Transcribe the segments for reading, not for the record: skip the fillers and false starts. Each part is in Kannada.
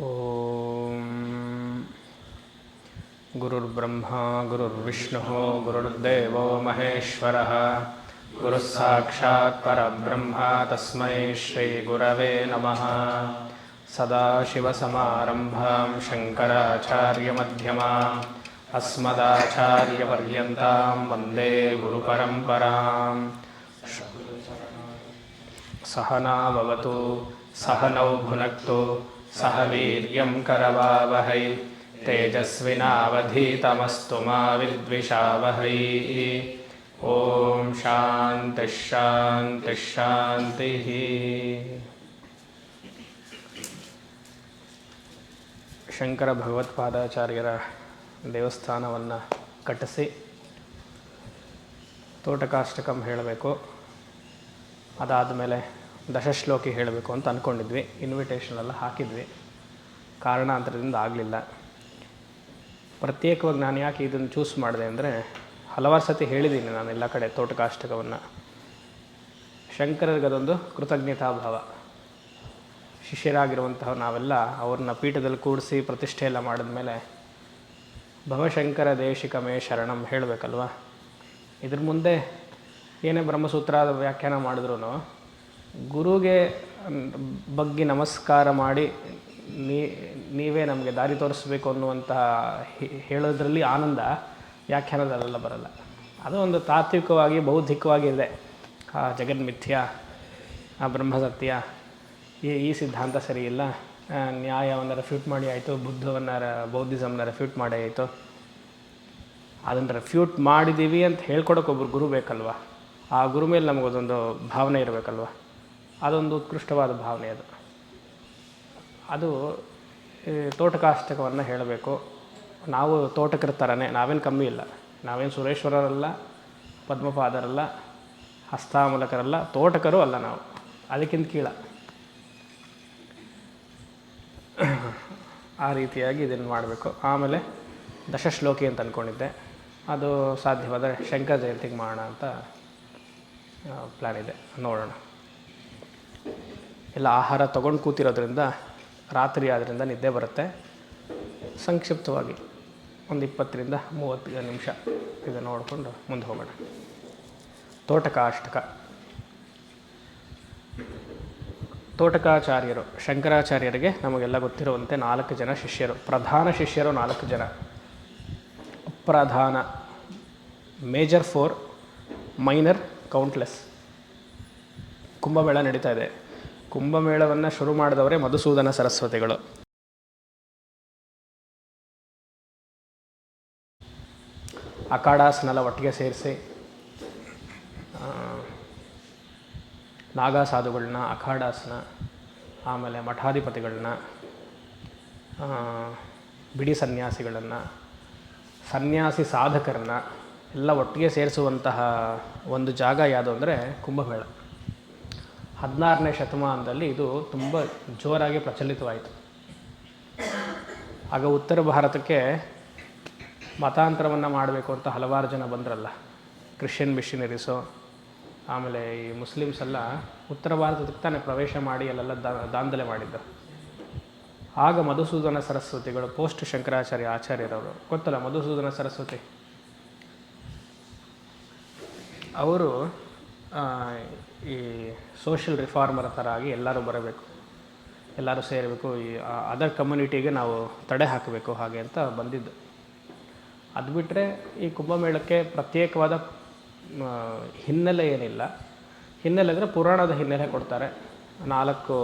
ಓಂ ಗುರುರ್ಬ್ರಹ್ಮ ಗುರುರ್ವಿಷ್ಣು ಗುರುರ್ದೇವೋ ಮಹೇಶ್ವರಃ ಗುರುಃ ಸಾಕ್ಷಾತ್ ಪರಬ್ರಹ್ಮ ತಸ್ಮೈ ಶ್ರೀ ಗುರವೇ ನಮಃ. ಸದಾಶಿವಸಮಾರಂಭಾಂ ಶಂಕರಾಚಾರ್ಯಮಧ್ಯಮಾಂ ಅಸ್ಮದಾಚಾರ್ಯಪರ್ಯಂತಾಂ ವಂದೇ ಗುರುಪರಂಪರಾಂ. ಸಹನಾ ಭವತು ಸಹನೌ ಭುನಕ್ತು ಸಹ ವೀರ್ಯಂ ಕರವಾವಹೈ ತೇಜಸ್ವಿನಾವಧೀತಮಸ್ತು ಮಾ ವಿದ್ವಿಷಾವಹೈ. ಓಂ ಶಾಂತಿ ಶಾಂತಿ ಶಾಂತಿ. ಶಂಕರ ಭಗವತ್ಪಾದಾಚಾರ್ಯರ ದೇವಸ್ಥಾನವನ್ನು ಕಟ್ಟಿಸಿ ತೋಟಕಾಷ್ಟಕಂ ಹೇಳಬೇಕು. ಅದಾದಮೇಲೆ ದಶಶ್ಲೋಕಿ ಹೇಳಬೇಕು ಅಂತ ಅಂದ್ಕೊಂಡಿದ್ವಿ. ಇನ್ವಿಟೇಷನೆಲ್ಲ ಹಾಕಿದ್ವಿ, ಕಾರಣಾಂತರದಿಂದ ಆಗಲಿಲ್ಲ. ಪ್ರತ್ಯೇಕವಾಗಿ ನಾನು ಯಾಕೆ ಇದನ್ನು ಚೂಸ್ ಮಾಡಿದೆ ಅಂದರೆ, ಹಲವಾರು ಸತಿ ಹೇಳಿದ್ದೀನಿ ನಾನು ಎಲ್ಲ ಕಡೆ ತೋಟಕಾಷ್ಟಕವನ್ನು. ಶಂಕರರಿಗೆ ಅದೊಂದು ಕೃತಜ್ಞತಾಭಾವ. ಶಿಷ್ಯರಾಗಿರುವಂತಹ ನಾವೆಲ್ಲ ಅವ್ರನ್ನ ಪೀಠದಲ್ಲಿ ಕೂಡಿಸಿ ಪ್ರತಿಷ್ಠೆ ಎಲ್ಲ ಮಾಡಿದ್ಮೇಲೆ ಭವಶಂಕರ ದೇಶಿಕಮೇ ಶರಣಂ ಹೇಳಬೇಕಲ್ವ. ಇದ್ರ ಮುಂದೆ ಏನೇ ಬ್ರಹ್ಮಸೂತ್ರ ವ್ಯಾಖ್ಯಾನ ಮಾಡಿದ್ರು ಗುರುಗೆ ಬಗ್ಗೆ ನಮಸ್ಕಾರ ಮಾಡಿ ನೀವೇ ನಮಗೆ ದಾರಿ ತೋರಿಸ್ಬೇಕು ಅನ್ನುವಂತಹ ಹೇಳೋದ್ರಲ್ಲಿ ಆನಂದ ವ್ಯಾಖ್ಯಾನದಲ್ಲೆಲ್ಲ ಬರಲ್ಲ. ಅದು ಒಂದು ತಾತ್ವಿಕವಾಗಿ ಬೌದ್ಧಿಕವಾಗಿ ಇದೆ. ಆ ಜಗನ್ಮಿಥ್ಯ, ಆ ಬ್ರಹ್ಮಸತ್ಯ, ಈ ಸಿದ್ಧಾಂತ ಸರಿ ಇಲ್ಲ, ನ್ಯಾಯವನ್ನು ರೆಫ್ಯೂಟ್ ಮಾಡಿ ಆಯಿತು, ಬೌದ್ಧಿಸಮ್ನ ರೆಫ್ಯೂಟ್ ಮಾಡಿ ಆಯಿತು. ಅದನ್ನು ರೆಫ್ಯೂಟ್ ಮಾಡಿದ್ದೀವಿ ಅಂತ ಹೇಳ್ಕೊಡೋಕೆ ಒಬ್ಬರು ಗುರು ಬೇಕಲ್ವ. ಆ ಗುರು ಮೇಲೆ ನಮಗೊಂದೊಂದು ಭಾವನೆ ಇರಬೇಕಲ್ವ. ಅದೊಂದು ಉತ್ಕೃಷ್ಟವಾದ ಭಾವನೆ. ಅದು ತೋಟಕಾಷ್ಟಕವನ್ನು ಹೇಳಬೇಕು. ನಾವು ತೋಟಕರ ಥರನೇ, ನಾವೇನು ಕಮ್ಮಿ ಇಲ್ಲ, ನಾವೇನು ಸುರೇಶ್ವರರಲ್ಲ, ಪದ್ಮಪಾದರಲ್ಲ, ಹಸ್ತಾಮಲಕರಲ್ಲ, ತೋಟಕರು ಅಲ್ಲ ನಾವು, ಅದಕ್ಕಿಂತ ಕೀಳ. ಆ ರೀತಿಯಾಗಿ ಇದನ್ನು ಮಾಡಬೇಕು. ಆಮೇಲೆ ದಶಶ್ಲೋಕಿ ಅಂತ ಅಂದ್ಕೊಂಡಿದ್ದೆ, ಅದು ಸಾಧ್ಯವಾದರೆ ಶಂಕರ ಜಯಂತಿಗೆ ಮಾಡೋಣ ಅಂತ ಪ್ಲ್ಯಾನ್ ಇದೆ. ನೋಡೋಣ. ಎಲ್ಲ ಆಹಾರ ತೊಗೊಂಡು ಕೂತಿರೋದ್ರಿಂದ ರಾತ್ರಿ ಆದ್ದರಿಂದ ನಿದ್ದೆ ಬರುತ್ತೆ. ಸಂಕ್ಷಿಪ್ತವಾಗಿ ಒಂದು 20ರಿಂದ 30 ನಿಮಿಷ ಇದು ನೋಡಿಕೊಂಡು ಮುಂದೆ ಹೋಗೋಣ. ತೋಟಕಾಷ್ಟಕ. ತೋಟಕಾಚಾರ್ಯರು ಶಂಕರಾಚಾರ್ಯರಿಗೆ ನಮಗೆಲ್ಲ ಗೊತ್ತಿರುವಂತೆ 4 ಜನ ಶಿಷ್ಯರು. ಪ್ರಧಾನ ಶಿಷ್ಯರು 4 ಜನ, ಅಪ್ರಧಾನ ಮೇಜರ್ 4, ಮೈನರ್ ಕೌಂಟ್ಲೆಸ್. ಕುಂಭಮೇಳ ನಡೀತಾ ಇದೆ. ಕುಂಭಮೇಳವನ್ನು ಶುರು ಮಾಡಿದವರೇ ಮಧುಸೂದನ ಸರಸ್ವತಿಗಳು. ಅಖಾಡಾಸ್ನೆಲ್ಲ ಒಟ್ಟಿಗೆ ಸೇರಿಸಿ ನಾಗಾಸಾಧುಗಳನ್ನ, ಅಖಾಡಾಸ್ನ, ಆಮೇಲೆ ಮಠಾಧಿಪತಿಗಳನ್ನ, ಬಿಡಿ ಸನ್ಯಾಸಿಗಳನ್ನು, ಸನ್ಯಾಸಿ ಸಾಧಕರನ್ನ ಎಲ್ಲ ಒಟ್ಟಿಗೆ ಸೇರಿಸುವಂತಹ ಒಂದು ಜಾಗ ಯಾವುದು ಅಂದರೆ ಕುಂಭಮೇಳ. 16ನೇ ಶತಮಾನದಲ್ಲಿ ಇದು ತುಂಬ ಜೋರಾಗಿ ಪ್ರಚಲಿತವಾಯಿತು. ಆಗ ಉತ್ತರ ಭಾರತಕ್ಕೆ ಮತಾಂತರವನ್ನು ಮಾಡಬೇಕು ಅಂತ ಹಲವಾರು ಜನ ಬಂದ್ರಲ್ಲ, ಕ್ರಿಶ್ಚಿಯನ್ ಮಿಷನರೀಸು, ಆಮೇಲೆ ಈ ಮುಸ್ಲಿಮ್ಸ್ ಎಲ್ಲ ಉತ್ತರ ಭಾರತಕ್ಕೆ ತಾನೇ ಪ್ರವೇಶ ಮಾಡಿ ಅಲ್ಲೆಲ್ಲ ದಾಂಧಲೆ ಮಾಡಿದ್ದು. ಆಗ ಮಧುಸೂದನ ಸರಸ್ವತಿಗಳು, ಪೋಸ್ಟ್ ಶಂಕರಾಚಾರ್ಯ ಆಚಾರ್ಯರವರು, ಗೊತ್ತಲ್ಲ ಮಧುಸೂದನ ಸರಸ್ವತಿ, ಅವರು ಈ ಸೋಷಿಯಲ್ ರಿಫಾರ್ಮರ ಥರ ಆಗಿ ಎಲ್ಲರೂ ಬರಬೇಕು, ಎಲ್ಲರೂ ಸೇರಬೇಕು, ಈ ಅದರ್ ಕಮ್ಯುನಿಟಿಗೆ ನಾವು ತಡೆ ಹಾಕಬೇಕು ಹಾಗೆ ಅಂತ ಬಂದಿದ್ದು. ಅದು ಬಿಟ್ಟರೆ ಈ ಕುಂಭಮೇಳಕ್ಕೆ ಪ್ರತ್ಯೇಕವಾದ ಹಿನ್ನೆಲೆ ಏನಿಲ್ಲ. ಹಿನ್ನೆಲೆ ಅಂದರೆ ಪುರಾಣದ ಹಿನ್ನೆಲೆ ಕೊಡ್ತಾರೆ. 4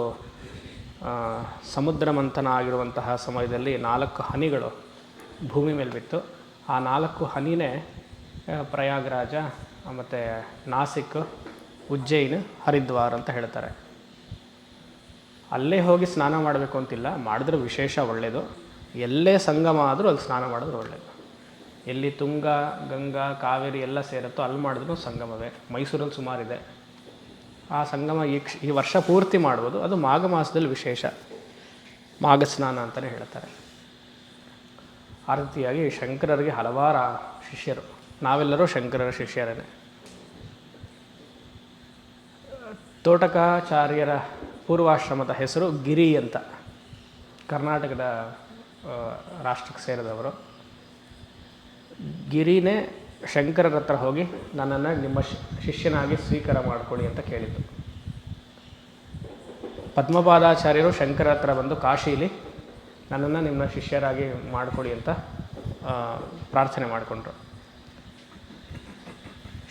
ಸಮುದ್ರ ಮಂಥನ ಆಗಿರುವಂತಹ ಸಮಯದಲ್ಲಿ 4 ಹನಿಗಳು ಭೂಮಿ ಮೇಲೆ ಬಿತ್ತು. ಆ 4 ಹನಿನೇ ಪ್ರಯಾಗರಾಜ, ಮತ್ತು ನಾಸಿಕ್, ಉಜ್ಜಯಿನ್, ಹರಿದ್ವಾರ್ ಅಂತ ಹೇಳ್ತಾರೆ. ಅಲ್ಲೇ ಹೋಗಿ ಸ್ನಾನ ಮಾಡಬೇಕು ಅಂತಿಲ್ಲ, ಮಾಡಿದ್ರೆ ವಿಶೇಷ ಒಳ್ಳೆಯದು. ಎಲ್ಲೇ ಸಂಗಮ ಆದರೂ ಅಲ್ಲಿ ಸ್ನಾನ ಮಾಡಿದ್ರೆ ಒಳ್ಳೆಯದು. ಎಲ್ಲಿ ತುಂಗ, ಗಂಗಾ, ಕಾವೇರಿ ಎಲ್ಲ ಸೇರುತ್ತೋ ಅಲ್ಲಿ ಮಾಡಿದ್ರೂ ಸಂಗಮವೇ. ಮೈಸೂರಲ್ಲಿ ಸುಮಾರಿದೆ. ಆ ಸಂಗಮ ಈ ವರ್ಷ ಪೂರ್ತಿ ಮಾಡ್ಬೋದು. ಅದು ಮಾಘ ಮಾಸದಲ್ಲಿ ವಿಶೇಷ, ಮಾಘ ಸ್ನಾನ ಅಂತಲೇ ಹೇಳ್ತಾರೆ. ಆ ರೀತಿಯಾಗಿ ಶಂಕರರಿಗೆ ಹಲವಾರು ಶಿಷ್ಯರು, ನಾವೆಲ್ಲರೂ ಶಂಕರರ ಶಿಷ್ಯರೇ. ತೋಟಕಾಚಾರ್ಯರ ಪೂರ್ವಾಶ್ರಮದ ಹೆಸರು ಗಿರಿ ಅಂತ. ಕರ್ನಾಟಕದ ರಾಷ್ಟ್ರಕ್ಕೆ ಸೇರಿದವರು. ಗಿರಿನೇ ಶಂಕರರ ಹತ್ರ ಹೋಗಿ ನನ್ನನ್ನು ನಿಮ್ಮ ಶಿಷ್ಯನಾಗಿ ಸ್ವೀಕಾರ ಮಾಡಿಕೊಳ್ಳಿ ಅಂತ ಕೇಳಿದ್ದು. ಪದ್ಮಪಾದಾಚಾರ್ಯರು ಶಂಕರ ಹತ್ರ ಬಂದು ಕಾಶೀಲಿ ನನ್ನನ್ನು ನಿಮ್ಮ ಶಿಷ್ಯರಾಗಿ ಮಾಡಿಕೊಡಿ ಅಂತ ಪ್ರಾರ್ಥನೆ ಮಾಡಿಕೊಂಡ್ರು.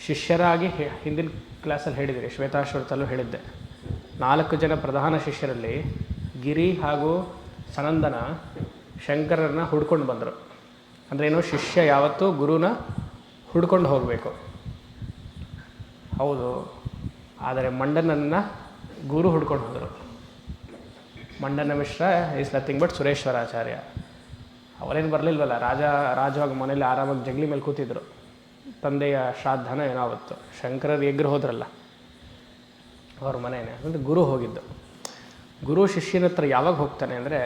ಶಿಷ್ಯರಾಗಿ ಹಿಂದಿನ ಕ್ಲಾಸಲ್ಲಿ ಹೇಳಿದ್ದೀರಿ, ಶ್ವೇತಾಶ್ವತಲ್ಲೂ ಹೇಳಿದ್ದೆ, 4 ಜನ ಪ್ರಧಾನ ಶಿಷ್ಯರಲ್ಲಿ ಗಿರಿ ಹಾಗೂ ಸನಂದನ ಶಂಕರರನ್ನ ಹುಡ್ಕೊಂಡು ಬಂದರು. ಅಂದ್ರೇನು, ಶಿಷ್ಯ ಯಾವತ್ತೂ ಗುರುನ ಹುಡ್ಕೊಂಡು ಹೋಗಬೇಕು. ಹೌದು, ಆದರೆ ಮಂಡನನ್ನು ಗುರು ಹುಡ್ಕೊಂಡು ಹೋದರು. ಮಂಡನ ಮಿಶ್ರ ಈಸ್ ನಥಿಂಗ್ ಬಟ್ ಸುರೇಶ್ವರಾಚಾರ್ಯ. ಅವರೇನು ಬರಲಿಲ್ವಲ್ಲ, ರಾಜವಾಗಿ ಮನೇಲಿ ಆರಾಮಾಗಿ ಜಗಲಿ ಮೇಲೆ ಕೂತಿದ್ರು. ತಂದೆಯ ಶ್ರಾದ್ದನ ಏನೋ ಆವತ್ತು ಶಂಕರರು ಎಗ್ರು ಹೋದ್ರಲ್ಲ ಅವ್ರ ಮನೇನೆ, ಅಂದರೆ ಗುರು ಹೋಗಿದ್ದು. ಗುರು ಶಿಷ್ಯನ ಹತ್ರ ಯಾವಾಗ ಹೋಗ್ತಾನೆ ಅಂದರೆ,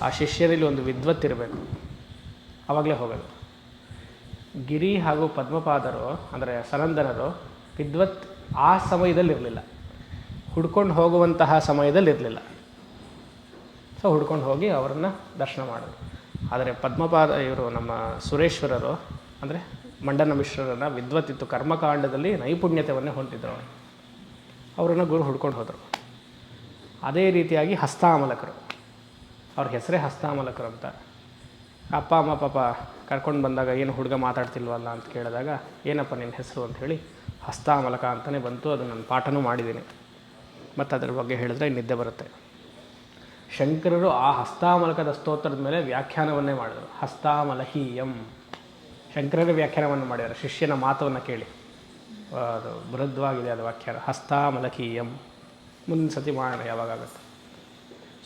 ಆ ಶಿಷ್ಯರಲ್ಲಿ ಒಂದು ವಿದ್ವತ್ತಿರಬೇಕು, ಆವಾಗಲೇ ಹೋಗೋದು. ಗಿರಿ ಹಾಗೂ ಪದ್ಮಪಾದರು ಅಂದರೆ ಸನಂದನರು ವಿದ್ವತ್ ಆ ಸಮಯದಲ್ಲಿ ಇರಲಿಲ್ಲ, ಹುಡ್ಕೊಂಡು ಹೋಗುವಂತಹ ಸಮಯದಲ್ಲಿ ಇರಲಿಲ್ಲ. ಸೊ ಹುಡ್ಕೊಂಡು ಹೋಗಿ ಅವರನ್ನು ದರ್ಶನ ಮಾಡೋದು. ಆದರೆ ಇವರು ನಮ್ಮ ಸುರೇಶ್ವರರು ಅಂದರೆ ಮಂಡನ ಮಿಶ್ರರನ್ನು ವಿದ್ವತ್ತಿತ್ತು, ಕರ್ಮಕಾಂಡದಲ್ಲಿ ನೈಪುಣ್ಯತೆಯನ್ನೇ ಹೊಂದಿದ್ರು. ಅವರನ್ನು ಗುರು ಹುಡ್ಕೊಂಡು ಹೋದರು. ಅದೇ ರೀತಿಯಾಗಿ ಹಸ್ತಾಮಲಕರು, ಅವ್ರ ಹೆಸರೇ ಹಸ್ತಾಮಲಕರು ಅಂತ. ಅಪ್ಪ ಅಮ್ಮ ಪಾಪ ಕರ್ಕೊಂಡು ಬಂದಾಗ ಏನು ಹುಡುಗ ಮಾತಾಡ್ತಿಲ್ವಲ್ಲ ಅಂತ ಕೇಳಿದಾಗ, ಏನಪ್ಪ ನಿನ್ನ ಹೆಸರು ಅಂತ ಹೇಳಿ ಹಸ್ತಾಮಲಕ ಅಂತಲೇ ಬಂತು. ಅದು ನಾನು ಪಾಠನೂ ಮಾಡಿದ್ದೀನಿ, ಮತ್ತು ಅದರ ಬಗ್ಗೆ ಹೇಳಿದ್ರೆ ನಿದ್ದೆ ಬರುತ್ತೆ. ಶಂಕರರು ಆ ಹಸ್ತಾಮಲಕದ ಸ್ತೋತ್ರದ ಮೇಲೆ ವ್ಯಾಖ್ಯಾನವನ್ನೇ ಮಾಡಿದರು. ಹಸ್ತಾಮಲಹೀಯಂ ಶಂಕರರೇ ವ್ಯಾಖ್ಯಾನವನ್ನು ಮಾಡಿದ್ದಾರೆ, ಶಿಷ್ಯನ ಮಾತವನ್ನು ಕೇಳಿ. ಅದು ಬೃಹದ್ವಾಗಿದೆ ಅದು ವ್ಯಾಖ್ಯಾನ, ಹಸ್ತಾಮಲಕೀಯಂ. ಮುಂದಿನ ಸತಿ ಮಾಡೋಣ ಯಾವಾಗಾಗುತ್ತೆ.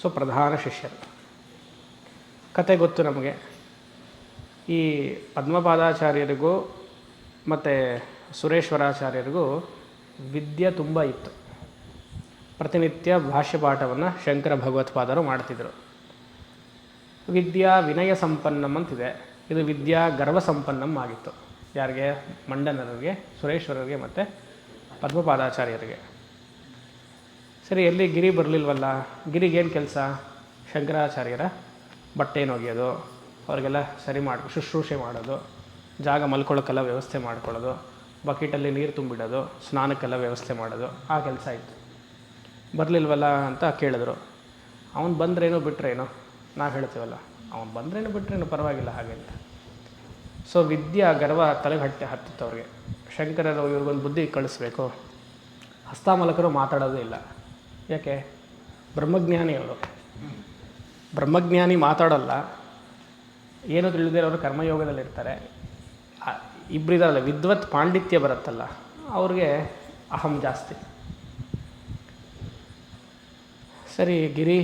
ಸೊ ಪ್ರಧಾನ ಶಿಷ್ಯರು ಕತೆ ಗೊತ್ತು ನಮಗೆ. ಈ ಪದ್ಮಪಾದಾಚಾರ್ಯರಿಗೂ ಮತ್ತು ಸುರೇಶ್ವರಾಚಾರ್ಯರಿಗೂ ವಿದ್ಯೆ ತುಂಬ ಇತ್ತು. ಪ್ರತಿನಿತ್ಯ ಭಾಷ್ಯಪಾಠವನ್ನು ಶಂಕರ ಭಗವತ್ಪಾದರು ಮಾಡ್ತಿದ್ದರು. ವಿದ್ಯಾ ವಿನಯ ಸಂಪನ್ನಂ ಅಂತಿದೆ, ಇದು ವಿದ್ಯಾ ಗರ್ವ ಸಂಪನ್ನಂ ಆಗಿತ್ತು. ಯಾರಿಗೆ? ಮಂಡನರಿಗೆ, ಸುರೇಶ್ವರರಿಗೆ ಮತ್ತು ಪದ್ಮಪಾದಾಚಾರ್ಯರಿಗೆ. ಸರಿ, ಎಲ್ಲಿ ಗಿರಿ ಬರಲಿಲ್ವಲ್ಲ, ಗಿರಿಗೇನು ಕೆಲಸ? ಶಂಕರಾಚಾರ್ಯರ ಬಟ್ಟೆಯನ್ನು ಒಗೆಯೋದು, ಅವರಿಗೆಲ್ಲ ಸರಿ ಶುಶ್ರೂಷೆ ಮಾಡೋದು, ಜಾಗ ಮಲ್ಕೊಳ್ಳೋಕ್ಕೆಲ್ಲ ವ್ಯವಸ್ಥೆ ಮಾಡ್ಕೊಳ್ಳೋದು, ಬಕೆಟಲ್ಲಿ ನೀರು ತುಂಬಿಡೋದು, ಸ್ನಾನಕ್ಕೆಲ್ಲ ವ್ಯವಸ್ಥೆ ಮಾಡೋದು, ಆ ಕೆಲಸ ಇತ್ತು. ಬರಲಿಲ್ವಲ್ಲ ಅಂತ ಕೇಳಿದ್ರು. ಅವನು ಬಂದ್ರೇನೋ ಬಿಟ್ರೇನೋ, ನಾವು ಹೇಳ್ತೀವಲ್ಲ, ಅವನು ಬಂದ್ರೇನೋ ಬಿಟ್ರೇನೋ ಪರವಾಗಿಲ್ಲ ಹಾಗೆ ಅಂತ. ಸೊ ವಿದ್ಯಾ ಗರ್ವ ತಲೆಗೆ ಹತ್ತಿತ್ತು ಅವ್ರಿಗೆ. ಶಂಕರರು ಇವ್ರಿಗೊಂದು ಬುದ್ಧಿ ಕಳಿಸ್ಬೇಕು. ಹಸ್ತಾಮಲಕರು ಮಾತಾಡೋದೇ ಇಲ್ಲ. ಯಾಕೆ? ಬ್ರಹ್ಮಜ್ಞಾನಿ ಅವರು. ಬ್ರಹ್ಮಜ್ಞಾನಿ ಮಾತಾಡೋಲ್ಲ, ಏನು ತಿಳಿದೇ ಅವರು ಕರ್ಮಯೋಗದಲ್ಲಿರ್ತಾರೆ. ಇಬ್ಬರಿದಾರಲ್ಲ, ವಿದ್ವತ್ ಪಾಂಡಿತ್ಯ ಬರುತ್ತಲ್ಲ, ಅವ್ರಿಗೆ ಅಹಂ ಜಾಸ್ತಿ. ಸರಿ, ಗಿರಿ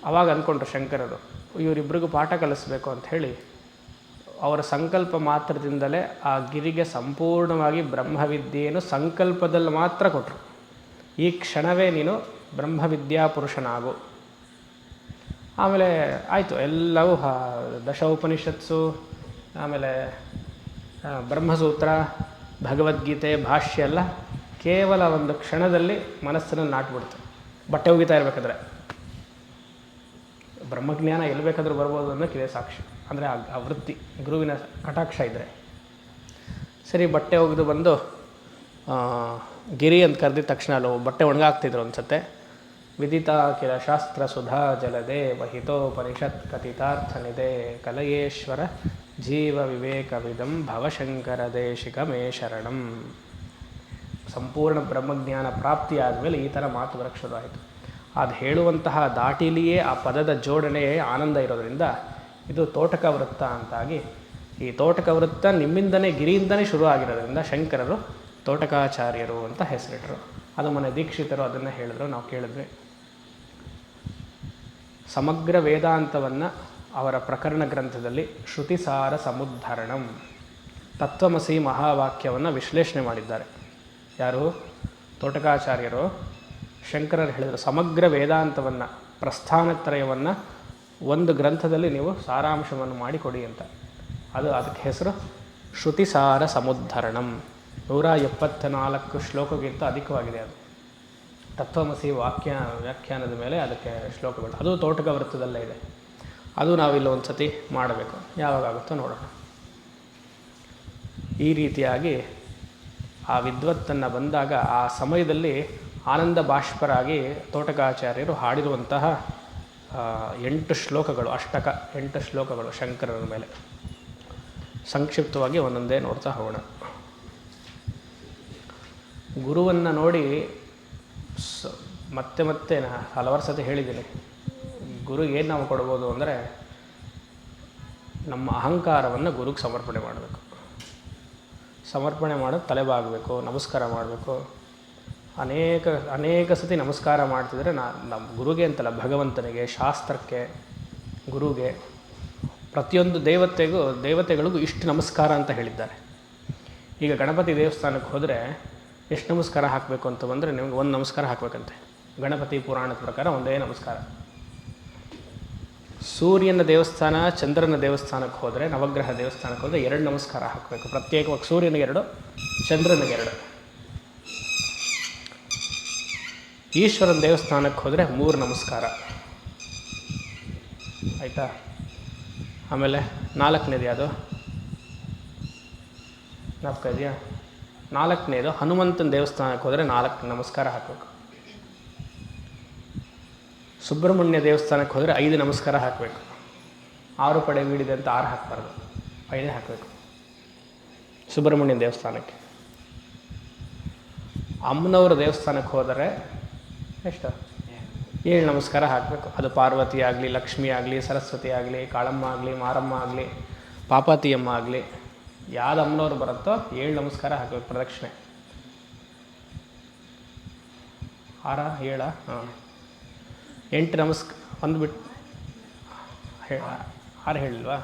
ಅವಾಗ ಅಂದ್ಕೊಂಡ್ರು ಶಂಕರರು, ಇವರಿಬ್ಬರಿಗೂ ಪಾಠ ಕಲಿಸ್ಬೇಕು ಅಂಥೇಳಿ ಅವರ ಸಂಕಲ್ಪ ಮಾತ್ರದಿಂದಲೇ ಆ ಗಿರಿಗೆ ಸಂಪೂರ್ಣವಾಗಿ ಬ್ರಹ್ಮವಿದ್ಯೆಯನ್ನು ಸಂಕಲ್ಪದಲ್ಲಿ ಮಾತ್ರ ಕೊಟ್ಟರು. ಈ ಕ್ಷಣವೇ ನೀನು ಬ್ರಹ್ಮವಿದ್ಯಾ ಪುರುಷನಾಗು. ಆಮೇಲೆ ಆಯಿತು, ಎಲ್ಲವೂ ದಶ ಉಪನಿಷತ್ಸು, ಆಮೇಲೆ ಬ್ರಹ್ಮಸೂತ್ರ, ಭಗವದ್ಗೀತೆ, ಭಾಷ್ಯ ಎಲ್ಲ ಕೇವಲ ಒಂದು ಕ್ಷಣದಲ್ಲಿ ಮನಸ್ಸನ್ನು ನಾಟ್ಬಿಡ್ತು. ಬಟ್ಟೆ ಒಗಿತಾ ಇರಬೇಕಾದ್ರೆ ಬ್ರಹ್ಮಜ್ಞಾನ ಎಲ್ಲಿ ಬೇಕಾದರೂ ಬರ್ಬೋದು ಅನ್ನೋಕ್ಕೆ ಇದೇ ಸಾಕ್ಷಿ. ಅಂದರೆ ಆ ವೃತ್ತಿ, ಗುರುವಿನ ಕಟಾಕ್ಷ ಇದ್ದರೆ. ಸರಿ, ಬಟ್ಟೆ ಒಗೆದು ಬಂದು ಗಿರಿ ಅಂತ ಕರೆದಿದ್ದ ತಕ್ಷಣ ಅಲ್ಲೋ ಬಟ್ಟೆ ಒಣಗಾಗ್ತಿದ್ರು ಅನ್ಸತ್ತೆ. ವಿದಿತಾ ಕಿಲ ಶಾಸ್ತ್ರ ಸುಧಾ ಜಲದೆ ವಹಿತೋಪನಿಷತ್ ಕಥಿತಾರ್ಥನಿದೆ ಕಲಯೇಶ್ವರ ಜೀವ ವಿವೇಕವಿದಂ ಭವಶಂಕರ ದೇಶಿಕ ಮೇ ಶರಣಂ. ಸಂಪೂರ್ಣ ಬ್ರಹ್ಮಜ್ಞಾನ ಪ್ರಾಪ್ತಿಯಾದ ಮೇಲೆ ಈ ಥರ ಮಾತು ಬರಕ್ಕೆ ಶುರು ಆಯಿತು. ಅದು ಹೇಳುವಂತಹ ದಾಟಿಲಿಯೇ ಆ ಪದದ ಜೋಡಣೆಯೇ ಆನಂದ ಇರೋದರಿಂದ ಇದು ತೋಟಕ ವೃತ್ತ ಅಂತಾಗಿ, ಈ ತೋಟಕ ವೃತ್ತ ನಿಮ್ಮಿಂದನೇ, ಗಿರಿಯಿಂದನೇ ಶುರು ಆಗಿರೋದ್ರಿಂದ ಶಂಕರರು ತೋಟಕಾಚಾರ್ಯರು ಅಂತ ಹೆಸರಿಟ್ಟರು. ಅದು ಮನೆ ದೀಕ್ಷಿತರು ಅದನ್ನು ಹೇಳಿದ್ರು, ನಾವು ಕೇಳಿದ್ವಿ. ಸಮಗ್ರ ವೇದಾಂತವನ್ನು ಅವರ ಪ್ರಕರಣ ಗ್ರಂಥದಲ್ಲಿ ಶ್ರುತಿಸಾರ ಸಮುದ್ಧರಣಂ, ತತ್ವಮಸಿ ಮಹಾವಾಕ್ಯವನ್ನು ವಿಶ್ಲೇಷಣೆ ಮಾಡಿದ್ದಾರೆ. ಯಾರು? ತೋಟಕಾಚಾರ್ಯರು. ಶಂಕರರು ಹೇಳಿದರು, ಸಮಗ್ರ ವೇದಾಂತವನ್ನು, ಪ್ರಸ್ಥಾನತ್ರಯವನ್ನು ಒಂದು ಗ್ರಂಥದಲ್ಲಿ ನೀವು ಸಾರಾಂಶವನ್ನು ಮಾಡಿಕೊಡಿ ಅಂತ. ಅದಕ್ಕೆ ಹೆಸರು ಶ್ರುತಿಸಾರ ಸಮುದ್ಧರಣಂ. 174 ಶ್ಲೋಕಕ್ಕಿಂತ ಅಧಿಕವಾಗಿದೆ ಅದು. ತತ್ವಮಸಿ ವ್ಯಾಖ್ಯಾನದ ಮೇಲೆ ಅದಕ್ಕೆ ಶ್ಲೋಕಗಳು, ಅದು ತೋಟಕ ವೃತ್ತದಲ್ಲೇ ಇದೆ. ಅದು ನಾವಿಲ್ಲಿ ಒಂದು ಸತಿ ಮಾಡಬೇಕು, ಯಾವಾಗಾಗುತ್ತೋ ನೋಡೋಣ. ಈ ರೀತಿಯಾಗಿ ಆ ವಿದ್ವತ್ತನ್ನು ಬಂದಾಗ ಆ ಸಮಯದಲ್ಲಿ ಆನಂದ ಬಾಷ್ಪರಾಗಿ ತೋಟಕಾಚಾರ್ಯರು ಹಾಡಿರುವಂತಹ 8 ಶ್ಲೋಕಗಳು, 8 ಶ್ಲೋಕಗಳು ಶಂಕರರ ಮೇಲೆ. ಸಂಕ್ಷಿಪ್ತವಾಗಿ ಒಂದೊಂದೇ ನೋಡ್ತಾ ಹೋಗೋಣ. ಗುರುವನ್ನು ನೋಡಿ ಮತ್ತೆ ಮತ್ತೆ ಹಲವಾರು ಸತಿ ಹೇಳಿದ್ದೀನಿ, ಗುರುಗೆ ಏನು ನಾವು ಕೊಡ್ಬೋದು ಅಂದರೆ ನಮ್ಮ ಅಹಂಕಾರವನ್ನು ಗುರುಗೆ ಸಮರ್ಪಣೆ ಮಾಡಬೇಕು. ಸಮರ್ಪಣೆ ಮಾಡೋದು ತಲೆಬಾಗಬೇಕು, ನಮಸ್ಕಾರ ಮಾಡಬೇಕು. ಅನೇಕ ಸತಿ ನಮಸ್ಕಾರ ಮಾಡ್ತಿದ್ರೆ ನಮ್ಮ ಗುರುಗೆ ಅಂತಲ್ಲ, ಭಗವಂತನಿಗೆ, ಶಾಸ್ತ್ರಕ್ಕೆ, ಗುರುಗೆ, ಪ್ರತಿಯೊಂದು ದೇವತೆಗಳಿಗೂ ಇಷ್ಟು ನಮಸ್ಕಾರ ಅಂತ ಹೇಳಿದ್ದಾರೆ. ಈಗ ಗಣಪತಿ ದೇವಸ್ಥಾನಕ್ಕೆ ಹೋದರೆ ಎಷ್ಟು ನಮಸ್ಕಾರ ಹಾಕಬೇಕು ಅಂತ ಬಂದರೆ ನಿಮಗೆ 1 ನಮಸ್ಕಾರ ಹಾಕಬೇಕಂತೆ. ಗಣಪತಿ ಪುರಾಣದ ಪ್ರಕಾರ ಒಂದೇ ನಮಸ್ಕಾರ. ಸೂರ್ಯನ ದೇವಸ್ಥಾನ, ಚಂದ್ರನ ದೇವಸ್ಥಾನಕ್ಕೆ ಹೋದರೆ, ನವಗ್ರಹ ದೇವಸ್ಥಾನಕ್ಕೆ ಹೋದರೆ 2 ನಮಸ್ಕಾರ ಹಾಕಬೇಕು ಪ್ರತ್ಯೇಕವಾಗಿ. ಸೂರ್ಯನಿಗೆ 2, ಚಂದ್ರನಿಗೆ 2. ಈಶ್ವರನ ದೇವಸ್ಥಾನಕ್ಕೆ ಹೋದರೆ 3 ನಮಸ್ಕಾರ. ಆಯಿತಾ? ಆಮೇಲೆ 4ನೇದು ಯಾವುದು ಜ್ಞಾಪಕ ಇದೆಯಾ? 4ನೇದು ಹನುಮಂತನ ದೇವಸ್ಥಾನಕ್ಕೆ ಹೋದರೆ 4 ನಮಸ್ಕಾರ ಹಾಕಬೇಕು. ಸುಬ್ರಹ್ಮಣ್ಯ ದೇವಸ್ಥಾನಕ್ಕೆ ಹೋದರೆ 5 ನಮಸ್ಕಾರ ಹಾಕಬೇಕು. 6 ಪಡೆ ವೀಡಿದೆ ಅಂತ 6 ಹಾಕಬಾರ್ದು, 5 ಹಾಕಬೇಕು ಸುಬ್ರಹ್ಮಣ್ಯ ದೇವಸ್ಥಾನಕ್ಕೆ. ಅಮ್ಮನವರ ದೇವಸ್ಥಾನಕ್ಕೆ ಹೋದರೆ ಎಷ್ಟು? 7 ನಮಸ್ಕಾರ ಹಾಕಬೇಕು. ಅದು ಪಾರ್ವತಿ ಆಗಲಿ, ಲಕ್ಷ್ಮಿ ಆಗಲಿ, ಸರಸ್ವತಿ ಆಗಲಿ, ಕಾಳಮ್ಮ ಆಗಲಿ, ಮಾರಮ್ಮ ಆಗಲಿ, ಪಾಪಾತಿಯಮ್ಮ ಆಗಲಿ, ಯಾವ್ದು ಅಮ್ಮನವ್ರು ಬರುತ್ತೋ 7 ನಮಸ್ಕಾರ ಹಾಕಬೇಕು ಪ್ರದಕ್ಷಿಣೆ. 6 7 ಹಾಂ 8 ನಮಸ್ಕಾರ. ಒಂದು ಬಿಟ್ಟು 6 ಹೇಳಿಲ್ವಾ?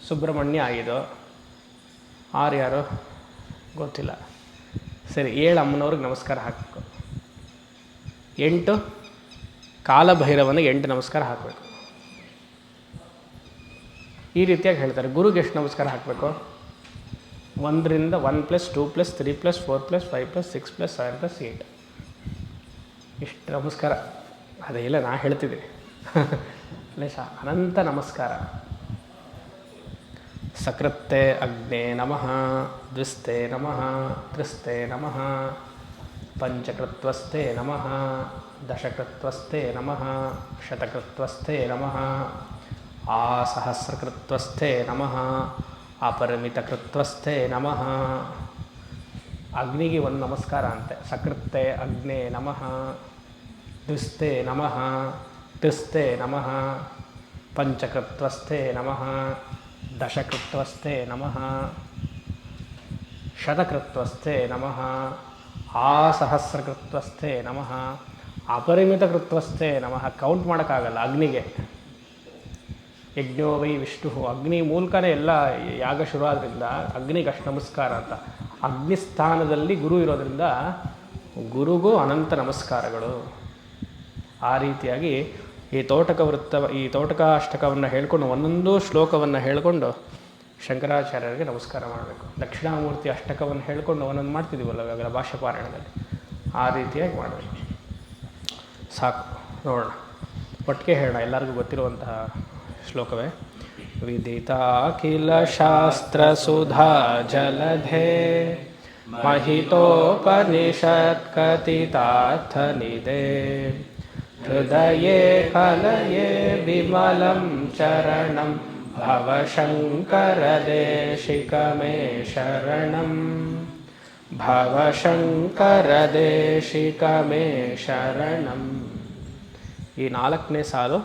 ಸುಬ್ರಹ್ಮಣ್ಯ 5, 6 ಯಾರು ಗೊತ್ತಿಲ್ಲ. ಸರಿ, 7 ಅಮ್ಮನವ್ರಿಗೆ ನಮಸ್ಕಾರ ಹಾಕಬೇಕು. 8 ಕಾಲಭೈರವನಿಗೆ 8 ನಮಸ್ಕಾರ ಹಾಕಬೇಕು. ಈ ರೀತಿಯಾಗಿ ಹೇಳ್ತಾರೆ. ಗುರುಗೆ ಎಷ್ಟು ನಮಸ್ಕಾರ ಹಾಕಬೇಕು? 1ರಿಂದ 1 + 2 + 3 + 4 + 5 + 6 + 7 + 8 ಇಷ್ಟು ನಮಸ್ಕಾರ. ಅದೆಲ್ಲ ನಾ ಹೇಳ್ತಿದ್ದೀನಿ. ಅನಂತ ನಮಸ್ಕಾರ. ಸಕೃತ್ತೆ ಅಗ್ನೇ ನಮಃ, ದ್ವಿಸ್ತೆ ನಮಃ, ತ್ರಿಸ್ತೆ ನಮಃ, ಪಂಚಕೃತ್ವಸ್ತೆ ನಮಃ, ದಶಕೃತ್ವಸ್ತೆ ನಮಃ, ಶತಕೃತ್ವಸ್ತೆ ನಮಃ, ಆಸಹಸ್ರಕೃತ್ವಸ್ತೆ ನಮಃ, ಅಪರಿಮಿತಕೃತ್ವಸ್ತೆ ನಮಃ. ಅಗ್ನಿಗೆ 1 ನಮಸ್ಕಾರ ಅಂತೆ. ಸಕೃತ್ತೆ ಅಗ್ನೇ ನಮಃ, ದ್ವಿಸ್ತೆ ನಮಃ, ತ್ರಿಸ್ತೆ ನಮಃ, ಪಂಚಕೃತ್ವಸ್ತೆ ನಮಃ, ದಶಕೃತ್ವಸ್ತೆ ನಮಃ, ಶತಕೃತ್ವಸ್ತೆ ನಮಃ, ಆಸಹಸ್ರಕೃತ್ವಸ್ತೆ ನಮಃ, ಅಪರಿಮಿತಕೃತ್ವಸ್ತೆ ನಮಃ. ಕೌಂಟ್ ಮಾಡೋಕ್ಕಾಗಲ್ಲ ಅಗ್ನಿಗೆ. ಯಜ್ಞೋ ವೈ ವಿಷ್ಣು, ಅಗ್ನಿ ಮೂಲಕನೇ ಎಲ್ಲ ಯಾಗ ಶುರು ಆದ್ದರಿಂದ ಅಗ್ನಿಗೆ ಅಷ್ಟು ನಮಸ್ಕಾರ ಅಂತ. ಅಗ್ನಿಸ್ಥಾನದಲ್ಲಿ ಗುರು ಇರೋದರಿಂದ ಗುರುಗೂ ಅನಂತ ನಮಸ್ಕಾರಗಳು. ಆ ರೀತಿಯಾಗಿ ಈ ತೋಟಕಾಷ್ಟಕವನ್ನು ಹೇಳ್ಕೊಂಡು ಒಂದೊಂದು ಶ್ಲೋಕವನ್ನು ಹೇಳಿಕೊಂಡು ಶಂಕರಾಚಾರ್ಯರಿಗೆ ನಮಸ್ಕಾರ ಮಾಡಬೇಕು. ದಕ್ಷಿಣಾಮೂರ್ತಿ ಅಷ್ಟಕವನ್ನು ಹೇಳ್ಕೊಂಡು ಒಂದೊಂದು ಮಾಡ್ತಿದ್ದೀವಲ್ಲ ಇವಾಗೆಲ್ಲ ಭಾಷೆ ಪಾರಾಯಣದಲ್ಲಿ, ಆ ರೀತಿಯಾಗಿ ಮಾಡಬೇಕು. ಸಾಕು, ನೋಡೋಣ, ಒಟ್ಟಿಗೆ ಹೇಳೋಣ. ಎಲ್ಲರಿಗೂ ಗೊತ್ತಿರುವಂತಹ ಶ್ಲೋಕವೇ. ವಿದಿತಾಖಿಲ ಶಾಸ್ತ್ರ ಸುಧಾ ಜಲಧೇ ಮಹಿತೋಪನಿಷತ್ ಕಥಿತಾರ್ಥನಿಧೇ ಹೃದಯೇ ಕಲಯೇ ವಿಮಲಂ ಚರಣಂ ಭವಶಂಕರದೇಶಿಕಮೇ ಶರಣಂ ಭವಶಂಕರದೇಶಿಕಮೇ ಶರಣಂ. ಈ 4ನೇ ಸಾಲು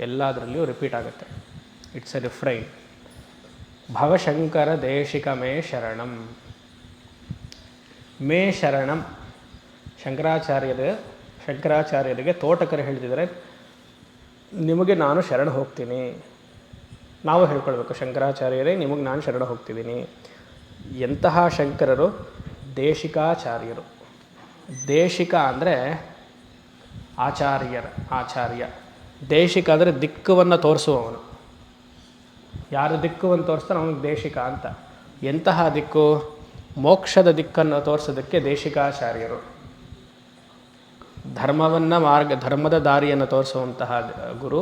ಎಲ್ಲದರಲ್ಲಿಯೂ ರಿಪೀಟ್ ಆಗುತ್ತೆ. It's a refrain. ಭವಶಂಕರ ದೇಶಿಕ ಮೇ ಶರಣಂ. ಮೇ ಶರಣಂ. ಶಂಕರಾಚಾರ್ಯರಿಗೆ ತೋಟಕರು ಹೇಳ್ತಿದ್ದಾರೆ, ನಿಮಗೆ ನಾನು ಶರಣ ಹೋಗ್ತೀನಿ. ನಾವು ಹೇಳ್ಕೊಳ್ಬೇಕು, ಶಂಕರಾಚಾರ್ಯರೇ ನಿಮಗೆ ನಾನು ಶರಣ ಹೋಗ್ತಿದ್ದೀನಿ. ಎಂತಹ ಶಂಕರರು? ದೇಶಿಕಾಚಾರ್ಯರು. ದೇಶಿಕ ಅಂದರೆ ಆಚಾರ್ಯ. ದೇಶಿಕ ಅಂದರೆ ದಿಕ್ಕವನ್ನು ತೋರಿಸುವವನು. ಯಾರು ದಿಕ್ಕವನ್ನು ತೋರಿಸ್ತಾನೆ ಅವನಿಗೆ ದೇಶಿಕ ಅಂತ. ಎಂತಹ ದಿಕ್ಕು? ಮೋಕ್ಷದ ದಿಕ್ಕನ್ನು ತೋರಿಸೋದಕ್ಕೆ ದೇಶಿಕಾಚಾರ್ಯರು. ಧರ್ಮದ ದಾರಿಯನ್ನು ತೋರಿಸುವಂತಹ ಗುರು,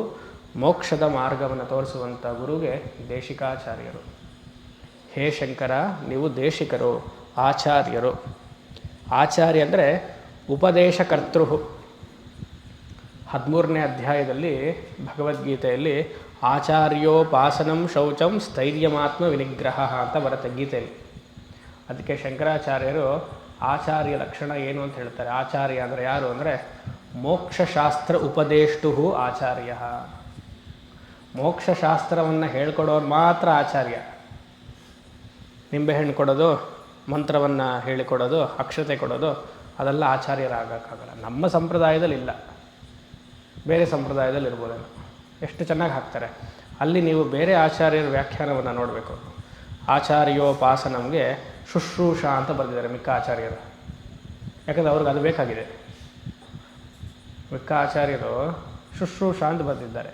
ಮೋಕ್ಷದ ಮಾರ್ಗವನ್ನು ತೋರಿಸುವಂಥ ಗುರುಗೆ ದೇಶಿಕಾಚಾರ್ಯರು. ಹೇ ಶಂಕರ, ನೀವು ದೇಶಿಕರು, ಆಚಾರ್ಯರು. ಆಚಾರ್ಯ ಅಂದರೆ ಉಪದೇಶಕರ್ತೃ. 13ನೇ ಅಧ್ಯಾಯದಲ್ಲಿ ಭಗವದ್ಗೀತೆಯಲ್ಲಿ ಆಚಾರ್ಯೋಪಾಸನಂ ಶೌಚಂ ಸ್ಥೈರ್ಯಮಾತ್ಮ ವಿನಿಗ್ರಹ ಅಂತ ಬರುತ್ತೆ ಗೀತೆಯಲ್ಲಿ. ಅದಕ್ಕೆ ಶಂಕರಾಚಾರ್ಯರು ಆಚಾರ್ಯ ಲಕ್ಷಣ ಏನು ಅಂತ ಹೇಳ್ತಾರೆ. ಆಚಾರ್ಯ ಅಂದರೆ ಯಾರು ಅಂದರೆ ಮೋಕ್ಷಶಾಸ್ತ್ರ ಉಪದೇಷ್ಟು ಆಚಾರ್ಯ. ಮೋಕ್ಷಶಾಸ್ತ್ರವನ್ನು ಹೇಳ್ಕೊಡೋರು ಮಾತ್ರ ಆಚಾರ್ಯ. ನಿಂಬೆಹಣ್ಣು ಕೊಡೋದು, ಮಂತ್ರವನ್ನು ಹೇಳಿಕೊಡೋದು, ಅಕ್ಷತೆ ಕೊಡೋದು, ಅದೆಲ್ಲ ಆಚಾರ್ಯರಾಗಕ್ಕಾಗಲ್ಲ. ನಮ್ಮ ಸಂಪ್ರದಾಯದಲ್ಲಿ ಇಲ್ಲ, ಬೇರೆ ಸಂಪ್ರದಾಯದಲ್ಲಿ ಇರ್ಬೋದೇನೋ. ಎಷ್ಟು ಚೆನ್ನಾಗಿ ಹಾಕ್ತಾರೆ. ಅಲ್ಲಿ ನೀವು ಬೇರೆ ಆಚಾರ್ಯರ ವ್ಯಾಖ್ಯಾನವನ್ನು ನೋಡಬೇಕು. ಆಚಾರ್ಯೋಪಾಸನಂಗೆ ಶುಶ್ರೂಷ ಅಂತ ಬರೆದಿದ್ದಾರೆ ಮಿಕ್ಕ ಆಚಾರ್ಯರು. ಯಾಕಂದರೆ ಅವ್ರಿಗೆ ಅದು ಬೇಕಾಗಿದೆ. ಮಿಕ್ಕ ಆಚಾರ್ಯರು ಶುಶ್ರೂಷ ಅಂತ ಬರೆದಿದ್ದಾರೆ.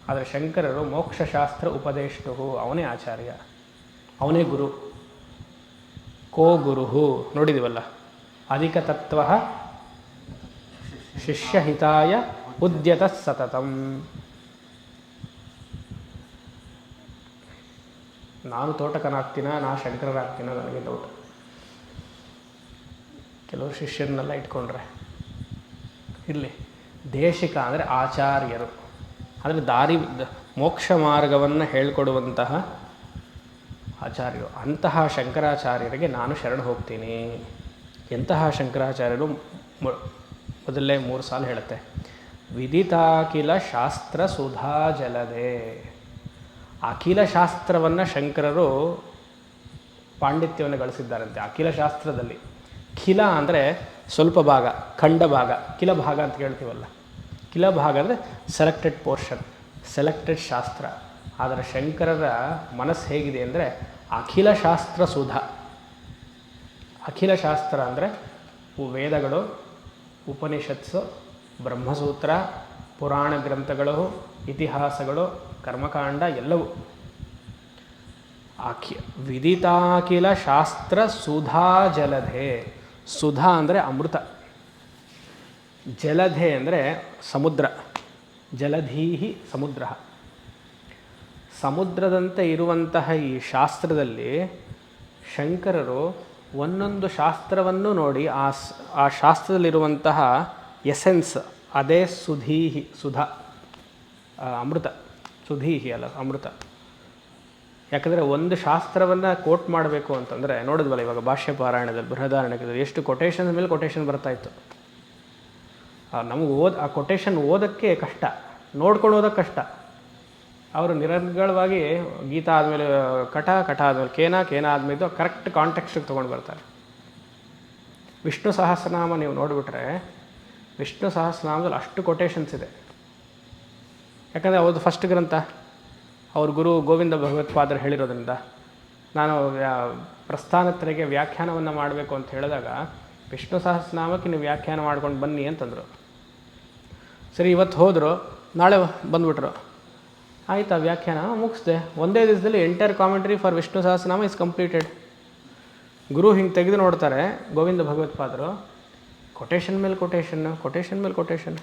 ಆದರೆ ಶಂಕರರು ಮೋಕ್ಷಶಾಸ್ತ್ರ ಉಪದೇಷ್ಟು, ಅವನೇ ಆಚಾರ್ಯ, ಅವನೇ ಗುರು. ಕೋ ಗುರು ನೋಡಿದ್ದೀವಲ್ಲ, ಅಧಿಕ ತತ್ವ ಶಿಷ್ಯಹಿತಾಯ ಉದ್ಯತ ಸತತಂ. ನಾನು ತೋಟಕನಾಗ್ತೀನ, ನಾ ಶಂಕರರಾಗ್ತೀನ, ನನಗೆ ಡೌಟ್. ಕೆಲವರು ಶಿಷ್ಯರನ್ನೆಲ್ಲ ಇಟ್ಕೊಂಡ್ರೆ ಇರಲಿ. ದೇಶಿಕ ಅಂದರೆ ಆಚಾರ್ಯರು, ಅಂದರೆ ಮೋಕ್ಷ ಮಾರ್ಗವನ್ನು ಹೇಳ್ಕೊಡುವಂತಹ ಆಚಾರ್ಯರು. ಅಂತಹ ಶಂಕರಾಚಾರ್ಯರಿಗೆ ನಾನು ಶರಣ ಹೋಗ್ತೀನಿ. ಎಂತಹ ಶಂಕರಾಚಾರ್ಯರು? ಮೊದಲೇ 3 ಸಾಲು ಹೇಳುತ್ತೆ. ವಿದಿತಾಖಿಲ ಶಾಸ್ತ್ರ ಸುಧಾ ಜಲದೆ. ಅಖಿಲ ಶಾಸ್ತ್ರವನ್ನು ಶಂಕರರು ಪಾಂಡಿತ್ಯವನ್ನು ಗಳಿಸಿದ್ದಾರಂತೆ. ಅಖಿಲ ಶಾಸ್ತ್ರದಲ್ಲಿ ಖಿಲ ಅಂದರೆ ಸ್ವಲ್ಪ ಭಾಗ, ಖಂಡ ಭಾಗ, ಕಿಲ ಭಾಗ ಅಂತ ಹೇಳ್ತೀವಲ್ಲ. ಕಿಲ ಭಾಗ ಅಂದರೆ ಸೆಲೆಕ್ಟೆಡ್ ಪೋರ್ಷನ್, ಸೆಲೆಕ್ಟೆಡ್ ಶಾಸ್ತ್ರ. ಆದರೆ ಶಂಕರರ ಮನಸ್ಸು ಹೇಗಿದೆ ಅಂದರೆ ಅಖಿಲ ಶಾಸ್ತ್ರ ಸುಧಾ. ಅಖಿಲ ಶಾಸ್ತ್ರ ಅಂದರೆ ವೇದಗಳು, ಉಪನಿಷತ್ಸು, ಬ್ರಹ್ಮಸೂತ್ರ, ಪುರಾಣ ಗ್ರಂಥಗಳು, ಇತಿಹಾಸಗಳು, ಕರ್ಮಕಾಂಡ ಎಲ್ಲವೂ. ವಿದಿತಾಖಿಲ ಶಾಸ್ತ್ರ ಸುಧಾ ಜಲಧೆ. ಸುಧಾ ಅಂದರೆ ಅಮೃತ, ಜಲಧೆ ಅಂದರೆ ಸಮುದ್ರ. ಜಲಧೀಹಿ ಸಮುದ್ರ. ಸಮುದ್ರದಂತೆ ಇರುವಂತಹ ಈ ಶಾಸ್ತ್ರದಲ್ಲಿ ಶಂಕರರು ಒಂದೊಂದು ಶಾಸ್ತ್ರವನ್ನು ನೋಡಿ ಆ ಶಾಸ್ತ್ರದಲ್ಲಿರುವಂತಹ ಎಸೆನ್ಸ್, ಅದೇ ಸುಧೀಹಿ, ಸುಧಾ, ಅಮೃತ. ಸುಧೀಹಿ ಅಲ್ಲ, ಅಮೃತ. ಯಾಕಂದರೆ ಒಂದು ಶಾಸ್ತ್ರವನ್ನು ಕೋಟ್ ಮಾಡಬೇಕು ಅಂತಂದರೆ ನೋಡಿದ್ವಲ್ಲ, ಇವಾಗ ಭಾಷ್ಯ ಪಾರಾಯಣದಲ್ಲಿ ಬೃಹದಾರಣ್ಯಕದಲ್ಲಿ ಎಷ್ಟು ಕೊಟೇಶನ್ ಮೇಲೆ ಕೊಟೇಶನ್ ಬರ್ತಾಯಿತ್ತು. ನಮಗೆ ಆ ಕೊಟೇಶನ್ ಓದೋಕ್ಕೆ ಕಷ್ಟ, ನೋಡ್ಕೊಂಡು ಓದೋಕ್ಕೆ ಕಷ್ಟ. ಅವರು ನಿರರ್ಗಳವಾಗಿ ಗೀತಾ ಆದಮೇಲೆ ಕಟ ಆದಮೇಲೆ ಕೇನ ಆದಮೇಲೆ ಕರೆಕ್ಟ್ ಕಾಂಟೆಕ್ಸ್ಟಿಗೆ ತೊಗೊಂಡು ಬರ್ತಾರೆ. ವಿಷ್ಣು ಸಹಸ್ರನಾಮ ನೀವು ನೋಡಿಬಿಟ್ರೆ ವಿಷ್ಣು ಸಹಸ್ರನಾಮದಲ್ಲಿ ಅಷ್ಟು ಕೊಟೇಶನ್ಸ್ ಇದೆ. ಯಾಕಂದರೆ ಅವ್ರದ್ದು ಫಸ್ಟ್ ಗ್ರಂಥ, ಅವ್ರ ಗುರು ಗೋವಿಂದ ಭಗವತ್ಪಾದರು ಹೇಳಿರೋದ್ರಿಂದ. ನಾನು ಪ್ರಸ್ಥಾನತ್ರಯಗೆ ವ್ಯಾಖ್ಯಾನವನ್ನು ಮಾಡಬೇಕು ಅಂತ ಹೇಳಿದಾಗ ವಿಷ್ಣು ಸಹಸ್ರನಾಮಕ್ಕೆ ನೀವು ವ್ಯಾಖ್ಯಾನ ಮಾಡ್ಕೊಂಡು ಬನ್ನಿ ಅಂತಂದರು. ಸರಿ, ಇವತ್ತು ಹೋದರು, ನಾಳೆ ಬಂದುಬಿಟ್ರು. ಆಯಿತು, ಆ ವ್ಯಾಖ್ಯಾನ ಮುಗಿಸ್ದೆ. ಒಂದೇ ದಿವಸದಲ್ಲಿ entire commentary for Vishnu Sahasranama is completed. ಗುರು ಹಿಂಗೆ ತೆಗೆದು ನೋಡ್ತಾರೆ ಗೋವಿಂದ ಭಗವತ್ಪಾದರು, ಕೊಟೇಶನ್ ಮೇಲೆ ಕೊಟೇಶನ್, ಕೊಟೇಶನ್ ಮೇಲೆ ಕೊಟೇಶನ್.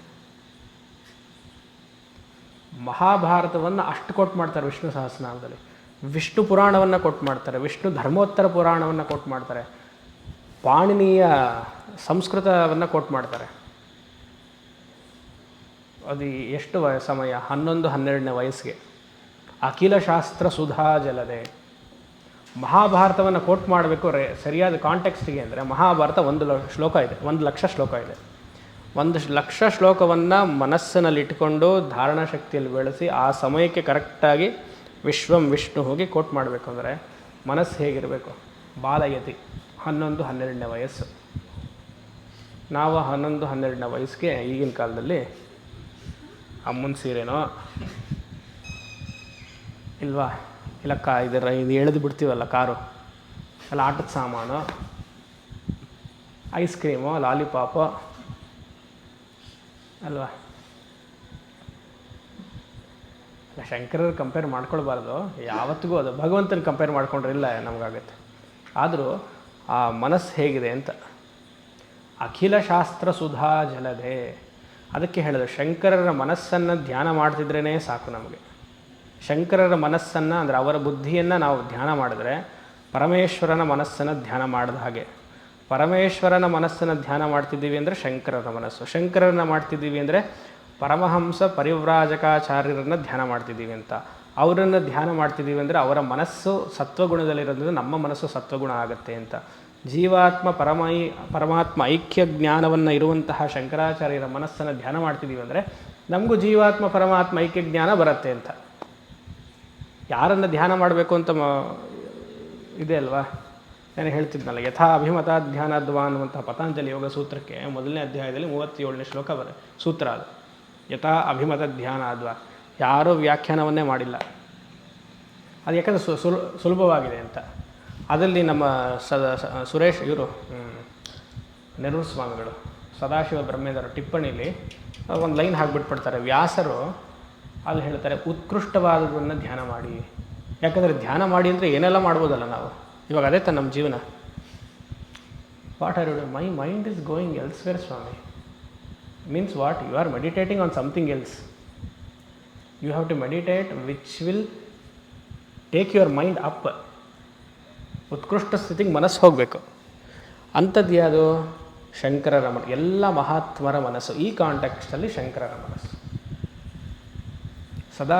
ಮಹಾಭಾರತವನ್ನು ಅಷ್ಟು ಕೊಟ್ಟು ಮಾಡ್ತಾರೆ ವಿಷ್ಣು ಸಹಸ್ರನಾಮದಲ್ಲಿ. ವಿಷ್ಣು ಪುರಾಣವನ್ನು ಕೊಟ್ಟು ಮಾಡ್ತಾರೆ, ವಿಷ್ಣು ಧರ್ಮೋತ್ತರ ಪುರಾಣವನ್ನು ಕೊಟ್ಟು ಮಾಡ್ತಾರೆ, ಪಾಣಿನಿಯ ಸಂಸ್ಕೃತವನ್ನು ಕೊಟ್ಟು ಮಾಡ್ತಾರೆ. ಅದು ಎಷ್ಟು ಸಮಯ? 11-12ನೇ ವಯಸ್ಸಿಗೆ. ಅಖಿಲ ಶಾಸ್ತ್ರ ಸುಧಾ ಜಲದೆ. ಮಹಾಭಾರತವನ್ನು ಕೋಟ್ ಮಾಡಬೇಕು ಸರಿಯಾದ ಕಾಂಟೆಕ್ಸ್ಟಿಗೆ ಅಂದರೆ ಮಹಾಭಾರತ 1 ಶ್ಲೋಕ ಇದೆ, 1,00,000 ಶ್ಲೋಕ ಇದೆ. 1,00,000 ಶ್ಲೋಕವನ್ನು ಮನಸ್ಸಿನಲ್ಲಿಟ್ಟುಕೊಂಡು ಧಾರಣಾ ಶಕ್ತಿಯಲ್ಲಿ ಬೆಳೆಸಿ ಆ ಸಮಯಕ್ಕೆ ಕರೆಕ್ಟಾಗಿ ವಿಶ್ವಂ ವಿಷ್ಣು ಹೋಗಿ ಕೋಟ್ ಮಾಡಬೇಕು ಅಂದರೆ ಮನಸ್ಸು ಹೇಗಿರಬೇಕು? ಬಾಲಯತಿ, 11-12ನೇ ವಯಸ್ಸು. ನಾವು 11-12ನೇ ವಯಸ್ಸಿಗೆ ಈಗಿನ ಕಾಲದಲ್ಲಿ ಅಮ್ಮನ ಸೀರೆನೋ ಇಲ್ವಾ, ಇಲ್ಲ ಇದು ಎಳೆದು ಬಿಡ್ತೀವಲ್ಲ ಕಾರು, ಅಲ್ಲ ಆಟದ ಸಾಮಾನು, ಐಸ್ ಕ್ರೀಮು, ಲಾಲಿಪಾಪು ಅಲ್ವಾ. ಅಲ್ಲ, ಶಂಕರರು ಕಂಪೇರ್ ಮಾಡ್ಕೊಳ್ಬಾರ್ದು ಯಾವತ್ತಿಗೂ. ಅದು ಭಗವಂತನ ಕಂಪೇರ್ ಮಾಡ್ಕೊಂಡ್ರೆ ಇಲ್ಲ ನಮಗಾಗತ್ತೆ. ಆದರೂ ಆ ಮನಸ್ಸು ಹೇಗಿದೆ ಅಂತ. ಅಖಿಲ ಶಾಸ್ತ್ರ ಸುಧಾ ಜಲದೆ. ಅದಕ್ಕೆ ಹೇಳಿದೆ, ಶಂಕರರ ಮನಸ್ಸನ್ನು ಧ್ಯಾನ ಮಾಡ್ತಿದ್ರೇ ಸಾಕು ನಮಗೆ. ಶಂಕರರ ಮನಸ್ಸನ್ನು ಅಂದರೆ ಅವರ ಬುದ್ಧಿಯನ್ನು ನಾವು ಧ್ಯಾನ ಮಾಡಿದ್ರೆ ಪರಮೇಶ್ವರನ ಮನಸ್ಸನ್ನು ಧ್ಯಾನ ಮಾಡಿದ ಹಾಗೆ. ಪರಮೇಶ್ವರನ ಮನಸ್ಸನ್ನು ಧ್ಯಾನ ಮಾಡ್ತಿದ್ದೀವಿ ಅಂದರೆ ಶಂಕರರ ಮನಸ್ಸು, ಶಂಕರರನ್ನ ಮಾಡ್ತಿದ್ದೀವಿ ಅಂದರೆ ಪರಮಹಂಸ ಪರಿವ್ರಾಜಕಾಚಾರ್ಯರನ್ನು ಧ್ಯಾನ ಮಾಡ್ತಿದ್ದೀವಿ ಅಂತ. ಅವರನ್ನು ಧ್ಯಾನ ಮಾಡ್ತಿದ್ದೀವಿ ಅಂದರೆ ಅವರ ಮನಸ್ಸು ಸತ್ವಗುಣದಲ್ಲಿರೋದ್ರಿಂದ ನಮ್ಮ ಮನಸ್ಸು ಸತ್ವಗುಣ ಆಗುತ್ತೆ ಅಂತ. ಜೀವಾತ್ಮ ಪರಮಾತ್ಮ ಐಕ್ಯ ಜ್ಞಾನವನ್ನು ಇರುವಂತಹ ಶಂಕರಾಚಾರ್ಯರ ಮನಸ್ಸನ್ನು ಧ್ಯಾನ ಮಾಡ್ತಿದ್ದೀವಿ ಅಂದರೆ ನಮಗೂ ಜೀವಾತ್ಮ ಪರಮಾತ್ಮ ಐಕ್ಯ ಜ್ಞಾನ ಬರುತ್ತೆ ಅಂತ. ಯಾರನ್ನು ಧ್ಯಾನ ಮಾಡಬೇಕು ಅಂತ ಇದೆ ಅಲ್ವಾ, ನಾನು ಹೇಳ್ತಿದ್ನಲ್ಲ, ಯಥಾ ಅಭಿಮತ ಧ್ಯಾನದ್ವಾ ಅನ್ನುವಂಥ ಪತಾಂಜಲಿ ಯೋಗ ಸೂತ್ರಕ್ಕೆ ಮೊದಲನೇ ಅಧ್ಯಾಯದಲ್ಲಿ 37ನೇ ಶ್ಲೋಕ ಸೂತ್ರ ಅದು. ಯಥಾ ಅಭಿಮತ ಧ್ಯಾನದ್ವಾ, ಯಾರೂ ವ್ಯಾಖ್ಯಾನವನ್ನೇ ಮಾಡಿಲ್ಲ. ಅದು ಯಾಕಂದರೆ ಸುಲಭವಾಗಿದೆ ಅಂತ. ಅದರಲ್ಲಿ ನಮ್ಮ ಸುರೇಶ್ ಇವರು ನೆರೂರು ಸ್ವಾಮಿಗಳು ಸದಾಶಿವ ಬ್ರಹ್ಮೇಂದ್ರ ಟಿಪ್ಪಣಿಲಿ ಒಂದು ಲೈನ್ ಹಾಕಿಬಿಟ್ಬಿಡ್ತಾರೆ. ವ್ಯಾಸರು ಅಲ್ಲಿ ಹೇಳ್ತಾರೆ, ಉತ್ಕೃಷ್ಟವಾದದನ್ನು ಧ್ಯಾನ ಮಾಡಿ. ಯಾಕಂದರೆ ಧ್ಯಾನ ಮಾಡಿ ಅಂದರೆ ಏನೆಲ್ಲ ಮಾಡ್ಬೋದಲ್ಲ ನಾವು. ಇವಾಗ ಅದೇ ತಾನು ನಮ್ಮ ಜೀವನ. What are you doing? My mind is going elsewhere swami. Means what? You are meditating on something else. You have to meditate which will take your mind up. ಉತ್ಕೃಷ್ಟ ಸ್ಥಿತಿಗೆ ಮನಸ್ಸು ಹೋಗಬೇಕು. ಅಂಥದ್ದು ಯಾವುದು? ಶಂಕರರ ಎಲ್ಲ ಮಹಾತ್ಮರ ಮನಸ್ಸು. ಈ ಕಾಂಟೆಕ್ಸ್ಟಲ್ಲಿ ಶಂಕರರ ಮನಸ್ಸು ಸದಾ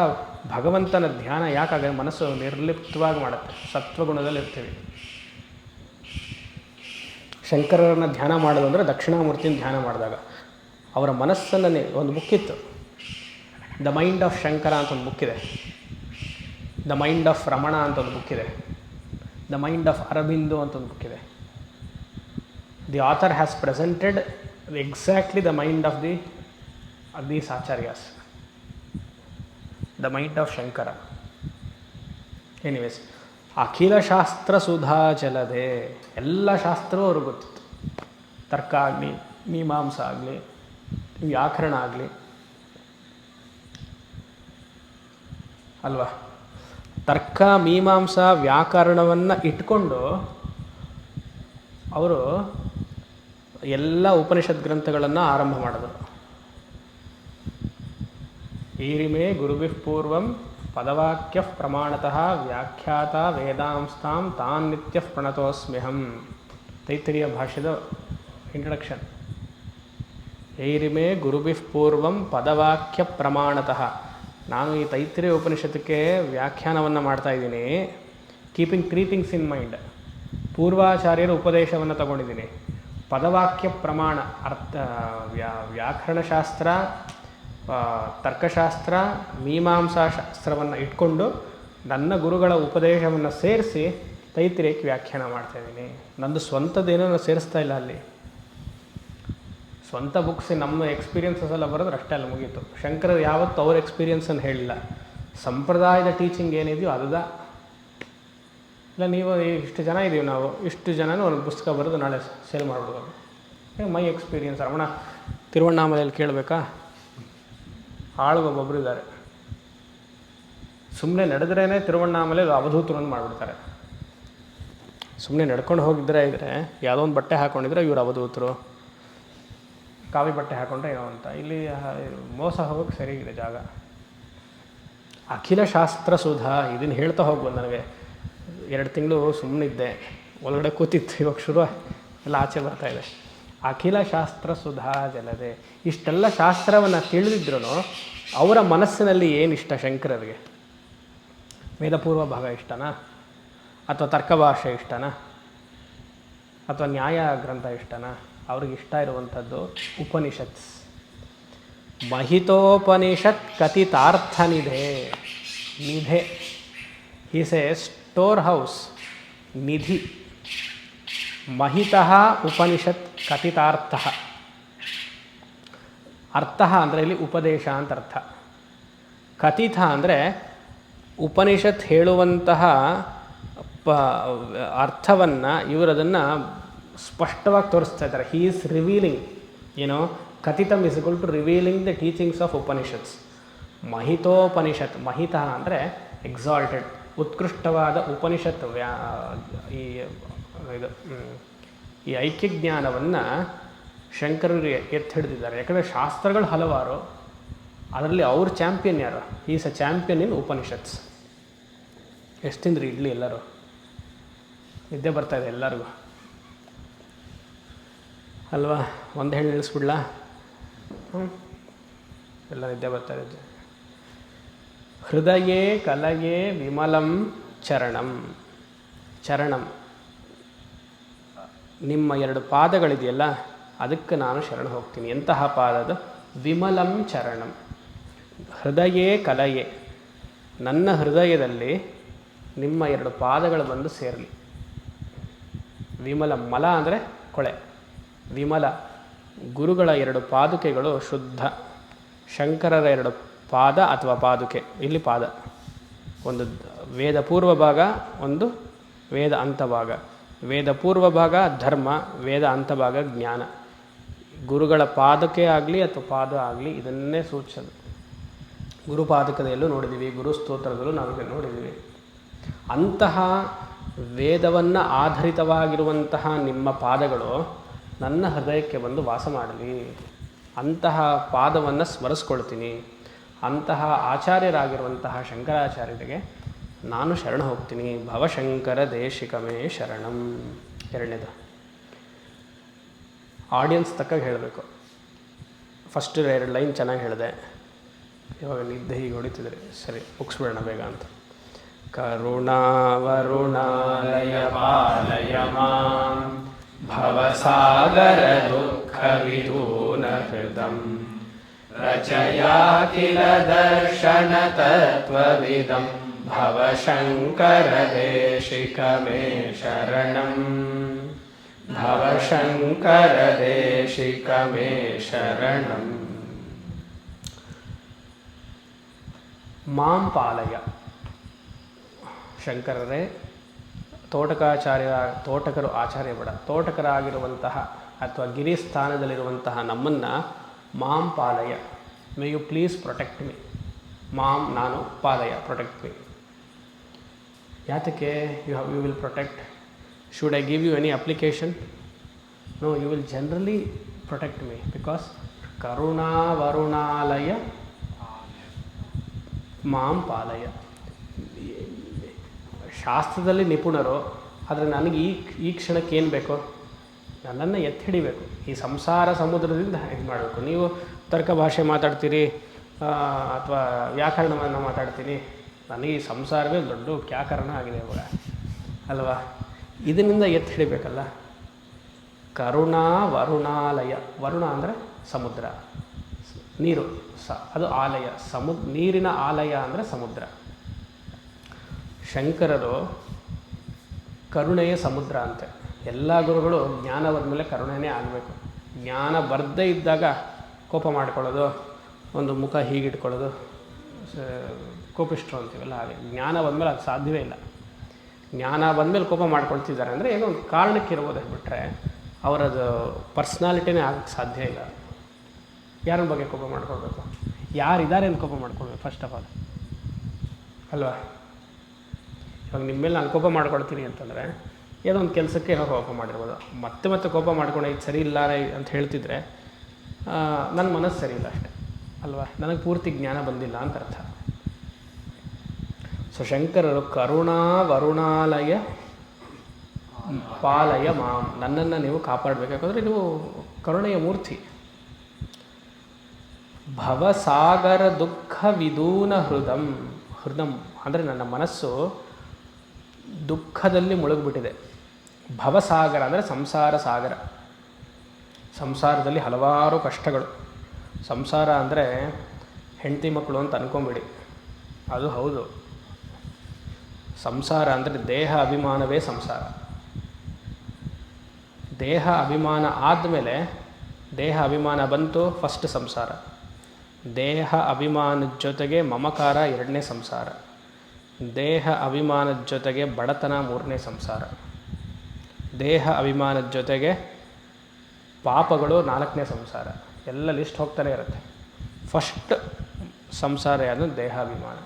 ಭಗವಂತನ ಧ್ಯಾನ ಯಾಕಾಗ ಮನಸ್ಸು ನಿರ್ಲಿಪ್ತವಾಗಿ ಮಾಡುತ್ತೆ, ಸತ್ವಗುಣದಲ್ಲಿ ಇರ್ತೀವಿ. ಶಂಕರರನ್ನ ಧ್ಯಾನ ಮಾಡೋದು ಅಂದರೆ ದಕ್ಷಿಣಾಮೂರ್ತಿನ ಧ್ಯಾನ ಮಾಡಿದಾಗ ಅವರ ಮನಸ್ಸನ್ನು ಒಂದು ಬುಕ್ಕಿತ್ತು, ದ ಮೈಂಡ್ ಆಫ್ ಶಂಕರ ಅಂತ ಒಂದು ಬುಕ್ಕಿದೆ, ದ ಮೈಂಡ್ ಆಫ್ ರಮಣ ಅಂತ ಒಂದು ಬುಕ್ಕಿದೆ, ದ ಮೈಂಡ್ ಆಫ್ ಅರಬಿಂದೋ ಅಂತ ಒಂದು ಬುಕ್ಕಿದೆ. The author has presented exactly the mind of these acharyas, the mind of Shankara. Anyways, ಅಖಿಲ ಶಾಸ್ತ್ರ ಸುಧಾ ಜಲದೆ, ಎಲ್ಲ ಶಾಸ್ತ್ರವೂ ಅವ್ರಿಗೆ ಗೊತ್ತಿತ್ತು. ತರ್ಕ ಆಗಲಿ, ಮೀಮಾಂಸ ಆಗಲಿ, ವ್ಯಾಕರಣ ಆಗಲಿ ಅಲ್ವಾ. ತರ್ಕ ಮೀಮಾಂಸ ವ್ಯಾಕರಣವನ್ನು ಇಟ್ಕೊಂಡು ಅವರು ಎಲ್ಲ ಉಪನಿಷತ್ ಗ್ರಂಥಗಳನ್ನು ಆರಂಭ ಮಾಡಿದರು. ಈರಿಮೆ ಗುರುಭಿಃ ಪೂರ್ವಂ ಪದವಾಕ್ಯ ಪ್ರಮಾಣತಃ ವ್ಯಾಖ್ಯಾತ ವೇದಾಂಸ್ತಾಂ ತಾನ್ ನಿತ್ಯ ಪ್ರಣತೋಸ್ಮ್ಯಹಂ. ತೈತ್ರಿಯ ಭಾಷ್ಯದ ಇಂಟ್ರಡಕ್ಷನ್. ಐರಿಮೆ ಗುರುಭಿಃ ಪೂರ್ವಂ ಪದವಾಕ್ಯ ಪ್ರಮಾಣತಃ. ನಾನು ಈ ತೈತ್ರಿಯ ಉಪನಿಷತ್ತಕ್ಕೆ ವ್ಯಾಖ್ಯಾನವನ್ನು ಮಾಡ್ತಾಯಿದ್ದೀನಿ, keeping three things in mind. ಪೂರ್ವಾಚಾರ್ಯರ ಉಪದೇಶವನ್ನು ತಗೊಂಡಿದ್ದೀನಿ, ಪದವಾಕ್ಯ ಪ್ರಮಾಣ ಅರ್ಥ ವ್ಯಾಕರಣಶಾಸ್ತ್ರ, ತರ್ಕಶಾಸ್ತ್ರ, ಮೀಮಾಂಸಾ ಶಾಸ್ತ್ರವನ್ನು ಇಟ್ಕೊಂಡು ನನ್ನ ಗುರುಗಳ ಉಪದೇಶವನ್ನು ಸೇರಿಸಿ ತೈತ್ರಿಯಕ್ಕೆ ವ್ಯಾಖ್ಯಾನ ಮಾಡ್ತಾಯಿದ್ದೀನಿ. ನಂದು ಸ್ವಂತದ್ದೇನೋ ನಾನು ಸೇರಿಸ್ತಾ ಇಲ್ಲ ಅಲ್ಲಿ. ಸ್ವಂತ ಬುಕ್ಸ್ ನಮ್ಮ ಎಕ್ಸ್ಪೀರಿಯನ್ಸಸ್ ಎಲ್ಲ ಬರೋದ್ರೆ ಅಷ್ಟೇ ಅಲ್ಲಿ ಮುಗೀತು. ಶಂಕರರು ಯಾವತ್ತೂ ಅವ್ರ ಎಕ್ಸ್ಪೀರಿಯನ್ಸನ್ನು ಹೇಳಿಲ್ಲ. ಸಂಪ್ರದಾಯದ ಟೀಚಿಂಗ್ ಏನಿದೆಯೋ ಅದ ಇಲ್ಲ. ನೀವು ಇಷ್ಟು ಜನ ಇದ್ದೀವಿ, ನಾವು ಇಷ್ಟು ಜನನೂ ಒಂದು ಪುಸ್ತಕ ಬರೆದು ನಾಳೆ ಸೇಲ್ ಮಾಡ್ಬಿಡ್ಬೋದು. My experience. ರಮಣ ತಿರುವಣ್ಣಾಮಲೆಯಲ್ಲಿ ಕೇಳಬೇಕಾ? ಆಳುಗೊಬ್ಬೊಬ್ಬರು ಇದ್ದಾರೆ, ಸುಮ್ಮನೆ ನಡೆದ್ರೇ ತಿರುವಣ್ಣಾಮಲೆ ಅವಧೂತರನ್ನು ಮಾಡಿಬಿಡ್ತಾರೆ. ಸುಮ್ಮನೆ ನಡ್ಕೊಂಡು ಹೋಗಿದ್ರೆ ಇದ್ದರೆ ಯಾವುದೋ ಒಂದು ಬಟ್ಟೆ ಹಾಕ್ಕೊಂಡಿದ್ರೆ ಇವರು ಅವಧೂತರು, ಕಾವಿ ಬಟ್ಟೆ ಹಾಕ್ಕೊಂಡ್ರೆ ಏನೋ ಅಂತ. ಇಲ್ಲಿ ಮೋಸ ಹೋಗೋಕ್ಕೆ ಸರಿಗಿದೆ ಜಾಗ. ಅಖಿಲ ಶಾಸ್ತ್ರ ಸುಧಾ ಇದನ್ನು ಹೇಳ್ತಾ ಹೋಗ್ಬೋದು. ನನಗೆ 2 ತಿಂಗಳು ಸುಮ್ಮನಿದ್ದೆ, ಒಳಗಡೆ ಕೂತಿತ್ತು, ಇವಾಗ ಶುರು ಎಲ್ಲ ಆಚೆ ಬರ್ತಾಯಿದೆ. ಅಖಿಲ ಶಾಸ್ತ್ರ ಸುಧಾ ಜಲದೆ. ಇಷ್ಟೆಲ್ಲ ಶಾಸ್ತ್ರವನ್ನು ತಿಳಿದಿದ್ರೂ ಅವರ ಮನಸ್ಸಿನಲ್ಲಿ ಏನು ಇಷ್ಟ ಶಂಕರರಿಗೆ? ವೇದಪೂರ್ವ ಭಾಗ ಇಷ್ಟನಾ, ಅಥವಾ ತರ್ಕಭಾಷೆ ಇಷ್ಟನಾ, ಅಥವಾ ನ್ಯಾಯ ಗ್ರಂಥ ಇಷ್ಟನಾ? ಅವ್ರಿಗೆ ಇಷ್ಟ ಇರುವಂಥದ್ದು ಉಪನಿಷತ್ಸ್. ಮಹಿತೋಪನಿಷತ್ ಕಥಿತಾರ್ಥ ನಿಧೆ. ನಿಧೆ ಈಸ್ ಎ ಸ್ಟೋರ್ ಹೌಸ್, ನಿಧಿ. ಮಹಿತಃ ಉಪನಿಷತ್ ಕಥಿತಾರ್ಥ. ಅರ್ಥ ಅಂದರೆ ಇಲ್ಲಿ ಉಪದೇಶ ಅಂತ ಅರ್ಥ. ಕಥಿತ ಅಂದರೆ ಉಪನಿಷತ್ ಹೇಳುವಂತಹ ಅರ್ಥವನ್ನು ಇವರದನ್ನು ಸ್ಪಷ್ಟವಾಗಿ ತೋರಿಸ್ತಾ ಇದ್ದಾರೆ. ಹೀ ಈಸ್ ರಿವೀಲಿಂಗ್, ಏನೋ ಕಥಿತಮ್ is equal to revealing the teachings of Upanishads. ಮಹಿತೋಪನಿಷತ್, ಮಹಿತ ಅಂದರೆ ಎಕ್ಸಾಲ್ಟೆಡ್, ಉತ್ಕೃಷ್ಟವಾದ ಉಪನಿಷತ್. ಈ ಐಕ್ಯಜ್ಞಾನವನ್ನು ಶಂಕರರು ಎತ್ತಿ ಹಿಡಿದಿದ್ದಾರೆ. ಯಾಕಂದರೆ ಶಾಸ್ತ್ರಗಳು ಹಲವಾರು, ಅದರಲ್ಲಿ ಅವ್ರ ಚಾಂಪಿಯನ್ ಯಾರು? ಈಸ್ ಅ ಚಾಂಪಿಯನ್ ಇನ್ ಉಪನಿಷತ್ಸ್. ಎಷ್ಟು ತಿಂದ್ರಿ ಇಡ್ಲಿ ಎಲ್ಲರೂ? ನಿದ್ದೆ ಬರ್ತಾಯಿದೆ ಎಲ್ಲರಿಗೂ ಅಲ್ವಾ? ಒಂದು ಹೇಳಿ ನಿಲ್ಲಿಸ್ಬಿಡ್ಲಾ? ಎಲ್ಲ ನಿದ್ದೆ ಬರ್ತಾಯಿದೆ. ಹೃದಯೇ ಕಲಯೇ ವಿಮಲಂ ಚರಣಂ. ಚರಣಂ ನಿಮ್ಮ 2 ಪಾದಗಳಿದೆಯಲ್ಲ, ಅದಕ್ಕೆ ನಾನು ಶರಣ ಹೋಗ್ತೀನಿ. ಎಂತಹ ಪಾದದ? ವಿಮಲಂ ಚರಣಂ. ಹೃದಯೇ ಕಲಯೇ, ನನ್ನ ಹೃದಯದಲ್ಲಿ ನಿಮ್ಮ 2 ಪಾದಗಳು ಬಂದು ಸೇರಲಿ. ವಿಮಲ, ಮಲ ಅಂದರೆ ಕೊಳೆ, ವಿಮಲ. ಗುರುಗಳ 2 ಪಾದುಕೆಗಳು ಶುದ್ಧ, ಶಂಕರರ 2 ಪಾದ ಅಥವಾ ಪಾದುಕೆ. ಇಲ್ಲಿ ಪಾದ, ಒಂದು ವೇದ ಪೂರ್ವ ಭಾಗ, ಒಂದು ವೇದ ಅಂತಭಾಗ. ವೇದ ಪೂರ್ವ ಭಾಗ ಧರ್ಮ, ವೇದ ಅಂತಭಾಗ ಜ್ಞಾನ. ಗುರುಗಳ ಪಾದಕೆ ಆಗಲಿ ಅಥವಾ ಪಾದ ಆಗಲಿ ಇದನ್ನೇ ಸೂಚಿಸೋದು. ಗುರುಪಾದಕದಲ್ಲೂ ನೋಡಿದ್ದೀವಿ, ಗುರು ಸ್ತೋತ್ರದಲ್ಲೂ ನಾವು ನೋಡಿದ್ದೀವಿ. ಅಂತಹ ವೇದವನ್ನು ಆಧರಿತವಾಗಿರುವಂತಹ ನಿಮ್ಮ ಪಾದಗಳು ನನ್ನ ಹೃದಯಕ್ಕೆ ಬಂದು ವಾಸ ಮಾಡಲಿ. ಅಂತಹ ಪಾದವನ್ನು ಸ್ಮರಿಸ್ಕೊಳ್ತೀನಿ. ಅಂತಹ ಆಚಾರ್ಯರಾಗಿರುವಂತಹ ಶಂಕರಾಚಾರ್ಯರಿಗೆ ನಾನು ಶರಣ ಹೋಗ್ತೀನಿ. ಭವಶಂಕರ ದೇಶಿಕಮೇ ಶರಣಂ. ಎರಡನೇದು ಆಡಿಯನ್ಸ್ ತಕ್ಕಾಗಿ ಹೇಳಬೇಕು. ಫಸ್ಟ್ 2 ಲೈನ್ ಚೆನ್ನಾಗಿ ಹೇಳಿದೆ, ಇವಾಗ ನಿದ್ದೆ ಹೀಗೆ ಹೊಡಿತಿದ್ರಿ. ಸರಿ, ಮುಗಿಸ್ಬಿಡೋಣ ಬೇಗ ಅಂತ. ಕರುಣಾವರುಣಾಲಯ ಪಾಲಯ ಮಾಂ ಭವಸಾಗರ ದುಃಖ ವಿದೂನ ಹೃದಂ ರಚಯಾಖಿಲ ದರ್ಶನ ತತ್ವವಿದಂ ಭವಶಂಕರ ದೇಶಿಕಮೇ ಶರಣಂ. ಭವಶಂಕರ ದೇಶಿಕಮೇ ಶರಣಂ. ಮಾಂ ಪಾಲಯ. ಶಂಕರರೇ, ತೋಟಕರು ಆಚಾರ್ಯ ಬೇಡ, ತೋಟಕರಾಗಿರುವಂತಹ ಅಥವಾ ಗಿರಿಸ್ಥಾನದಲ್ಲಿರುವಂತಹ ನಮ್ಮನ್ನು ಮಾಂ ಪಾಲಯ. May you please protect me. ಮಾಂ ನಾನು, ಪಾಲಯ ಪ್ರೊಟೆಕ್ಟ್ ಮೀ. ಯಾತಕ್ಕೆ you will protect? Should I give you any application? No, you will generally protect me because ಕರುಣಾವರುಣಾಲಯ ಮಾಂ ಪಾಲಯ. ಶಾಸ್ತ್ರದಲ್ಲಿ ನಿಪುಣರು, ಆದರೆ ನನಗೆ ಈ ಕ್ಷಣಕ್ಕೆ ಏನು ಬೇಕೋ ನನ್ನನ್ನು ಎತ್ತಿ ಹಿಡಿಬೇಕು. ಈ ಸಂಸಾರ ಸಮುದ್ರದಿಂದ ಇದು ಮಾಡಬೇಕು. ನೀವು ತರ್ಕ ಭಾಷೆ ಮಾತಾಡ್ತೀರಿ ಅಥವಾ ವ್ಯಾಕರಣವನ್ನು ಮಾತಾಡ್ತೀನಿ. ನನಗೆ ಈ ಸಂಸಾರವೇ ದೊಡ್ಡ ವ್ಯಾಕರಣ ಆಗಿದೆ ಇವಾಗ ಅಲ್ವಾ? ಇದರಿಂದ ಎತ್ತಿ ಹಿಡಿಬೇಕಲ್ಲ. ಕರುಣಾ ವರುಣಾಲಯ. ವರುಣ ಅಂದರೆ ಸಮುದ್ರ, ನೀರು, ಅದು ಆಲಯ. ನೀರಿನ ಆಲಯ ಅಂದರೆ ಸಮುದ್ರ. ಶಂಕರರು ಕರುಣೆಯ ಸಮುದ್ರ ಅಂತೆ. ಎಲ್ಲ ಗುರುಗಳು ಜ್ಞಾನ ಬಂದಮೇಲೆ ಕರುಣೆನೇ ಆಗಬೇಕು. ಜ್ಞಾನ ಬರದೇ ಇದ್ದಾಗ ಕೋಪ ಮಾಡ್ಕೊಳ್ಳೋದು, ಒಂದು ಮುಖ ಹೀಗಿಟ್ಕೊಳ್ಳೋದು, ಕೋಪಿಷ್ಟ್ರು ಅಂತೀವಲ್ಲ ಹಾಗೆ. ಜ್ಞಾನ ಬಂದಮೇಲೆ ಅದು ಸಾಧ್ಯವೇ ಇಲ್ಲ. ಜ್ಞಾನ ಬಂದಮೇಲೆ ಕೋಪ ಮಾಡ್ಕೊಳ್ತಿದ್ದಾರೆ ಅಂದರೆ ಏನೋ ಒಂದು ಕಾರಣಕ್ಕೆ ಇರ್ಬೋದು, ಬಿಟ್ಟರೆ ಅವರದು ಪರ್ಸ್ನಾಲಿಟಿನೇ ಆಗಕ್ಕೆ ಸಾಧ್ಯ ಇಲ್ಲ. ಯಾರ ಬಗ್ಗೆ ಕೋಪ ಮಾಡ್ಕೊಳ್ಬೇಕು? ಯಾರಿದ್ದಾರೆ ಅಂತ ಕೋಪ ಮಾಡ್ಕೊಳ್ಬೇಕು ಫಸ್ಟ್ ಆಫ್ ಆಲ್ ಅಲ್ವಾ? ಇವಾಗ ನಿಮ್ಮ ಮೇಲೆ ನಾನು ಕೋಪ ಮಾಡ್ಕೊಳ್ತೀನಿ ಅಂತಂದರೆ ಏನೋ ಒಂದು ಕೆಲಸಕ್ಕೆ ಕೋಪ ಮಾಡಿರ್ಬೋದು. ಮತ್ತೆ ಕೋಪ ಮಾಡ್ಕೊಂಡು ಇದು ಸರಿ ಇಲ್ಲ ಅಂತ ಹೇಳ್ತಿದ್ರೆ ನನ್ನ ಮನಸ್ಸು ಸರಿ ಇಲ್ಲ ಅಷ್ಟೆ ಅಲ್ವಾ? ನನಗೆ ಪೂರ್ತಿ ಜ್ಞಾನ ಬಂದಿಲ್ಲ ಅಂತ ಅರ್ಥ. ಸೊ ಶಂಕರರು ಕರುಣಾ ವರುಣಾಲಯ ಪಾಲಯ ಮಾಂ. ನನ್ನನ್ನು ನೀವು ಕಾಪಾಡಬೇಕು, ಯಾಕಂದರೆ ನೀವು ಕರುಣೆಯ ಮೂರ್ತಿ. ಭವಸಾಗರ ದುಃಖ ವಿದೂನ ಹೃದಂ. ಹೃದಂ ಅಂದರೆ ನನ್ನ ಮನಸ್ಸು ದುಃಖದಲ್ಲಿ ಮುಳುಗಿಬಿಟ್ಟಿದೆ. ಭವಸಾಗರ ಅಂದರೆ ಸಂಸಾರ ಸಾಗರ. ಸಂಸಾರದಲ್ಲಿ ಹಲವಾರು ಕಷ್ಟಗಳು. ಸಂಸಾರ ಅಂದರೆ ಹೆಂಡತಿ ಮಕ್ಕಳು ಅಂತ ಅಂದ್ಕೊಂಬಿಡಿ, ಅದು ಹೌದು. ಸಂಸಾರ ಅಂದರೆ ದೇಹ ಅಭಿಮಾನವೇ ಸಂಸಾರ. ದೇಹ ಅಭಿಮಾನ ಆದಮೇಲೆ, ದೇಹ ಅಭಿಮಾನ ಬಂತು ಫಸ್ಟ್ ಸಂಸಾರ. ದೇಹ ಅಭಿಮಾನದ ಜೊತೆಗೆ ಮಮಕಾರ ಎರಡನೇ ಸಂಸಾರ. ದೇಹ ಅಭಿಮಾನದ ಜೊತೆಗೆ ಬಡತನ ಮೂರನೇ ಸಂಸಾರ. ದೇಹ ಅಭಿಮಾನದ ಜೊತೆಗೆ ಪಾಪಗಳು ನಾಲ್ಕನೇ ಸಂಸಾರ. ಎಲ್ಲ ಲಿಸ್ಟ್ ಹೋಗ್ತಾನೆ ಇರುತ್ತೆ. ಫಸ್ಟ್ ಸಂಸಾರ ಯಾವುದು? ದೇಹಾಭಿಮಾನ.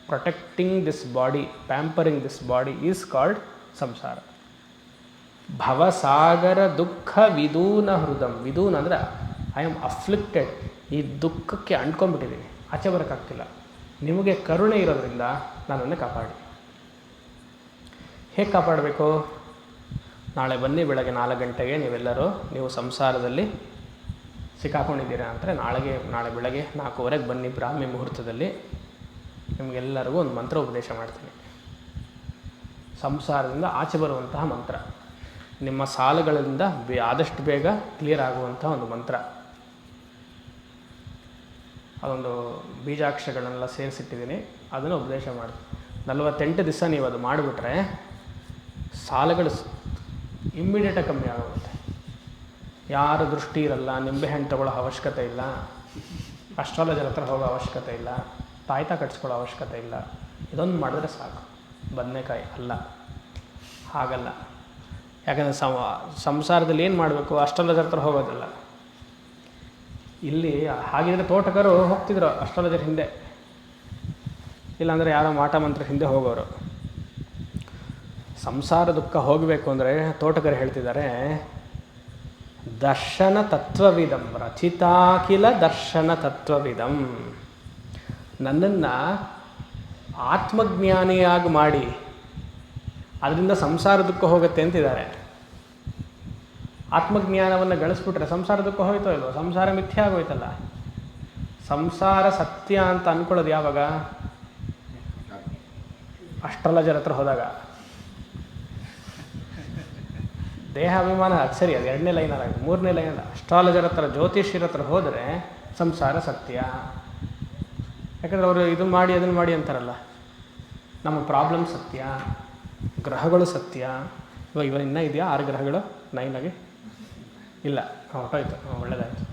Protecting this body, pampering this body is called samsara. ಭವಸಾಗರ ದುಃಖ ವಿದೂನ ಹೃದಂ. ವಿದೂನ್ ಅಂದರೆ ಐ ಆಮ್ ಅಫ್ಲಿಕ್ಟೆಡ್, ಈ ದುಃಖಕ್ಕೆ ಅಂಟ್ಕೊಂಡ್ಬಿಟ್ಟಿದ್ದೀನಿ, ಆಚೆ ಬರೋಕ್ಕಾಗ್ತಿಲ್ಲ. ನಿಮಗೆ ಕರುಣೆ ಇರೋದ್ರಿಂದ ನನ್ನನ್ನು ಕಾಪಾಡಿ. ಹೇಗೆ ಕಾಪಾಡಬೇಕು? ನಾಳೆ ಬನ್ನಿ ಬೆಳಗ್ಗೆ 4 ಗಂಟೆಗೆ ನೀವೆಲ್ಲರೂ, ನೀವು ಸಂಸಾರದಲ್ಲಿ ಸಿಕ್ಕಾಕೊಂಡಿದ್ದೀರಾ ಅಂದರೆ ನಾಳೆ ಬೆಳಗ್ಗೆ 4:15 ಬನ್ನಿ ಬ್ರಾಹ್ಮಿ ಮುಹೂರ್ತದಲ್ಲಿ. ನಿಮಗೆಲ್ಲರಿಗೂ ಒಂದು ಮಂತ್ರ ಉಪದೇಶ ಮಾಡ್ತೀನಿ. ಸಂಸಾರದಿಂದ ಆಚೆ ಬರುವಂತಹ ಮಂತ್ರ, ನಿಮ್ಮ ಸಾಲುಗಳಿಂದ ಆದಷ್ಟು ಬೇಗ ಕ್ಲಿಯರ್ ಆಗುವಂಥ ಒಂದು ಮಂತ್ರ. ಅದೊಂದು ಬೀಜಾಕ್ಷರಗಳನ್ನೆಲ್ಲ ಸೇರಿಸಿಟ್ಟಿದ್ದೀನಿ, ಅದನ್ನು ಉಪದೇಶ ಮಾಡಿ 48 ದಿವಸ ನೀವು ಅದು ಮಾಡಿಬಿಟ್ರೆ ಸಾಲಗಳು ಇಮ್ಮಿಡಿಯೇಟಾಗಿ ಕಮ್ಮಿ ಆಗೋಗುತ್ತೆ. ಯಾರು ದೃಷ್ಟಿ ಇರಲ್ಲ, ನಿಂಬೆಹಣ್ಣು ತಗೊಳ್ಳೋ ಅವಶ್ಯಕತೆ ಇಲ್ಲ, ಅಸ್ಟ್ರಾಲಜರ್ ಹತ್ರ ಹೋಗೋ ಅವಶ್ಯಕತೆ ಇಲ್ಲ, ತಾಯ್ತ ಕಟ್ಸ್ಕೊಳ್ಳೋ ಅವಶ್ಯಕತೆ ಇಲ್ಲ. ಇದೊಂದು ಮಾಡಿದ್ರೆ ಸಾಕು. ಬದನೆಕಾಯಿ ಅಲ್ಲ, ಹಾಗಲ್ಲ. ಯಾಕಂದರೆ ಸಂಸಾರದಲ್ಲಿ ಏನು ಮಾಡಬೇಕು? ಅಸ್ಟ್ರಾಲಜರ್ ಹತ್ರ ಹೋಗೋದಿಲ್ಲ. ಇಲ್ಲಿ ಹಾಗಿದ್ರೆ ತೋಟಕರು ಹೋಗ್ತಿದ್ರು ಅಸ್ಟ್ರಾಲಜರ್ ಹಿಂದೆ, ಇಲ್ಲಾಂದರೆ ಯಾರೋ ಮಾಟ ಮಂತ್ರ ಹಿಂದೆ ಹೋಗೋರು. ಸಂಸಾರ ದುಃಖ ಹೋಗಬೇಕು ಅಂದರೆ ತೋಟಕರು ಹೇಳ್ತಿದ್ದಾರೆ, ದರ್ಶನ ತತ್ವವಿದಂ ರಚಿತಾಖಿಲ ದರ್ಶನ ತತ್ವವಿದಂ. ನನ್ನನ್ನು ಆತ್ಮಜ್ಞಾನಿಯಾಗಿ ಮಾಡಿ ಅದರಿಂದ ಸಂಸಾರ ದುಃಖ ಹೋಗುತ್ತೆ ಅಂತಿದ್ದಾರೆ. ಆತ್ಮಜ್ಞಾನವನ್ನು ಗಳಿಸ್ಬಿಟ್ರೆ ಸಂಸಾರ ದುಃಖ ಹೋಯ್ತೋ ಇಲ್ವೋ? ಸಂಸಾರ ಮಿಥ್ಯೆ ಆಗೋಯ್ತಲ್ಲ. ಸಂಸಾರ ಸತ್ಯ ಅಂತ ಅಂದ್ಕೊಳ್ಳೋದು ಯಾವಾಗ? ಅಸ್ಟ್ರಾಲಜರ್ ಹತ್ರ ಹೋದಾಗ. ದೇಹ ಅಭಿಮಾನ ಅದು ಸರಿ, ಅದು 2ನೇ ಲೈನಲ್ಲ, 3ನೇ ಲೈನಲ್ಲ. ಅಸ್ಟ್ರಾಲಜರ್ ಹತ್ರ, ಜ್ಯೋತಿಷ್ಯರ ಹತ್ರ ಹೋದರೆ ಸಂಸಾರ ಸತ್ಯ. ಯಾಕಂದರೆ ಅವರು ಇದನ್ನು ಮಾಡಿ ಅದನ್ನು ಮಾಡಿ ಅಂತಾರಲ್ಲ. ನಮ್ಮ ಪ್ರಾಬ್ಲಮ್ ಸತ್ಯ, ಗ್ರಹಗಳು ಸತ್ಯ. ಇವಾಗ ಇನ್ನೂ ಇದೆಯಾ 6 ಗ್ರಹಗಳು? 9 ಆಗಿ ಇಲ್ಲ, ಹೊರಟೋಯ್ತು. ಒಳ್ಳೆಯದಾಯಿತು.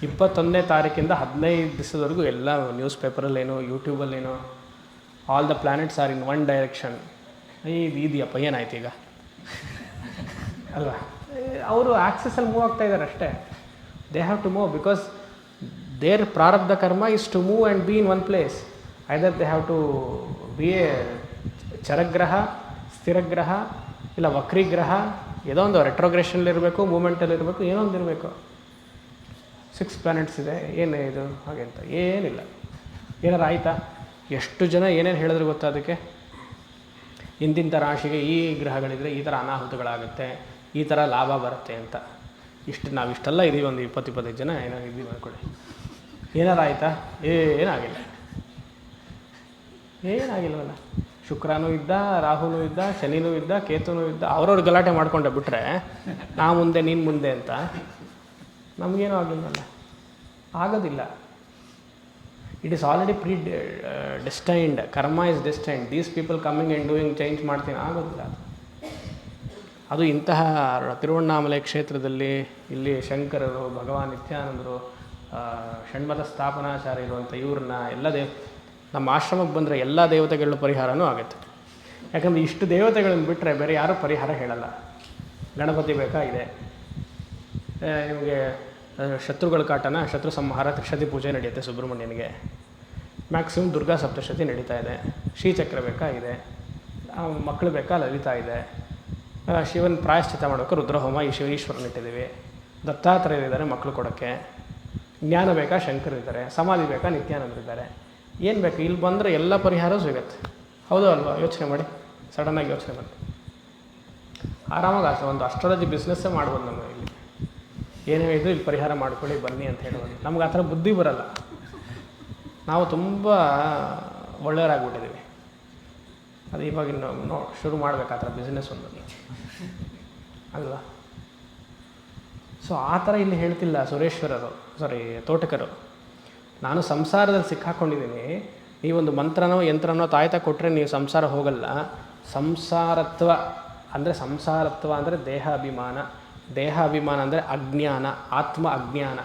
21ನೇ ತಾರೀಕಿಂದ 15 ದಿವಸದವರೆಗೂ ಎಲ್ಲ ನ್ಯೂಸ್ ಪೇಪರಲ್ಲೇನೋ ಯೂಟ್ಯೂಬಲ್ಲೇನೋ all the planets are in one direction. ಇದೆಯಪ್ಪ, ಏನಾಯ್ತು ಈಗ ಅಲ್ವಾ? ಅವರು ಆಕ್ಸೆಸಲ್ಲಿ ಮೂವ್ ಆಗ್ತಾ ಇದ್ದಾರೆ ಅಷ್ಟೇ. They have to move because their prarabdha karma is to move and be in one place. Either they have to be a ಚರಗ್ರಹ, ಸ್ಥಿರಗ್ರಹ, ಇಲ್ಲ ವಕ್ರಿಗ್ರಹ, ಏನೋ ಒಂದು ರೆಟ್ರೋಗ್ರೆಷನ್ಲಿರಬೇಕು, ಮೂಮೆಂಟಲ್ಲಿರಬೇಕು, ಏನೋ ಒಂದು ಇರಬೇಕು. 6 ಪ್ಲ್ಯಾನೆಟ್ಸ್ ಇದೆ, ಏನು ಇದು ಹಾಗೆ ಅಂತ ಏನಿಲ್ಲ. ಏನಾರು ಆಯಿತಾ? ಎಷ್ಟು ಜನ ಏನೇನು ಹೇಳಿದ್ರು ಗೊತ್ತಾ ಅದಕ್ಕೆ? ಇಂತಿಂಥ ರಾಶಿಗೆ ಈ ಗ್ರಹಗಳಿದ್ರೆ ಈ ಥರ ಅನಾಹುತಗಳಾಗುತ್ತೆ, ಈ ಥರ ಲಾಭ ಬರುತ್ತೆ ಅಂತ. ನಾವಿಷ್ಟೆಲ್ಲ ಇದ್ದೀವಿ, ಒಂದು 20-25 ಜನ ಏನೋ ಇದ್ದೀವಿ ಅಂದ್ಕೊಳ್ಳಿ. ಏನಾರು ಆಯಿತಾ? ಏನಾಗಿಲ್ಲ. ಏನಾಗಿಲ್ವಲ್ಲ. ಶುಕ್ರನೂ ಇದ್ದ, ರಾಹುನೂ ಇದ್ದ, ಶನಿನೂ ಇದ್ದ, ಕೇತುನೂ ಇದ್ದ. ಅವ್ರವ್ರು ಗಲಾಟೆ ಮಾಡ್ಕೊಂಡೆ ಬಿಟ್ಟರೆ ನಾ ಮುಂದೆ ನೀನು ಮುಂದೆ ಅಂತ ನಮಗೇನೂ ಆಗಿಲ್ವಲ್ಲ. ಆಗೋದಿಲ್ಲ. It is already destined. Karma is destined. These people coming and doing change ಮಾಡ್ತೀನಿ, ಆಗೋದಿಲ್ಲ. ಅದು ಇಂತಹ ತಿರುವಣ್ಣಾಮಲೈ ಕ್ಷೇತ್ರದಲ್ಲಿ ಇಲ್ಲಿ ಶಂಕರರು, ಭಗವಾನ್ ನಿತ್ಯಾನಂದರು, ಷಣ್ಮತ ಸ್ಥಾಪನಾಚಾರ್ಯರು ಅಂತ ಇವ್ರನ್ನ ಎಲ್ಲ ನಮ್ಮ ಆಶ್ರಮಕ್ಕೆ ಬಂದರೆ ಎಲ್ಲ ದೇವತೆಗಳ ಪರಿಹಾರವೂ ಆಗುತ್ತೆ. ಯಾಕಂದರೆ ಇಷ್ಟು ದೇವತೆಗಳನ್ನು ಬಿಟ್ಟರೆ ಬೇರೆ ಯಾರೂ ಪರಿಹಾರ ಹೇಳಲ್ಲ. ಗಣಪತಿ ಬೇಕಾ ಇದೆ, ನಿಮಗೆ ಶತ್ರುಗಳ ಕಾಟನ, ಶತ್ರು ಸಂಹಾರ, ತ್ರಿಶತಿ ಪೂಜೆ ನಡೆಯುತ್ತೆ ಸುಬ್ರಹ್ಮಣ್ಯನಿಗೆ. ಮ್ಯಾಕ್ಸಿಮಮ್ ದುರ್ಗಾ ಸಪ್ತಶತಿ ನಡೀತಾ ಇದೆ. ಶ್ರೀಚಕ್ರ ಬೇಕಾ ಇದೆ, ಮಕ್ಕಳು ಬೇಕಾ ಲಲಿತಾ ಇದೆ. ಶಿವನ ಪ್ರಾಯಶ್ಚಿತ್ತ ಮಾಡೋಕ್ಕೆ ರುದ್ರಹೋಮ ಈಶ್ವರನ ಇಟ್ಟಿದ್ದೀವಿ. ದತ್ತಾತ್ರೇಯರಿದ್ದಾರೆ ಮಕ್ಕಳು ಕೊಡೋಕ್ಕೆ. ಜ್ಞಾನ ಬೇಕಾ ಶಂಕರಿದ್ದಾರೆ. ಸಮಾಧಿ ಬೇಕಾ ನಿತ್ಯಾನಂದರಿದ್ದಾರೆ. ಏನು ಬೇಕು? ಇಲ್ಲಿ ಬಂದರೆ ಎಲ್ಲ ಪರಿಹಾರ ಸಿಗುತ್ತೆ. ಹೌದು ಅಲ್ವಾ? ಯೋಚನೆ ಮಾಡಿ, ಸಡನ್ನಾಗಿ ಯೋಚನೆ ಮಾಡಿ. ಆರಾಮಾಗಿ ಒಂದು ಅಸ್ಟ್ರಾಲಜಿ ಬಿಸ್ನೆಸ್ಸೇ ಮಾಡ್ಬೋದು ನಮ್ಮ ಇಲ್ಲಿ. ಏನೇ ಇದು ಇಲ್ಲಿ ಪರಿಹಾರ ಮಾಡ್ಕೊಳ್ಳಿ ಬನ್ನಿ ಅಂತ ಹೇಳ್ಬೋದು. ನಮ್ಗೆ ಆ ಥರ ಬುದ್ಧಿ ಬರಲ್ಲ. ನಾವು ತುಂಬ ಒಳ್ಳೆಯವರಾಗ್ಬಿಟ್ಟಿದ್ದೀವಿ. ಅದು ಇವಾಗ ಇನ್ನು ಶುರು ಮಾಡ್ಬೇಕು ಆ ಥರ ಬಿಸ್ನೆಸ್ ಒಂದು ಅಲ್ವಾ? ಸೊ ಆ ಥರ ಇಲ್ಲಿ ಹೇಳ್ತಿಲ್ಲ ತೋಟಕರು. ನಾನು ಸಂಸಾರದಲ್ಲಿ ಸಿಕ್ಕಾಕೊಂಡಿದ್ದೀನಿ, ನೀವೊಂದು ಮಂತ್ರನೋ ಯಂತ್ರನೋ ತಾಯ್ತ ಕೊಟ್ಟರೆ ನೀವು ಸಂಸಾರ ಹೋಗಲ್ಲ. ಸಂಸಾರತ್ವ ಅಂದರೆ ದೇಹ ಅಭಿಮಾನ. ದೇಹ ಅಭಿಮಾನ ಅಂದರೆ ಅಜ್ಞಾನ, ಆತ್ಮ ಅಜ್ಞಾನ.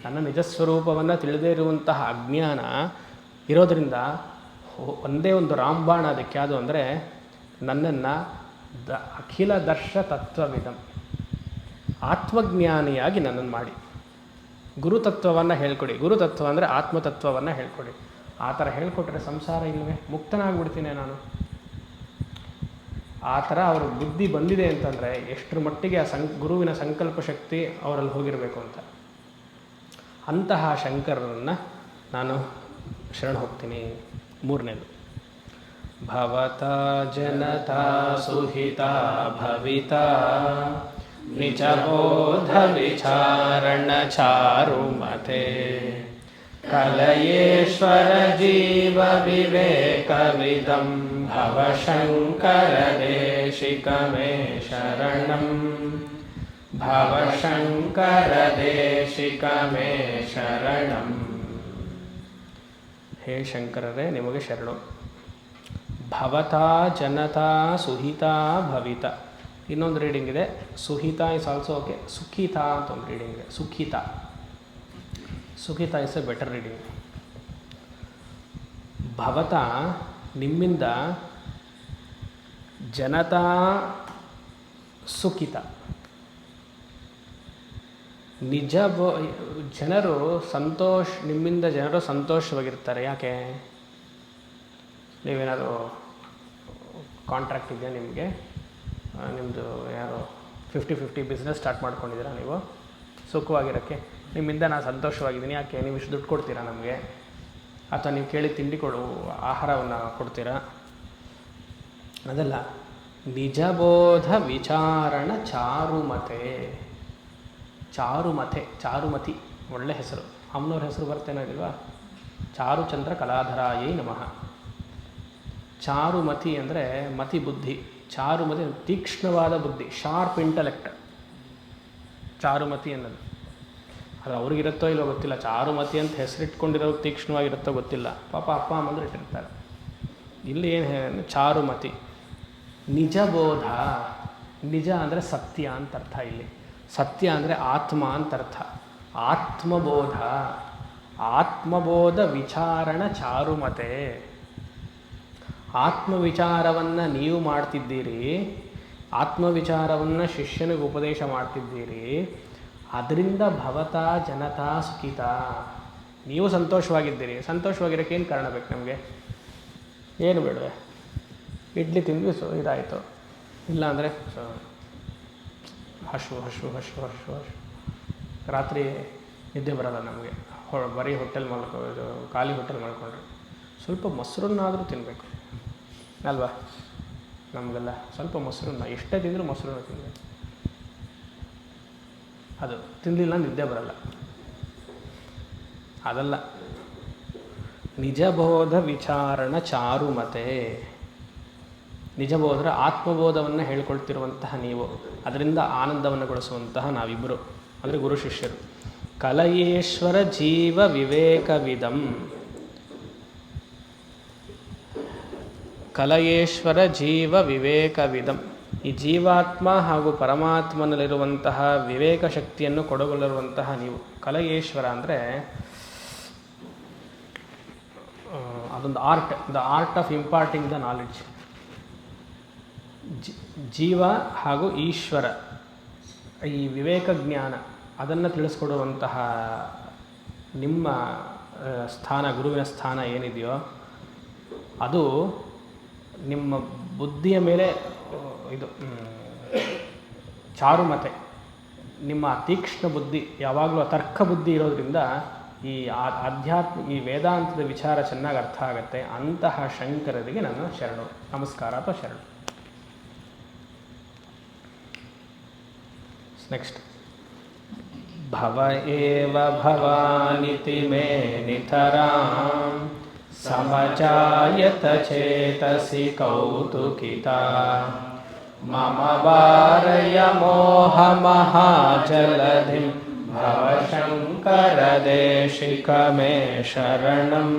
ನನ್ನ ನಿಜಸ್ವರೂಪವನ್ನು ತಿಳಿದೇ ಇರುವಂತಹ ಅಜ್ಞಾನ ಇರೋದರಿಂದ ಒಂದೇ ಒಂದು ರಾಂಬಾಣ ಅದಕ್ಕೆ. ಯಾವುದು ಅಂದರೆ ನನ್ನನ್ನು ಅಖಿಲ ದರ್ಶ ತತ್ವವಿದಂ, ಆತ್ಮಜ್ಞಾನಿಯಾಗಿ ನನ್ನನ್ನು ಮಾಡಿ. ಗುರುತತ್ವವನ್ನು ಹೇಳ್ಕೊಡಿ. ಗುರುತತ್ವ ಅಂದರೆ ಆತ್ಮತತ್ವವನ್ನು ಹೇಳ್ಕೊಡಿ. ಆ ಥರ ಹೇಳ್ಕೊಟ್ರೆ ಸಂಸಾರ ಇಲ್ಲವೇ? ಮುಕ್ತನಾಗ್ಬಿಡ್ತೀನಿ ನಾನು. ಆ ಥರ ಅವ್ರ ಬುದ್ಧಿ ಬಂದಿದೆ ಅಂತಂದರೆ ಎಷ್ಟರ ಮಟ್ಟಿಗೆ ಆ ಗುರುವಿನ ಸಂಕಲ್ಪ ಶಕ್ತಿ ಅವರಲ್ಲಿ ಹೋಗಿರಬೇಕು ಅಂತ. ಅಂತಹ ಶಂಕರರನ್ನು ನಾನು ಶರಣ ಹೋಗ್ತೀನಿ. ಮೂರನೇದು, ಭವತಾ ಜನತಾ ಸುಹಿತಾ ಭವಿತಾ ನಿಜಬೋಧ ವಿಚಾರಣ ಚಾರುಮತೆ ಕಲಯೇಶ್ವರ ಜೀವ ವಿವೇಕವಿದಂ ಭವಶಂಕರ ದೇಶಿಕ ಮೇ ಶರಣಂ ಭವಶಂಕರ ದೇಶಿಕ ಮೇ ಶರಣಂ. ಹೇ ಶಂಕರರೇ, ನಿಮಗೆ ಶರಣು. ಭವತಾ ಜನತಾ ಸುಹಿತಾ ಭವಿತ. ಇನ್ನೊಂದು ರೀಡಿಂಗ್ ಇದೆ, ಸುಹಿತಾ ಇಸ್ ಆಲ್ಸೋ ಓಕೆ. ಸುಖಿತಾ ಅಂತ ಒಂದು ರೀಡಿಂಗ್ ಇದೆ, ಸುಖಿತಾ. ಸುಖಿತಾ ಇಸ್ ಎ ಬೆಟರ್ ರೀಡಿಂಗ್. ಭವತಾ ನಿಮ್ಮಿಂದ, ಜನತಾ ಸುಖಿತ. ನಿಜ ಜನರು ನಿಮ್ಮಿಂದ ಜನರು ಸಂತೋಷವಾಗಿರ್ತಾರೆ. ಯಾಕೆ? ನೀವೇನಾದರೂ ಕಾಂಟ್ರಾಕ್ಟ್ ಇದೆಯಾ ನಿಮಗೆ? ನಿಮ್ಮದು ಯಾರೋ 50-50 ಬಿಸ್ನೆಸ್ ಸ್ಟಾರ್ಟ್ ಮಾಡ್ಕೊಂಡಿದ್ದೀರಾ ನೀವು ಸುಖವಾಗಿರೋಕ್ಕೆ? ನಿಮ್ಮಿಂದ ನಾನು ಸಂತೋಷವಾಗಿದ್ದೀನಿ. ಯಾಕೆ? ನೀವು ಇಷ್ಟು ದುಡ್ಡು ಕೊಡ್ತೀರಾ ನಮಗೆ, ಅಥವಾ ನೀವು ಕೇಳಿ ತಿಂಡಿ ಆಹಾರವನ್ನು ಕೊಡ್ತೀರಾ? ಅದಲ್ಲ. ನಿಜಬೋಧ ವಿಚಾರಣ ಚಾರುಮತೆ. ಚಾರುಮತಿ ಒಳ್ಳೆ ಹೆಸರು. ಅಮ್ಮನವ್ರ ಹೆಸರು ಬರ್ತೇನೋ ಇಲ್ವಾ? ಚಾರುಚಂದ್ರ ಕಲಾಧರಾಯೈ ನಮಃ. ಚಾರುಮತಿ ಅಂದರೆ ಮತಿ ಬುದ್ಧಿ. ಚಾರುಮತಿ ತೀಕ್ಷ್ಣವಾದ ಬುದ್ಧಿ, ಶಾರ್ಪ್ ಇಂಟಲೆಕ್ಟ್. ಚಾರುಮತಿ ಅನ್ನೋದು ಅದು ಅವ್ರಿಗಿರುತ್ತೋ ಇಲ್ಲೋ ಗೊತ್ತಿಲ್ಲ. ಚಾರುಮತಿ ಅಂತ ಹೆಸರಿಟ್ಕೊಂಡಿರೋ ತೀಕ್ಷ್ಣವಾಗಿರುತ್ತೋ ಗೊತ್ತಿಲ್ಲ. ಪಾಪ ಅಪ್ಪ ಅಮ್ಮಂದ್ರೆ ಇಟ್ಟಿರ್ತಾರೆ. ಇಲ್ಲಿ ಏನು ಚಾರುಮತಿ. ನಿಜಬೋಧ. ನಿಜ ಅಂದರೆ ಸತ್ಯ ಅಂತ ಅರ್ಥ. ಇಲ್ಲಿ ಸತ್ಯ ಅಂದರೆ ಆತ್ಮ ಅಂತ ಅರ್ಥ. ಆತ್ಮಬೋಧ ವಿಚಾರಣ ಚಾರುಮತೆ. ಆತ್ಮವಿಚಾರವನ್ನು ನೀವು ಮಾಡ್ತಿದ್ದೀರಿ, ಆತ್ಮವಿಚಾರವನ್ನು ಶಿಷ್ಯನಿಗೆ ಉಪದೇಶ ಮಾಡ್ತಿದ್ದೀರಿ. ಅದರಿಂದ ಭವತಾ ಜನತಾ ಸುಖಿತ. ನೀವು ಸಂತೋಷವಾಗಿದ್ದೀರಿ. ಸಂತೋಷವಾಗಿರೋಕ್ಕೆ ಏನು ಕಾರಣ ಬೇಕು ನಮಗೆ? ಏನು ಬೇಡವೆ? ಇಡ್ಲಿ ತಿಂದ್ವಿ, ಇದಾಯಿತು. ಇಲ್ಲಾಂದರೆ ಹಶು ರಾತ್ರಿ ನಿದ್ದೆ ಬರೋಲ್ಲ ನಮಗೆ. ಬರೀ ಹೋಟೆಲ್ ಇದು ಖಾಲಿ ಹೋಟೆಲ್ ಮಾಡ್ಕೊಂಡ್ರೆ ಸ್ವಲ್ಪ ಮೊಸರನ್ನಾದರೂ ತಿನ್ನಬೇಕು ಅಲ್ವಾ? ನಮಗೆಲ್ಲ ಸ್ವಲ್ಪ ಮೊಸರನ್ನ ಎಷ್ಟೇ ತಿಂದರೂ ಮೊಸರನ್ನ ತಿನ್ನಬೇಕು. ಅದು ತಿನ್ನಲಿಲ್ಲ ನಿದ್ದೆ ಬರಲ್ಲ. ಅದಲ್ಲ. ನಿಜಬೋಧ ವಿಚಾರಣ ಚಾರುಮತೆ. ನಿಜಬೋಧ ಆತ್ಮಬೋಧವನ್ನು ಹೇಳ್ಕೊಳ್ತಿರುವಂತಹ ನೀವು, ಅದರಿಂದ ಆನಂದವನ್ನು ಗೊಳಿಸುವಂತಹ ನಾವಿಬ್ಬರು ಅಂದರೆ ಗುರು ಶಿಷ್ಯರು. ಕಲಯೇಶ್ವರ ಜೀವ ವಿವೇಕವಿದಂ. ಕಲಯೇಶ್ವರ ಜೀವ ವಿವೇಕವಿದಂ. ಈ ಜೀವಾತ್ಮ ಹಾಗೂ ಪರಮಾತ್ಮನಲ್ಲಿರುವಂತಹ ವಿವೇಕ ಶಕ್ತಿಯನ್ನು ಕೊಡಬಲ್ಲಿರುವಂತಹ ನೀವು. ಕಲಯೇಶ್ವರ ಅಂದರೆ ಅದೊಂದು art, the art of imparting the knowledge. ಜೀವ ಹಾಗೂ ಈಶ್ವರ, ಈ ವಿವೇಕ ಜ್ಞಾನ ಅದನ್ನು ತಿಳಿಸ್ಕೊಡುವಂತಹ ನಿಮ್ಮ ಸ್ಥಾನ, ಗುರುವಿನ ಸ್ಥಾನ ಏನಿದೆಯೋ ಅದು ನಿಮ್ಮ ಬುದ್ಧಿಯ ಮೇಲೆ ಇದು ಚಾರುಮತೆ. ನಿಮ್ಮ ತೀಕ್ಷ್ಣ ಬುದ್ಧಿ, ಯಾವಾಗಲೂ ತರ್ಕ ಬುದ್ಧಿ ಇರೋದ್ರಿಂದ ಈ ಈ ವೇದಾಂತದ ವಿಚಾರ ಚೆನ್ನಾಗಿ ಅರ್ಥ ಆಗುತ್ತೆ. ಅಂತಹ ಶಂಕರರಿಗೆ ನನ್ನ ಶರಣು, ನಮಸ್ಕಾರ ಅಥವಾ ಶರಣು. ನೆಕ್ಸ್ಟ್, ಭವ ಏವ ಭವಾನಿತಿ ಮೇ ನಿತರಾಂ ಸಮಜಾಯತ ಚೇತಸಿ ಕೌತುಕಿತಾ ಮಮ ವಾರಯ ಮೋಹ ಮಹಾಜಲಧಿಂ ಭವಶಂಕರ ದೇಶಿಕ ಮೇ ಶರಣಂ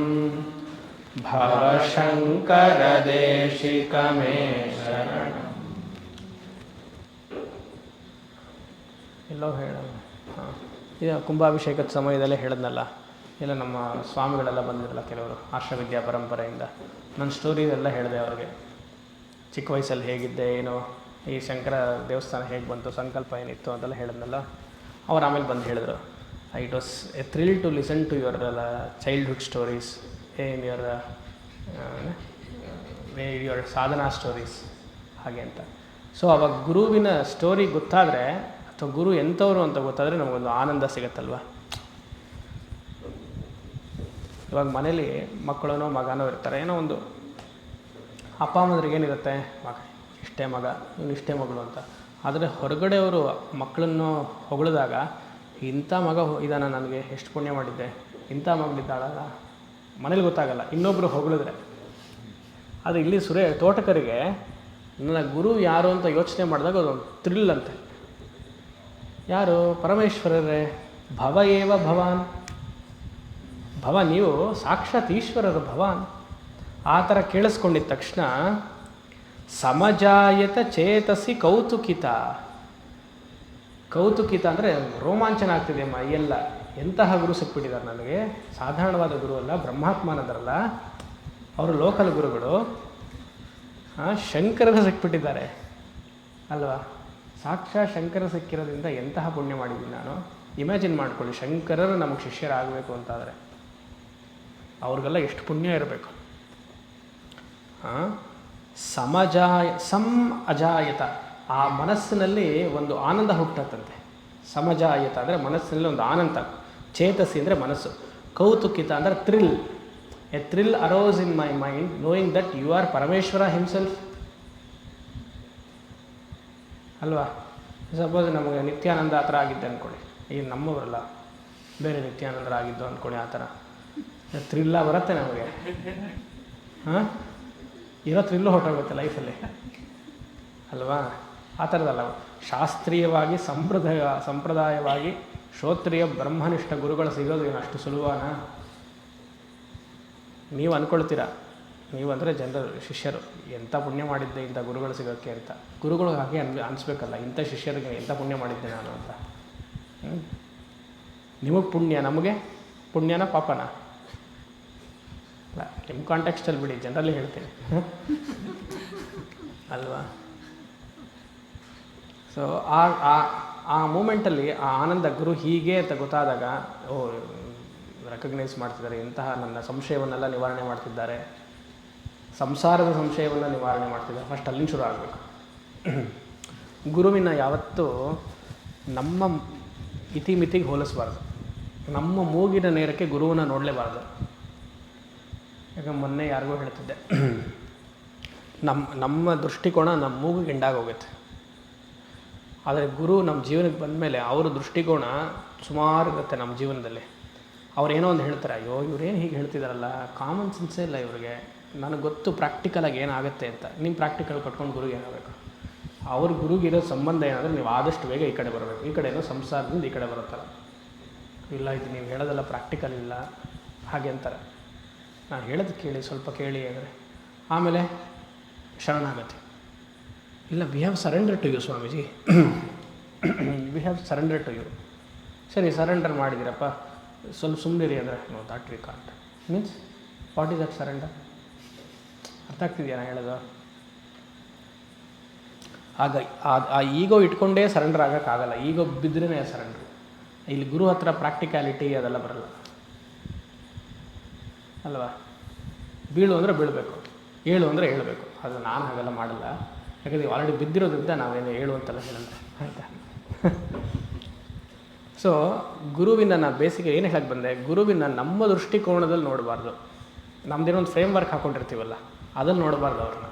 ಭವಶಂಕರ ದೇಶಿಕ ಮೇ ಶರಣಂ. ಎಲ್ಲೋ ಹೇಳೋಣ. ಇದು ಕುಂಭಾಭಿಷೇಕದ ಸಮಯದಲ್ಲೇ ಹೇಳಿದ್ನಲ್ಲ, ಇಲ್ಲ ನಮ್ಮ ಸ್ವಾಮಿಗಳೆಲ್ಲ ಬಂದಿರಲ್ಲ ಕೆಲವರು ಆರ್ಷವಿದ್ಯಾ ಪರಂಪರೆಯಿಂದ. ನನ್ನ ಸ್ಟೋರಿ ಎಲ್ಲ ಹೇಳಿದೆ ಅವ್ರಿಗೆ. ಚಿಕ್ಕ ವಯಸ್ಸಲ್ಲಿ ಹೇಗಿದ್ದೆ, ಏನೋ ಈ ಶಂಕರ ದೇವಸ್ಥಾನ ಹೇಗೆ ಬಂತು, ಸಂಕಲ್ಪ ಏನಿತ್ತು ಅಂತೆಲ್ಲ ಹೇಳಿದ್ನಲ್ಲ. ಅವ್ರು ಆಮೇಲೆ ಬಂದು ಹೇಳಿದ್ರು, it was a thrill to listen to your childhood stories in your sadhana stories. ಹಾಗೆ ಅಂತ. ಸೊ ಅವಾಗ ಗುರುವಿನ ಸ್ಟೋರಿ ಗೊತ್ತಾದರೆ ಅಥವಾ ಗುರು ಎಂಥವ್ರು ಅಂತ ಗೊತ್ತಾದರೆ ನಮಗೊಂದು ಆನಂದ ಸಿಗತ್ತಲ್ವ. ಇವಾಗ ಮನೇಲಿ ಮಕ್ಕಳನೋ ಮಗನೋ ಇರ್ತಾರೆ, ಏನೋ ಒಂದು ಅಪ್ಪ ಅಮ್ಮಂದ್ರಿಗೆ ಏನಿರುತ್ತೆ, ಮಗ ಇಷ್ಟೇ ಮಗ, ಇವನು ಇಷ್ಟೇ ಮಗಳು ಅಂತ. ಆದರೆ ಹೊರಗಡೆಯವರು ಮಕ್ಕಳನ್ನು ಹೊಗಳಿದಾಗ ಇಂಥ ಮಗ ಇದಾನ, ನನಗೆ ಎಷ್ಟು ಪುಣ್ಯ ಮಾಡಿದ್ದೆ, ಇಂಥ ಮಗಳಿದ್ದಾಳಲ್ಲ, ಮನೇಲಿ ಗೊತ್ತಾಗಲ್ಲ, ಇನ್ನೊಬ್ಬರು ಹೊಗಳಿದ್ರೆ. ಆದರೆ ಇಲ್ಲಿ ತೋಟಕರಿಗೆ ನನ್ನ ಗುರು ಯಾರು ಅಂತ ಯೋಚನೆ ಮಾಡಿದಾಗ ಅದೊಂದು ಥ್ರಿಲ್ ಅಂತೆ. ಯಾರು? ಪರಮೇಶ್ವರರೇ. ಭವ ಏವ ಭವಾನ್, ಭವ ನೀವು ಸಾಕ್ಷಾತ್ ಈಶ್ವರರು ಭವಾನ್. ಆ ಥರ ಕೇಳಿಸ್ಕೊಂಡಿದ್ದ ತಕ್ಷಣ ಸಮಜಾಯತ ಚೇತಸಿ ಕೌತುಕಿತ. ಕೌತುಕಿತ ಅಂದರೆ ರೋಮಾಂಚನ ಆಗ್ತಿದೆ ಮೈಯೆಲ್ಲ. ಎಂತಹ ಗುರು ಸಿಕ್ಬಿಟ್ಟಿದ್ದಾರೆ ನನಗೆ, ಸಾಧಾರಣವಾದ ಗುರು ಅಲ್ಲ, ಬ್ರಹ್ಮಾತ್ಮಾನದರಲ್ಲ, ಅವರು ಲೋಕಲ್ ಗುರುಗಳು, ಶಂಕರರು ಸಿಕ್ಬಿಟ್ಟಿದ್ದಾರೆ ಅಲ್ವಾ. ಸಾಕ್ಷಾತ್ ಶಂಕರ ಸಿಕ್ಕಿರೋದ್ರಿಂದ ಎಂತಹ ಪುಣ್ಯ ಮಾಡಿದ್ದೀನಿ ನಾನು. ಇಮ್ಯಾಜಿನ್ ಮಾಡ್ಕೊಳ್ಳಿ, ಶಂಕರರು ನಮಗೆ ಶಿಷ್ಯರಾಗಬೇಕು ಅಂತಾದರೆ ಅವ್ರಿಗೆಲ್ಲ ಎಷ್ಟು ಪುಣ್ಯ ಇರಬೇಕು. ಅಜಾಯತ, ಆ ಮನಸ್ಸಿನಲ್ಲಿ ಒಂದು ಆನಂದ ಹುಟ್ಟತ್ತಂತೆ. ಸಮಜಾಯತ ಅಂದರೆ ಮನಸ್ಸಿನಲ್ಲಿ ಒಂದು ಆನಂದ, ಚೇತಸಿ ಅಂದರೆ ಮನಸ್ಸು, ಕೌತುಕಿತ ಅಂದರೆ thrill. A thrill arose in my mind knowing that you are Parameshwara himself ಅಲ್ವಾ. ಸಪೋಸ್ ನಮಗೆ ನಿತ್ಯಾನಂದ ಆ ಥರ ಆಗಿದ್ದೆ ಅಂದ್ಕೊಳ್ಳಿ, ಈಗ ನಮ್ಮವರಲ್ಲ ಬೇರೆ ನಿತ್ಯಾನಂದರ ಆಗಿದ್ದು ಅಂದ್ಕೊಳ್ಳಿ, ಆ ಥರ ಥ್ರಿಲ್ಲ ಬರುತ್ತೆ ನಮಗೆ. ಇರೋ ಥ್ರಿಲ್ಲು ಹೊರಟೋಗುತ್ತೆ ಲೈಫಲ್ಲಿ ಅಲ್ವಾ. ಆ ಥರದಲ್ಲ, ಶಾಸ್ತ್ರೀಯವಾಗಿ ಸಂಪ್ರದಾಯವಾಗಿ ಶ್ರೋತ್ರಿಯ ಬ್ರಹ್ಮನಿಷ್ಠ ಗುರುಗಳು ಸಿಗೋದು ಏನು ಅಷ್ಟು ಸುಲಭನ? ನೀವು ಅಂದ್ಕೊಳ್ತೀರ, ನೀವಂದರೆ ಜನರು ಶಿಷ್ಯರು, ಎಂಥ ಪುಣ್ಯ ಮಾಡಿದ್ದೆ ಇಂಥ ಗುರುಗಳು ಸಿಗೋಕ್ಕೆ ಅಂತ. ಗುರುಗಳು ಹಾಗೆ ಅನಿಸ್ಬೇಕಲ್ಲ, ಇಂಥ ಶಿಷ್ಯರಿಗೆ ಎಂಥ ಪುಣ್ಯ ಮಾಡಿದ್ದೆ ನಾನು ಅಂತ. ನಿಮಗೆ ಪುಣ್ಯ, ನಮಗೆ ಪುಣ್ಯನ ಪಾಪನ? ಅಲ್ಲ, ನಿಮ್ಮ ಕಾಂಟೆಕ್ಸ್ಟಲ್ಲಿ ಬಿಡಿ, ಜನರಲ್ಲಿ ಹೇಳ್ತೀನಿ ಅಲ್ವಾ. ಸೊ ಆ ಮೂಮೆಂಟಲ್ಲಿ ಆ ಆನಂದ, ಗುರು ಹೀಗೆ ಅಂತ ಗೊತ್ತಾದಾಗ, ಓ ರೆಕಗ್ನೈಸ್ ಮಾಡ್ತಿದ್ದಾರೆ, ಇಂತಹ ನನ್ನ ಸಂಶಯವನ್ನೆಲ್ಲ ನಿವಾರಣೆ ಮಾಡ್ತಿದ್ದಾರೆ, ಸಂಸಾರದ ಸಂಶಯವನ್ನು ನಿವಾರಣೆ ಮಾಡ್ತಿದ್ದಾರೆ. ಫಸ್ಟ್ ಅಲ್ಲಿಂದ ಶುರು ಆಗಬೇಕು. ಗುರುವಿನ ಯಾವತ್ತೂ ನಮ್ಮ ಇತಿಮಿತಿಗೆ ಹೋಲಿಸಬಾರ್ದು, ನಮ್ಮ ಮೂಗಿನ ನೇರಕ್ಕೆ ಗುರುವನ್ನು ನೋಡಲೇಬಾರ್ದು. ಯಾಕೆ ಮೊನ್ನೆ ಯಾರಿಗೂ ಹೇಳ್ತಿದ್ದೆ, ನಮ್ಮ ದೃಷ್ಟಿಕೋನ ನಮ್ಮ ಮೂಗಿಗೆ ಎಂಡಾಗೋಗುತ್ತೆ. ಆದರೆ ಗುರು ನಮ್ಮ ಜೀವನಕ್ಕೆ ಬಂದಮೇಲೆ ಅವರ ದೃಷ್ಟಿಕೋನ ಸುಮಾರು ಇರುತ್ತೆ ನಮ್ಮ ಜೀವನದಲ್ಲಿ. ಅವ್ರೇನೋ ಒಂದು ಹೇಳ್ತಾರೆ, ಅಯ್ಯೋ ಇವ್ರೇನು ಹೀಗೆ ಹೇಳ್ತಿದಾರಲ್ಲ, ಕಾಮನ್ ಸೆನ್ಸೇ ಇಲ್ಲ ಇವ್ರಿಗೆ, ನನಗೆ ಗೊತ್ತು ಪ್ರಾಕ್ಟಿಕಲಾಗಿ ಏನಾಗುತ್ತೆ ಅಂತ. ನಿಮ್ಮ ಪ್ರಾಕ್ಟಿಕಲ್ ಕಟ್ಕೊಂಡು ಗುರುಗೆ ಏನಾಗಬೇಕು? ಅವ್ರ ಗುರುಗಿರೋ ಸಂಬಂಧ ಏನಾದರೂ ನೀವು ಆದಷ್ಟು ಬೇಗ ಈ ಕಡೆ ಬರಬೇಕು. ಈ ಕಡೆನೋ ಸಂಸಾರದಿಂದ ಈ ಕಡೆ ಬರುತ್ತಲ್ಲ, ಇಲ್ಲ ಇದು ನೀವು ಹೇಳೋದೆಲ್ಲ ಪ್ರಾಕ್ಟಿಕಲ್ ಇಲ್ಲ ಹಾಗೆ ಅಂತಾರೆ. ನಾನು ಹೇಳೋದು ಕೇಳಿ, ಸ್ವಲ್ಪ ಕೇಳಿ ಅಂದರೆ ಆಮೇಲೆ ಶರಣಾಗತಿ. ಇಲ್ಲ, we have surrender to you Swamiji, we have surrender to you. ಸರಿ, ಸರೆಂಡರ್ ಮಾಡಿದ್ದೀರಪ್ಪ, ಸ್ವಲ್ಪ ಸುಮ್ಮನಿರಿ ಅಂದರೆ, no that we can't. Means what is that surrender? ಅರ್ಥ ಆಗ್ತಿದೆಯಾ ನಾನು ಹೇಳೋದು? ಆಗ ಆ ಈಗೋ ಇಟ್ಕೊಂಡೇ ಸರೆಂಡರ್ ಆಗೋಕ್ಕಾಗಲ್ಲ, ಈಗೋ ಬಿದ್ದರೆ ಸರೆಂಡ್ರು. ಇಲ್ಲಿ ಗುರು ಹತ್ರ ಪ್ರಾಕ್ಟಿಕ್ಯಾಲಿಟಿ ಅದೆಲ್ಲ ಬರಲ್ಲ ಅಲ್ವಾ. ಬೀಳು ಅಂದರೆ ಬೀಳಬೇಕು, ಏಳು ಅಂದರೆ ಹೇಳಬೇಕು. ಅದು ನಾನು ಹಾಗೆಲ್ಲ ಮಾಡಲ್ಲ, ಯಾಕಂದರೆ ಆಲ್ರೆಡಿ ಬಿದ್ದಿರೋದ್ರಿಂದ ನಾವೇನು ಹೇಳು ಅಂತೆಲ್ಲ ಹೇಳಲ್ಲ ಆಯಿತಾ. ಸೊ ಗುರುವಿನ ನಾನು ಬೇಸಿಗೆ ಏನು ಹೇಳಕ್ಕೆ ಬಂದೆ, ಗುರುವಿನ ನಮ್ಮ ದೃಷ್ಟಿಕೋನದಲ್ಲಿ ನೋಡಬಾರ್ದು. ನಮ್ಮದೇನೋ ಒಂದು ಫ್ರೇಮ್ ವರ್ಕ್ ಹಾಕ್ಕೊಂಡಿರ್ತೀವಲ್ಲ, ಅದನ್ನು ನೋಡಬಾರ್ದು ಅವ್ರನ್ನ.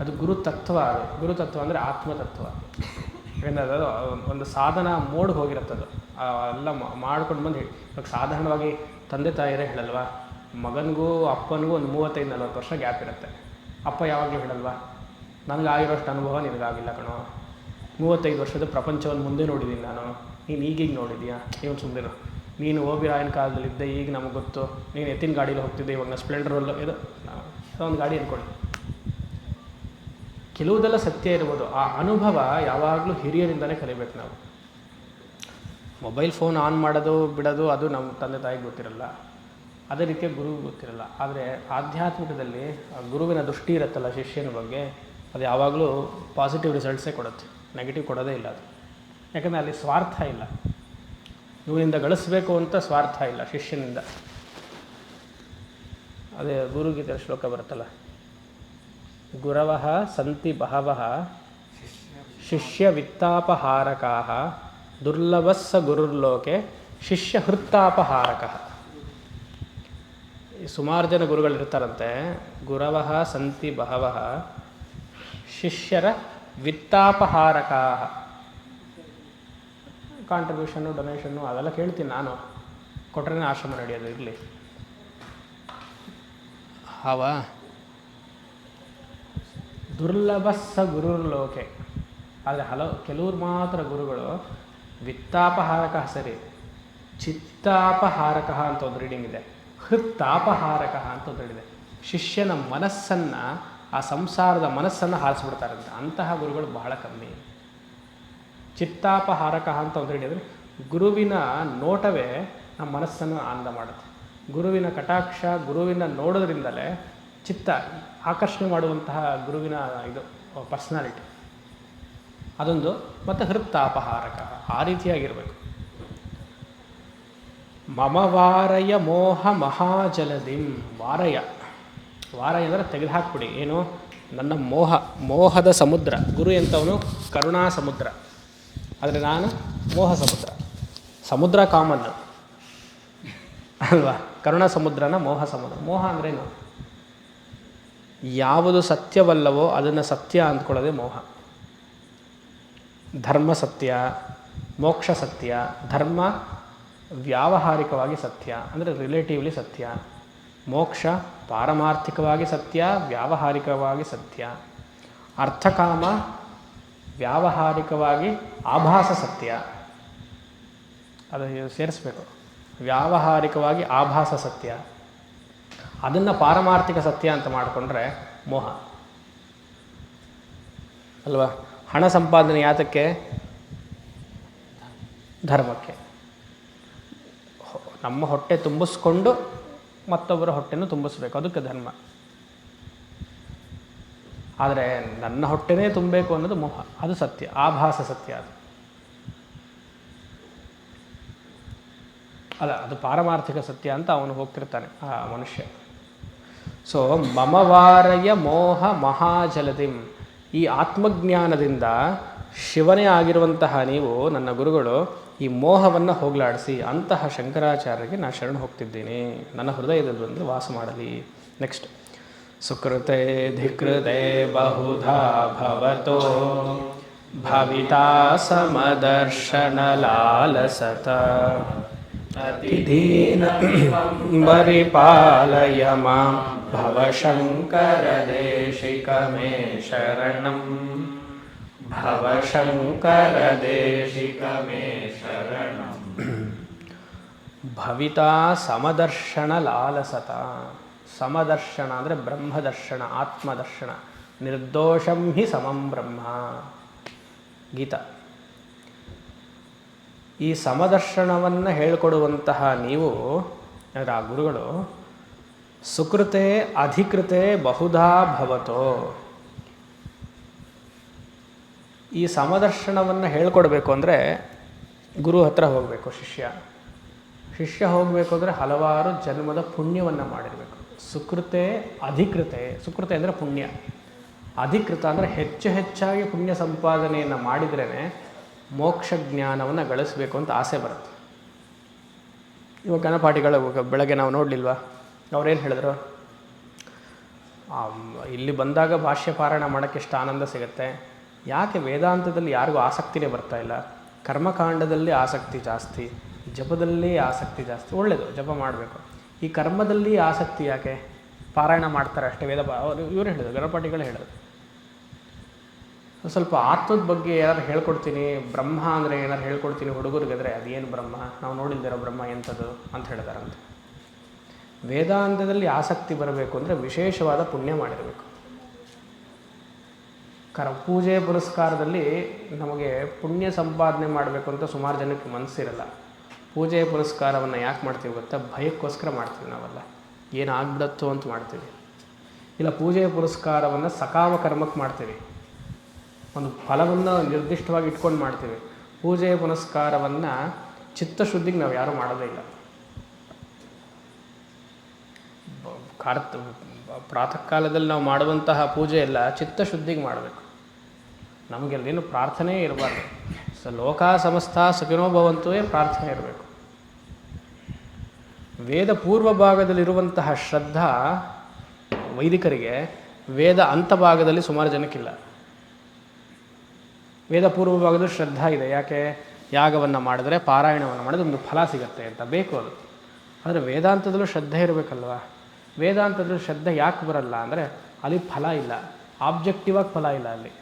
ಅದು ಗುರುತತ್ವ. ಅದು ಗುರುತತ್ವ ಅಂದರೆ ಆತ್ಮತತ್ವ. ಯಾಕಂದರೆ ಅದು ಒಂದು ಸಾಧನ ಮೋಡ್ಗೆ ಹೋಗಿರುತ್ತದು. ಎಲ್ಲ ಮಾಡ್ಕೊಂಡು ಬಂದು ಇವಾಗ ಸಾಧಾರಣವಾಗಿ ತಂದೆ ತಾಯಿರೇ ಹೇಳಲ್ವಾ, ಮಗನಿಗೂ ಅಪ್ಪನಿಗೂ ಒಂದು 35-40 ವರ್ಷ ಗ್ಯಾಪ್ ಇರುತ್ತೆ. ಅಪ್ಪ ಯಾವಾಗಲೂ ಹೇಳಲ್ವಾ, ನನಗಾಗಿರೋಷ್ಟು ಅನುಭವ ನಿನಗಾಗಿಲ್ಲ ಕಣೋ, 35 ವರ್ಷದ ಪ್ರಪಂಚವನ್ನು ಮುಂದೆ ನೋಡಿದ್ದೀನಿ ನಾನು, ನೀನು ಈಗೀಗ ನೋಡಿದೀಯಾ, ಇವನು ಸುಮ್ಮನೆ ನೀನು ಓಬಿರಾಯನ ಕಾಲದಲ್ಲಿದ್ದೆ, ಈಗ ನಮಗೆ ಗೊತ್ತು, ನೀನು ಎತ್ತಿನ ಗಾಡೀಲಿ ಹೋಗ್ತಿದ್ದೆ, ಇವಾಗ ನಾನು ಸ್ಪ್ಲೆಂಡರಲ್ಲೂ ಇದು ಒಂದು ಗಾಡಿ ಅಂದ್ಕೊಳ್ಳಿ. ಕೆಲವುದೆಲ್ಲ ಸತ್ಯ ಇರ್ಬೋದು, ಆ ಅನುಭವ ಯಾವಾಗಲೂ ಹಿರಿಯರಿಂದಲೇ ಕಲಿಬೇಕು ನಾವು. ಮೊಬೈಲ್ ಫೋನ್ ಆನ್ ಮಾಡೋದು ಬಿಡೋದು ಅದು ನಮ್ಮ ತಂದೆ ತಾಯಿಗೆ ಗೊತ್ತಿರಲ್ಲ, ಅದೇ ರೀತಿಯ ಗುರುವಿಗೆ ಗೊತ್ತಿರಲ್ಲ. ಆದರೆ ಆಧ್ಯಾತ್ಮಿಕದಲ್ಲಿ ಗುರುವಿನ ದೃಷ್ಟಿ ಇರುತ್ತಲ್ಲ ಶಿಷ್ಯನ ಬಗ್ಗೆ, ಅದು ಯಾವಾಗಲೂ ಪಾಸಿಟಿವ್ ರಿಸಲ್ಟ್ಸೇ ಕೊಡುತ್ತೆ, ನೆಗೆಟಿವ್ ಕೊಡೋದೇ ಇಲ್ಲ ಅದು. ಯಾಕಂದರೆ ಅಲ್ಲಿ ಸ್ವಾರ್ಥ ಇಲ್ಲ, ಇವನಿಂದ ಗಳಿಸ್ಬೇಕು ಅಂತ ಸ್ವಾರ್ಥ ಇಲ್ಲ ಶಿಷ್ಯನಿಂದ. ಅದೇ ಗುರುಗೀತೆ ಶ್ಲೋಕ ಬರುತ್ತಲ್ಲ, ಗುರವಃ ಸಂತಿ ಬಹವಃ ಶಿಷ್ಯವಿತ್ತಾಪಹಾರಕಾಃ ದುರ್ಲಭಸ್ಸ ಗುರುರ್ಲೋಕೆ ಶಿಷ್ಯಹೃತ್ತಾಪಹಾರಕಃ. ಸುಮಾರು ಜನ ಗುರುಗಳಿರ್ತಾರಂತೆ. ಗುರವಃ ಸಂತಿ ಬಹವಃ ಶಿಷ್ಯರ ವಿತ್ತಾಪಹಾರಕಾಃ. ಕಾಂಟ್ರಿಬ್ಯೂಷನ್ನು ಡೊನೇಷನ್ನು ಅದೆಲ್ಲ ಕೇಳ್ತೀನಿ ನಾನು, ಕೊಟ್ಟರೆ ಆಶ್ರಮ ನಡೆಯೋದು ಇರಲಿ. ಅವ ದುರ್ಲಭಸ್ಸ ಗುರುರ್ಲೋಕೆ. ಆದರೆ ಕೆಲವ್ರು ಮಾತ್ರ ಗುರುಗಳು ವಿತ್ತಾಪಹಾರಕ ಸರಿ, ಚಿತ್ತಾಪಹಾರಕ ಅಂತ ಒಂದು ರೀಡಿಂಗ್ ಇದೆ, ಹೃತ್ತಾಪಹಾರಕ ಅಂತ ಒಂದು ರೀಡಿದೆ. ಶಿಷ್ಯನ ಮನಸ್ಸನ್ನು, ಆ ಸಂಸಾರದ ಮನಸ್ಸನ್ನು ಹಾರಿಸ್ಬಿಡ್ತಾರಂತೆ. ಅಂತಹ ಗುರುಗಳು ಬಹಳ ಕಮ್ಮಿ. ಚಿತ್ತಾಪಹಾರಕ ಅಂತ ಒಂದು ಹೇಳಿದರೆ ಗುರುವಿನ ನೋಟವೇ ನಮ್ಮ ಮನಸ್ಸನ್ನು ಆನಂದ ಮಾಡುತ್ತೆ. ಗುರುವಿನ ಕಟಾಕ್ಷ, ಗುರುವಿನ ನೋಡೋದ್ರಿಂದಲೇ ಚಿತ್ತ ಆಕರ್ಷಣೆ ಮಾಡುವಂತಹ ಗುರುವಿನ ಇದು ಪರ್ಸ್ನಾಲಿಟಿ ಅದೊಂದು. ಮತ್ತು ಹೃತ್ತಾಪಹಾರಕ ಆ ರೀತಿಯಾಗಿರಬೇಕು. ಮಮ ವಾರಯ ಮೋಹ ಮಹಾಜಲದಿಂ. ವಾರಯ ಅಂದರೆ ತೆಗೆದುಹಾಕ್ಬಿಡಿ. ಏನು? ನನ್ನ ಮೋಹದ ಸಮುದ್ರ. ಗುರು ಎಂಥವನು ಕರುಣಾ ಸಮುದ್ರ, ಆದರೆ ನಾನು ಮೋಹ ಸಮುದ್ರ. ಸಮುದ್ರ ಕಾಮನ್ ಅಲ್ವಾ? ಕರುಣಾ ಸಮುದ್ರನ ಮೋಹ ಸಮುದ್ರ. ಮೋಹ ಅಂದ್ರೇನು? ಯಾವುದು ಸತ್ಯವಲ್ಲವೋ ಅದನ್ನು ಸತ್ಯ ಅಂದ್ಕೊಳ್ಳೋದೇ ಮೋಹ. ಧರ್ಮ ಸತ್ಯ, ಮೋಕ್ಷ ಸತ್ಯ. ಧರ್ಮ ವ್ಯಾವಹಾರಿಕವಾಗಿ ಸತ್ಯ, ಅಂದರೆ ರಿಲೇಟಿವ್ಲಿ ಸತ್ಯ. ಮೋಕ್ಷ ಪಾರಮಾರ್ಥಿಕವಾಗಿ ಸತ್ಯ, ವ್ಯಾವಹಾರಿಕವಾಗಿ ಸತ್ಯ. ಅರ್ಥಕಾಮ ವ್ಯಾವಹಾರಿಕವಾಗಿ ಆಭಾಸ ಸತ್ಯ. ಅದು ಸೇರಿಸ್ಬೇಕು. ವ್ಯಾವಹಾರಿಕವಾಗಿ ಆಭಾಸ ಸತ್ಯ, ಅದನ್ನು ಪಾರಮಾರ್ಥಿಕ ಸತ್ಯ ಅಂತ ಮಾಡಿಕೊಂಡ್ರೆ ಮೋಹ ಅಲ್ವಾ? ಹಣ ಸಂಪಾದನೆ ಯಾತಕ್ಕೆ? ಧರ್ಮಕ್ಕೆ. ನಮ್ಮ ಹೊಟ್ಟೆ ತುಂಬಿಸ್ಕೊಂಡು ಮತ್ತೊಬ್ಬರ ಹೊಟ್ಟೆನೂ ತುಂಬಿಸ್ಬೇಕು, ಅದಕ್ಕೆ ಧರ್ಮ. ಆದರೆ ನನ್ನ ಹೊಟ್ಟೆನೇ ತುಂಬಬೇಕು ಅನ್ನೋದು ಮೋಹ, ಅದು ಸತ್ಯ, ಆಭಾಸ ಸತ್ಯ. ಅದು ಪಾರಮಾರ್ಥಿಕ ಸತ್ಯ ಅಂತ ಅವನು ಹೋಗ್ತಿರ್ತಾನೆ ಆ ಮನುಷ್ಯ. ಸೊ ಮಮವಾರಯ ಮೋಹ ಮಹಾಜಲದಿಂ. ಈ ಆತ್ಮಜ್ಞಾನದಿಂದ ಶಿವನೇ ಆಗಿರುವಂತಹ ನೀವು ನನ್ನ ಗುರುಗಳು ಈ ಮೋಹವನ್ನು ಹೋಗಲಾಡಿಸಿ ಅಂತಹ ಶಂಕರಾಚಾರ್ಯರಿಗೆ ನಾನು ಶರಣ ಹೋಗ್ತಿದ್ದೀನಿ. ನನ್ನ ಹೃದಯದಲ್ಲಿ ಬಂದು ವಾಸ ಮಾಡಲಿ. ನೆಕ್ಸ್ಟ್, ಸುಕೃತೆ ಧಿಕೃತೆ ಬಹುಧಾ ಭವತೋ ಭವಿತಾ ಸಮದರ್ಶನಲಾಲಸತ ಅತಿದೀನ ಪರಿಪಾಲಯ ಮಾಂ ಭವಶಂಕರ ದೇಶಿಕ ಮೇ ಶರಣಂ. ಭವಶಂಕರ ದೇಶಿಕ ಮೇ ಶರಣಂ. ಭವಿತಾ ಸಮದರ್ಶನ ಲಾಲಸತ. ಸಮದರ್ಶನ ಅಂದರೆ ಬ್ರಹ್ಮದರ್ಶನ, ಆತ್ಮದರ್ಶನ. ನಿರ್ದೋಷಂ ಹಿ ಸಮಂ ಬ್ರಹ್ಮ. ಗೀತಾ. ಈ ಸಮದರ್ಶನವನ್ನು ಹೇಳಿಕೊಡುವಂತಹ ನೀವು ಅಂದರೆ ಆ ಗುರುಗಳು ಸುಕೃತೆ ಅಧಿಕೃತೆ ಬಹುಧಾ ಭವತೋ. ಈ ಸಮದರ್ಶನವನ್ನು ಹೇಳ್ಕೊಡ್ಬೇಕು ಅಂದರೆ ಗುರು ಹತ್ರ ಹೋಗಬೇಕು ಶಿಷ್ಯ ಹೋಗಬೇಕು ಅಂದರೆ ಹಲವಾರು ಜನ್ಮದ ಪುಣ್ಯವನ್ನು ಮಾಡಿರಬೇಕು. ಸುಕೃತೆ ಅಧಿಕೃತೆ. ಸುಕೃತೆ ಅಂದರೆ ಪುಣ್ಯ, ಅಧಿಕೃತ ಅಂದರೆ ಹೆಚ್ಚಾಗಿ ಪುಣ್ಯ ಸಂಪಾದನೆಯನ್ನು ಮಾಡಿದ್ರೇ ಮೋಕ್ಷ ಜ್ಞಾನವನ್ನು ಗಳಿಸಬೇಕು ಅಂತ ಆಸೆ ಬರುತ್ತೆ. ಇವಾಗ ಗಣಪಾಠಿಗಳು ಬೆಳಗ್ಗೆ ನಾವು ನೋಡಲಿಲ್ವಾ, ಅವ್ರೇನು ಹೇಳಿದ್ರು? ಇಲ್ಲಿ ಬಂದಾಗ ಭಾಷ್ಯ ಪಾರಾಯಣ ಮಾಡೋಕ್ಕೆ ಎಷ್ಟು ಆನಂದ ಸಿಗುತ್ತೆ. ಯಾಕೆ ವೇದಾಂತದಲ್ಲಿ ಯಾರಿಗೂ ಆಸಕ್ತಿನೇ ಬರ್ತಾ ಇಲ್ಲ? ಕರ್ಮಕಾಂಡದಲ್ಲಿ ಆಸಕ್ತಿ ಜಾಸ್ತಿ, ಜಪದಲ್ಲಿ ಆಸಕ್ತಿ ಜಾಸ್ತಿ. ಒಳ್ಳೆಯದು, ಜಪ ಮಾಡಬೇಕು. ಈ ಕರ್ಮದಲ್ಲಿ ಆಸಕ್ತಿ ಯಾಕೆ? ಪಾರಾಯಣ ಮಾಡ್ತಾರೆ ಅಷ್ಟೇ. ಇವರು ಹೇಳಿದ್ರು, ಗಣಪಾಠಿಗಳೇ ಹೇಳಿದ್ರು. ಸ್ವಲ್ಪ ಆತ್ಮದ ಬಗ್ಗೆ ಏನಾರು ಹೇಳ್ಕೊಡ್ತೀನಿ, ಬ್ರಹ್ಮ ಅಂದರೆ ಏನಾರು ಹೇಳ್ಕೊಡ್ತೀನಿ ಹುಡುಗರಿಗಾದರೆ ಅದೇನು ಬ್ರಹ್ಮ, ನಾವು ನೋಡಿಲ್ದಿರೋ ಬ್ರಹ್ಮ ಎಂಥದ್ದು ಅಂತ ಹೇಳಿದಾರಂತೆ. ವೇದಾಂತದಲ್ಲಿ ಆಸಕ್ತಿ ಬರಬೇಕು ಅಂದರೆ ವಿಶೇಷವಾದ ಪುಣ್ಯ ಮಾಡಿರಬೇಕು. ಪೂಜೆ ಪುರಸ್ಕಾರದಲ್ಲಿ ನಮಗೆ ಪುಣ್ಯ ಸಂಪಾದನೆ ಮಾಡಬೇಕು ಅಂತ ಸುಮಾರು ಜನಕ್ಕೆ ಮನಸ್ಸಿರಲ್ಲ. ಪೂಜೆ ಪುರಸ್ಕಾರವನ್ನು ಯಾಕೆ ಮಾಡ್ತೀವಿ ಗೊತ್ತಾ? ಭಯಕ್ಕೋಸ್ಕರ ಮಾಡ್ತೀವಿ ನಾವೆಲ್ಲ. ಏನಾಗ್ಬಿಡತ್ತೋ ಅಂತ ಮಾಡ್ತೀವಿ. ಇಲ್ಲ, ಪೂಜೆ ಪುರಸ್ಕಾರವನ್ನು ಸಕಾಮ ಕರ್ಮಕ್ಕೆ ಮಾಡ್ತೀವಿ, ಒಂದು ಫಲವನ್ನು ನಿರ್ದಿಷ್ಟವಾಗಿ ಇಟ್ಕೊಂಡು ಮಾಡ್ತೀವಿ. ಪೂಜೆ ಪುನಸ್ಕಾರವನ್ನು ಚಿತ್ತಶುದ್ಧಿಗೆ ನಾವು ಯಾರೂ ಮಾಡೋದೇ ಇಲ್ಲ. ಕಾರ್ತ ಪ್ರಾತಃ ಕಾಲದಲ್ಲಿ ನಾವು ಮಾಡುವಂತಹ ಪೂಜೆ ಎಲ್ಲ ಚಿತ್ತಶುದ್ಧಿಗೆ ಮಾಡಬೇಕು. ನಮಗೆಲ್ಲೇನು ಪ್ರಾರ್ಥನೆ ಇರಬಾರ್ದು. ಲೋಕ ಸಮಸ್ತ ಸುಖಿನೋ ಭವಂತುವೇ ಪ್ರಾರ್ಥನೆ ಇರಬೇಕು. ವೇದ ಪೂರ್ವ ಭಾಗದಲ್ಲಿರುವಂತಹ ಶ್ರದ್ಧಾ ವೈದಿಕರಿಗೆ ವೇದ ಅಂಥ ಭಾಗದಲ್ಲಿ ಸುಮಾರು ಜನಕ್ಕಿಲ್ಲ. ವೇದ ಪೂರ್ವ ಭಾಗದಲ್ಲಿ ಶ್ರದ್ಧಾ ಇದೆ. ಯಾಕೆ? ಯಾಗವನ್ನು ಮಾಡಿದ್ರೆ, ಪಾರಾಯಣವನ್ನು ಮಾಡಿದ್ರೆ ಒಂದು ಫಲ ಸಿಗತ್ತೆ ಅಂತ ಬೇಕು ಅದು. ಆದರೆ ವೇದಾಂತದಲ್ಲೂ ಶ್ರದ್ಧೆ ಇರಬೇಕಲ್ವ. ವೇದಾಂತದಲ್ಲೂ ಶ್ರದ್ಧೆ ಯಾಕೆ ಬರಲ್ಲ ಅಂದರೆ ಅಲ್ಲಿ ಫಲ ಇಲ್ಲ, ಆಬ್ಜೆಕ್ಟಿವಾಗಿ ಫಲ ಇಲ್ಲ. ಅಲ್ಲಿ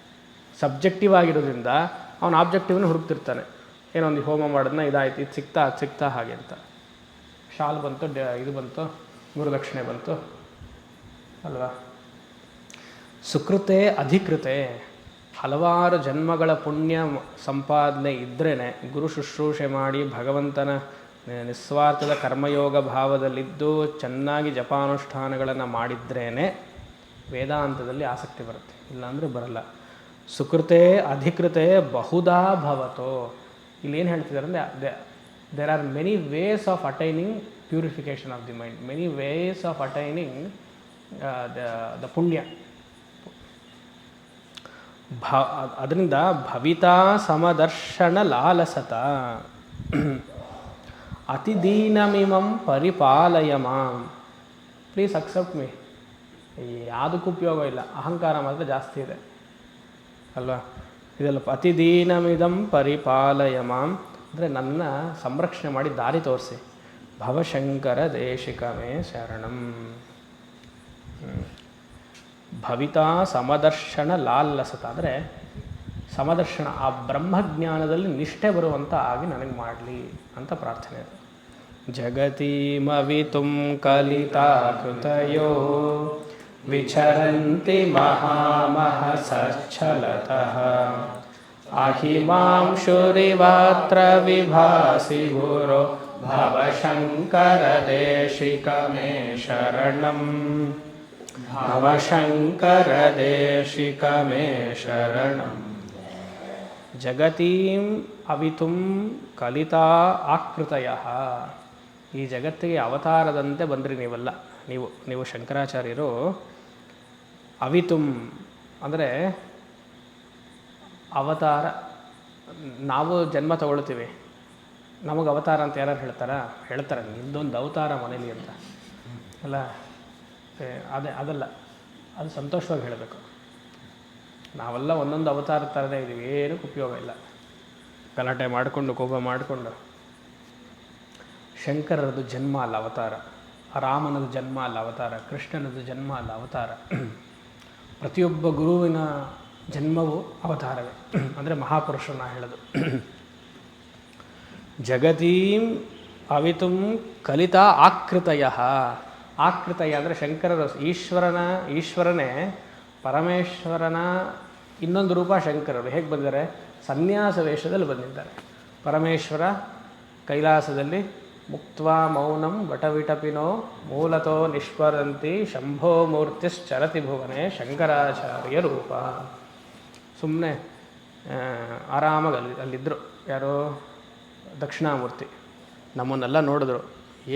ಸಬ್ಜೆಕ್ಟಿವ್ ಆಗಿರೋದ್ರಿಂದ ಅವನು ಆಬ್ಜೆಕ್ಟಿವ್ನ ಹುಡುಕ್ತಿರ್ತಾನೆ. ಏನೋ ಒಂದು ಹೋಮ ಮಾಡೋದನ್ನ ಇದಾಯ್ತು, ಇದು ಸಿಗ್ತಾ ಅದು ಸಿಗ್ತಾ ಹಾಗೆ ಅಂತ. ಶಾಲ್ ಬಂತು, ಇದು ಬಂತು, ಗುರುದಕ್ಷಿಣೆ ಬಂತು ಅಲ್ವಾ. ಸುಕೃತೆ ಅಧಿಕೃತೆ, ಹಲವಾರು ಜನ್ಮಗಳ ಪುಣ್ಯ ಸಂಪಾದನೆ ಇದ್ರೇ ಗುರು ಶುಶ್ರೂಷೆ ಮಾಡಿ ಭಗವಂತನ ನಿಸ್ವಾರ್ಥದ ಕರ್ಮಯೋಗ ಭಾವದಲ್ಲಿದ್ದು ಚೆನ್ನಾಗಿ ಜಪಾನುಷ್ಠಾನಗಳನ್ನು ಮಾಡಿದ್ರೇ ವೇದಾಂತದಲ್ಲಿ ಆಸಕ್ತಿ ಬರುತ್ತೆ. ಇಲ್ಲಾಂದರೆ ಬರಲ್ಲ. ಸುಕೃತೆ ಅಧಿಕೃತೆ ಬಹುಧಾ ಭವತೋ. ಇಲ್ಲೇನು ಹೇಳ್ತಿದ್ದಾರೆ ಅಂದರೆ there are many ways of attaining purification of the mind, many ways of attaining the ಪುಣ್ಯ. ಅದರಿಂದ ಭವಿತಾ ಸಮದರ್ಶನ ಲಾಲಸತ ಅತಿದೀನಮಿಮಂ ಪರಿಪಾಲಯ ಮಾಂ. Please accept me. ಯಾವುದಕ್ಕೂ ಉಪಯೋಗ ಇಲ್ಲ, ಅಹಂಕಾರ ಮಾತ್ರ ಜಾಸ್ತಿ ಇದೆ ಅಲ್ವಾ. ಇದೆಲ್ಲ ಅತಿದೀನಮಿದಂ ಪರಿಪಾಲಯ ಮಾಂ ಅಂದರೆ ನನ್ನ ಸಂರಕ್ಷಣೆ ಮಾಡಿ ದಾರಿ ತೋರಿಸಿ. ಭವಶಂಕರ ದೇಶಿಕಮೇ ಶರಣಂ. ಭವಿತಾ ಸಮದರ್ಶನ ಲಾಲಸತ ಅಂದರೆ ಸಮದರ್ಶನ, ಆ ಬ್ರಹ್ಮಜ್ಞಾನದಲ್ಲಿ ನಿಷ್ಠೆ ಬರುವಂಥ ಆಗಿ ನನಗೆ ಮಾಡಲಿ ಅಂತ ಪ್ರಾರ್ಥನೆ. ಜಗತೀಮವಿತುಂ ಕಲಿತಾ ಕೃತಯೋ ವಿಚರಂತಿ ಮಹಾಮಹ ಸಚ್ಛಲತಃ ಅಹಿಮಾಂಶುರಿವಾತ್ರ ವಿಭಾಸಿ ಗುರೋ ಭವಶಂಕರ ದೇಶಿಕಮೇ ಶರಣಂ. ಭವಶಂಕರ ದೇಶಿಕಮೇ ಶರಣಂ. ಜಗತೀಂ ಅವಿತುಂ ಕಲಿತಾ ಆಕೃತಯಃ. ಈ ಜಗತ್ತಿಗೆ ಅವತಾರದಂತೆ ಬಂದ್ರಿ ನೀವೆಲ್ಲ. ನೀವು ಶಂಕರಾಚಾರ್ಯರು ಅವಿತುಂ ಅಂದರೆ ಅವತಾರ. ನಾವು ಜನ್ಮ ತಗೊಳ್ತೀವಿ, ನಮಗೆ ಅವತಾರ ಅಂತ ಯಾರು ಹೇಳ್ತಾರೆ ನಿಂದೊಂದು ಅವತಾರ ಮನೇಲಿ ಅಂತ ಅಲ್ಲ. ಅದಲ್ಲ, ಅದು ಸಂತೋಷವಾಗಿ ಹೇಳಬೇಕು. ನಾವೆಲ್ಲ ಒಂದೊಂದು ಅವತಾರ ಥರದೇ ಇದ್ದೀವಿ, ಏನಕ್ಕೆ ಉಪಯೋಗ ಇಲ್ಲ. ಗಲಾಟೆ ಮಾಡಿಕೊಂಡು ಕೋಪ ಮಾಡಿಕೊಂಡು. ಶಂಕರರದು ಜನ್ಮ ಅಲ್ಲ ಅವತಾರ, ರಾಮನದು ಜನ್ಮ ಅಲ್ಲ ಅವತಾರ, ಕೃಷ್ಣನದು ಜನ್ಮ ಅಲ್ಲ ಅವತಾರ. ಪ್ರತಿಯೊಬ್ಬ ಗುರುವಿನ ಜನ್ಮವು ಅವತಾರವೇ. ಅಂದರೆ ಮಹಾಪುರುಷನ ಹೇಳೋದು. ಜಗತೀಂ ಅವಿತುಂ ಕಲಿತಾ ಆಕೃತಯ. ಆಕೃತಯ ಅಂದರೆ ಶಂಕರರು ಈಶ್ವರನೇ ಪರಮೇಶ್ವರನ ಇನ್ನೊಂದು ರೂಪ. ಶಂಕರರು ಹೇಗೆ ಬಂದಿದ್ದಾರೆ? ಸನ್ಯಾಸ ವೇಷದಲ್ಲಿ ಬಂದಿದ್ದಾರೆ. ಪರಮೇಶ್ವರ ಕೈಲಾಸದಲ್ಲಿ ಮುಕ್ತ್ವಾ ಮೌನಂ ವಟವಿಟಪಿನೋ ಮೂಲತೋ ನಿಷ್ಪರಂತಿ ಶಂಭೋ ಮೂರ್ತಿಶ್ಚರತಿ ಭುವನೆ ಶಂಕರಾಚಾರ್ಯ ರೂಪ. ಸುಮ್ಮನೆ ಆರಾಮಾಗಿ ಅಲ್ಲಿದ್ದರು. ಯಾರೋ ದಕ್ಷಿಣಾಮೂರ್ತಿ ನಮ್ಮನ್ನೆಲ್ಲ ನೋಡಿದ್ರು.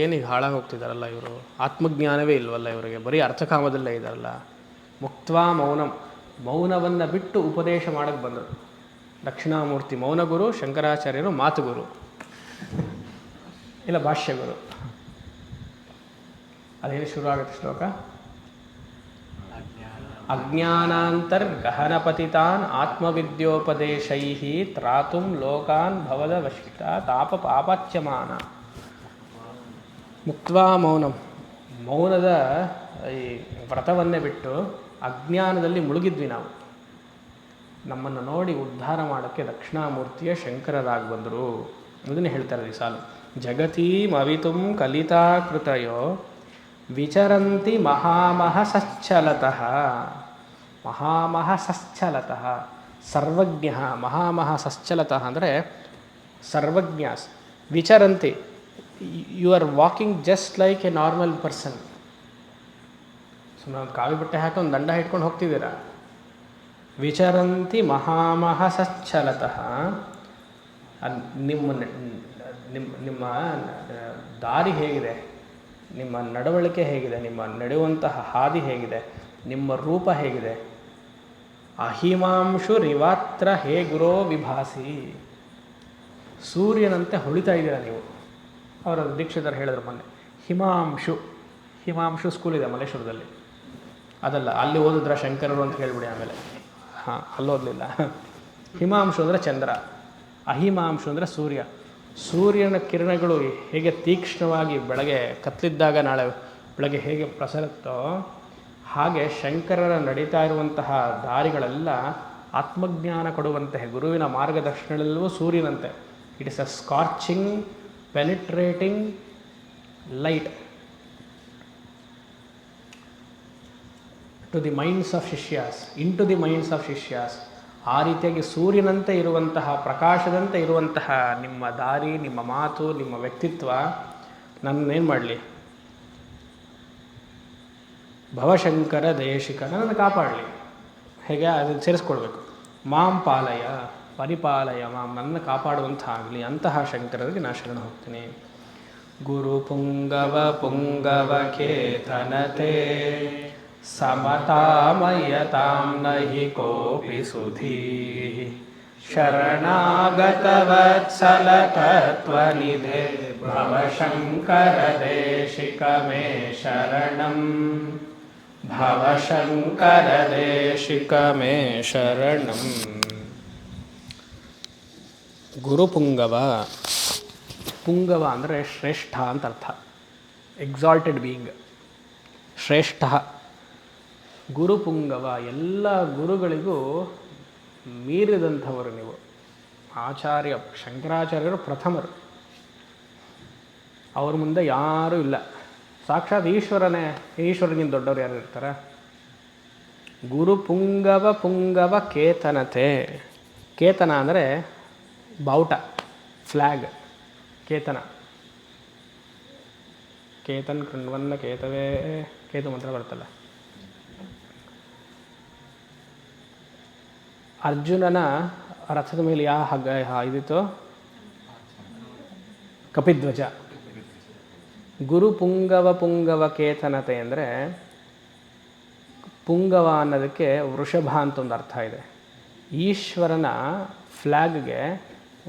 ಏನೀಗ ಹಾಳಾಗಿ ಹೋಗ್ತಿದ್ದಾರಲ್ಲ ಇವರು, ಆತ್ಮಜ್ಞಾನವೇ ಇಲ್ವಲ್ಲ ಇವರಿಗೆ, ಬರೀ ಅರ್ಥಕಾಮದಲ್ಲೇ ಇದ್ದಾರಲ್ಲ. ಮುಕ್ತ್ವಾ ಮೌನಂ, ಮೌನವನ್ನು ಬಿಟ್ಟು ಉಪದೇಶ ಮಾಡೋಕ್ಕೆ ಬಂದರು. ದಕ್ಷಿಣಾಮೂರ್ತಿ ಮೌನಗುರು, ಶಂಕರಾಚಾರ್ಯರು ಮಾತುಗುರು ಇಲ್ಲ ಭಾಷ್ಯಗುರು. ಅದೇನು ಶುರು ಆಗುತ್ತೆ ಶ್ಲೋಕ? ಅಜ್ಞಾನಾಂತರ್ಗಹನಪತಿತಾನ್ ಆತ್ಮವಿದ್ಯೋಪದೇಶೈ ತ್ರಾತುಂ ಲೋಕಾನ್ ಭವದ ವಶಿಷ್ಟ ತಾಪ ಪಾಪಚ್ಯಮಾನ. ಮುಕ್ತ್ವಾ ಮೌನಂ, ಮೌನದ ಈ ವ್ರತವನ್ನೇ ಬಿಟ್ಟು ಅಜ್ಞಾನದಲ್ಲಿ ಮುಳುಗಿದ್ವಿ ನಾವು. ನಮ್ಮನ್ನು ನೋಡಿ ಉದ್ಧಾರ ಮಾಡೋಕ್ಕೆ ದಕ್ಷಿಣಾಮೂರ್ತಿಯ ಶಂಕರರಾಗಿ ಬಂದರು. ಅದನ್ನೇ ಹೇಳ್ತಾರೆ ಈ ಸಾಲು. ಜಗತೀಂ ಅವಿತುಂ ಕಲಿತಾ ಕೃತಯೋ ವಿಚರಂತಿ ಮಹಾಮಹ ಸಚ್ಛಲತಃ. ಮಹಾಮಹ ಸಚ್ಛಲತಃ ಸರ್ವಜ್ಞ. ಮಹಾಮಹ ಸಚ್ಛಲತಃ ಅಂದರೆ ಸರ್ವಜ್ಞ. ವಿಚರಂತಿ, you are walking just like a normal person. ಸುಮ್ಮನೆ ಒಂದು ಕಾವಿ ಬಟ್ಟೆ ಹಾಕಿ ಒಂದು ದಂಡ ಇಟ್ಕೊಂಡು ಹೋಗ್ತಿದ್ದೀರಾ. ವಿಚರಂತಿ ಮಹಾಮಹ ಸಚ್ಛಲತಃ. ನಿಮ್ಮ ದಾರಿ ಹೇಗಿದೆ? ನಿಮ್ಮ ನಡವಳಿಕೆ ಹೇಗಿದೆ, ನಿಮ್ಮ ನಡೆಯುವಂತಹ ಹಾದಿ ಹೇಗಿದೆ, ನಿಮ್ಮ ರೂಪ ಹೇಗಿದೆ. ಅಹಿಮಾಂಶು ರಿವಾತ್ರ ಹೇ ಗುರೋ ವಿಭಾಸಿ. ಸೂರ್ಯನಂತೆ ಹೊಳಿತಾ ಇದ್ದೀರಾ ನೀವು. ಅವರ ದೀಕ್ಷಿತರು ಹೇಳಿದ್ರು ಮೊನ್ನೆ. ಹಿಮಾಂಶು ಸ್ಕೂಲ್ ಇದೆ ಮಲ್ಲೇಶ್ವರದಲ್ಲಿ. ಅದಲ್ಲ, ಅಲ್ಲಿ ಓದಿದ್ರ ಶಂಕರರು ಅಂತ ಹೇಳಿಬಿಡಿ ಆಮೇಲೆ. ಹಾಂ, ಅಲ್ಲೋದಲಿಲ್ಲ. ಹಿಮಾಂಶು ಅಂದರೆ ಚಂದ್ರ, ಅಹಿಮಾಂಶು ಅಂದರೆ ಸೂರ್ಯ. ಸೂರ್ಯನ ಕಿರಣಗಳು ಹೇಗೆ ತೀಕ್ಷ್ಣವಾಗಿ ಬೆಳಗ್ಗೆ ಕತ್ತಲಿದ್ದಾಗ ನಾಳೆ ಬೆಳಗ್ಗೆ ಹೇಗೆ ಪ್ರಸರುತ್ತೋ ಹಾಗೆ ಶಂಕರರ ನಡೀತಾ ಇರುವಂತಹ ದಾರಿಗಳೆಲ್ಲ ಆತ್ಮಜ್ಞಾನ ಕೊಡುವಂತೆ ಗುರುವಿನ ಮಾರ್ಗದರ್ಶನದಲ್ಲೂ ಸೂರ್ಯನಂತೆ. It is a scorching penetrating light to the minds of shishyas, into the minds of shishyas. ಆ ರೀತಿಯಾಗಿ ಸೂರ್ಯನಂತೆ ಇರುವಂತಹ, ಪ್ರಕಾಶದಂತೆ ಇರುವಂತಹ ನಿಮ್ಮ ದಾರಿ, ನಿಮ್ಮ ಮಾತು, ನಿಮ್ಮ ವ್ಯಕ್ತಿತ್ವ ನನ್ನನ್ನೇನು ಮಾಡಲಿ, ಭವಶಂಕರ ದೇಶಿಕ ನನ್ನನ್ನು ಕಾಪಾಡಲಿ. ಹೇಗೆ ಅದನ್ನು ಸೇರಿಸ್ಕೊಳ್ಬೇಕು. ಮಾಂ ಪಾಲಯ ಪರಿಪಾಲಯ ಮಾಂ, ನನ್ನ ಕಾಪಾಡುವಂಥ ಆಗಲಿ ಅಂತಹ ಶಂಕರರಿಗೆ ನಾನು ಶರಣ ಹೋಗ್ತೀನಿ. ಗುರು ಪುಂಗವ ಪುಂಗವ ಕೇತನತೆ ಸಮತಾಮಯತಾಂ ನಹಿ ಕೋಪಿ ಸುಧೀ ಶರಣಾಗತವತ್ಸಲ ತತ್ವನಿಧೆ ಭವಶಂಕರ ದೇಶಿಕ ಮೇ ಶರಣಂ, ಭವಶಂಕರ ದೇಶಿಕ ಮೇ ಶರಣಂ. ಗುರುಪುಂಗವ, ಪುಂಗವ ಅಂದರೆ ಶ್ರೇಷ್ಠ ಅಂತ ಅರ್ಥ. ಎಕ್ಸಾಲ್ಟೆಡ್ ಬೀಯಿಂಗ್, ಶ್ರೇಷ್ಠ. ಗುರುಪುಂಗವ, ಎಲ್ಲ ಗುರುಗಳಿಗೂ ಮೀರಿದಂಥವರು ನೀವು. ಆಚಾರ್ಯ ಶಂಕರಾಚಾರ್ಯರು ಪ್ರಥಮರು, ಅವ್ರ ಮುಂದೆ ಯಾರೂ ಇಲ್ಲ. ಸಾಕ್ಷಾತ್ ಈಶ್ವರನಿಂದ ದೊಡ್ಡವರು ಯಾರು ಇರ್ತಾರೆ? ಗುರುಪುಂಗವ ಪುಂಗವ ಕೇತನತೆ. ಕೇತನ ಅಂದರೆ ಬಾವುಟ, ಫ್ಲ್ಯಾಗ್, ಕೇತನ. ಕೇತನ್ ಕೃಣ್ವನ್ನ ಕೇತವೇ, ಕೇತು ಮಂತ್ರ ಬರ್ತಲ್ಲ. ಅರ್ಜುನನ ರಥದ ಮೇಲೆ ಯಾವ ಹಗ್ಗ ಇದಿತ್ತು? ಕಪಿಧ್ವಜ. ಗುರು ಪುಂಗವ ಪುಂಗವ ಕೇತನತೆ ಅಂದರೆ, ಪುಂಗವ ಅನ್ನೋದಕ್ಕೆ ವೃಷಭ ಅಂತ ಒಂದು ಅರ್ಥ ಇದೆ. ಈಶ್ವರನ ಫ್ಲ್ಯಾಗ್ಗೆ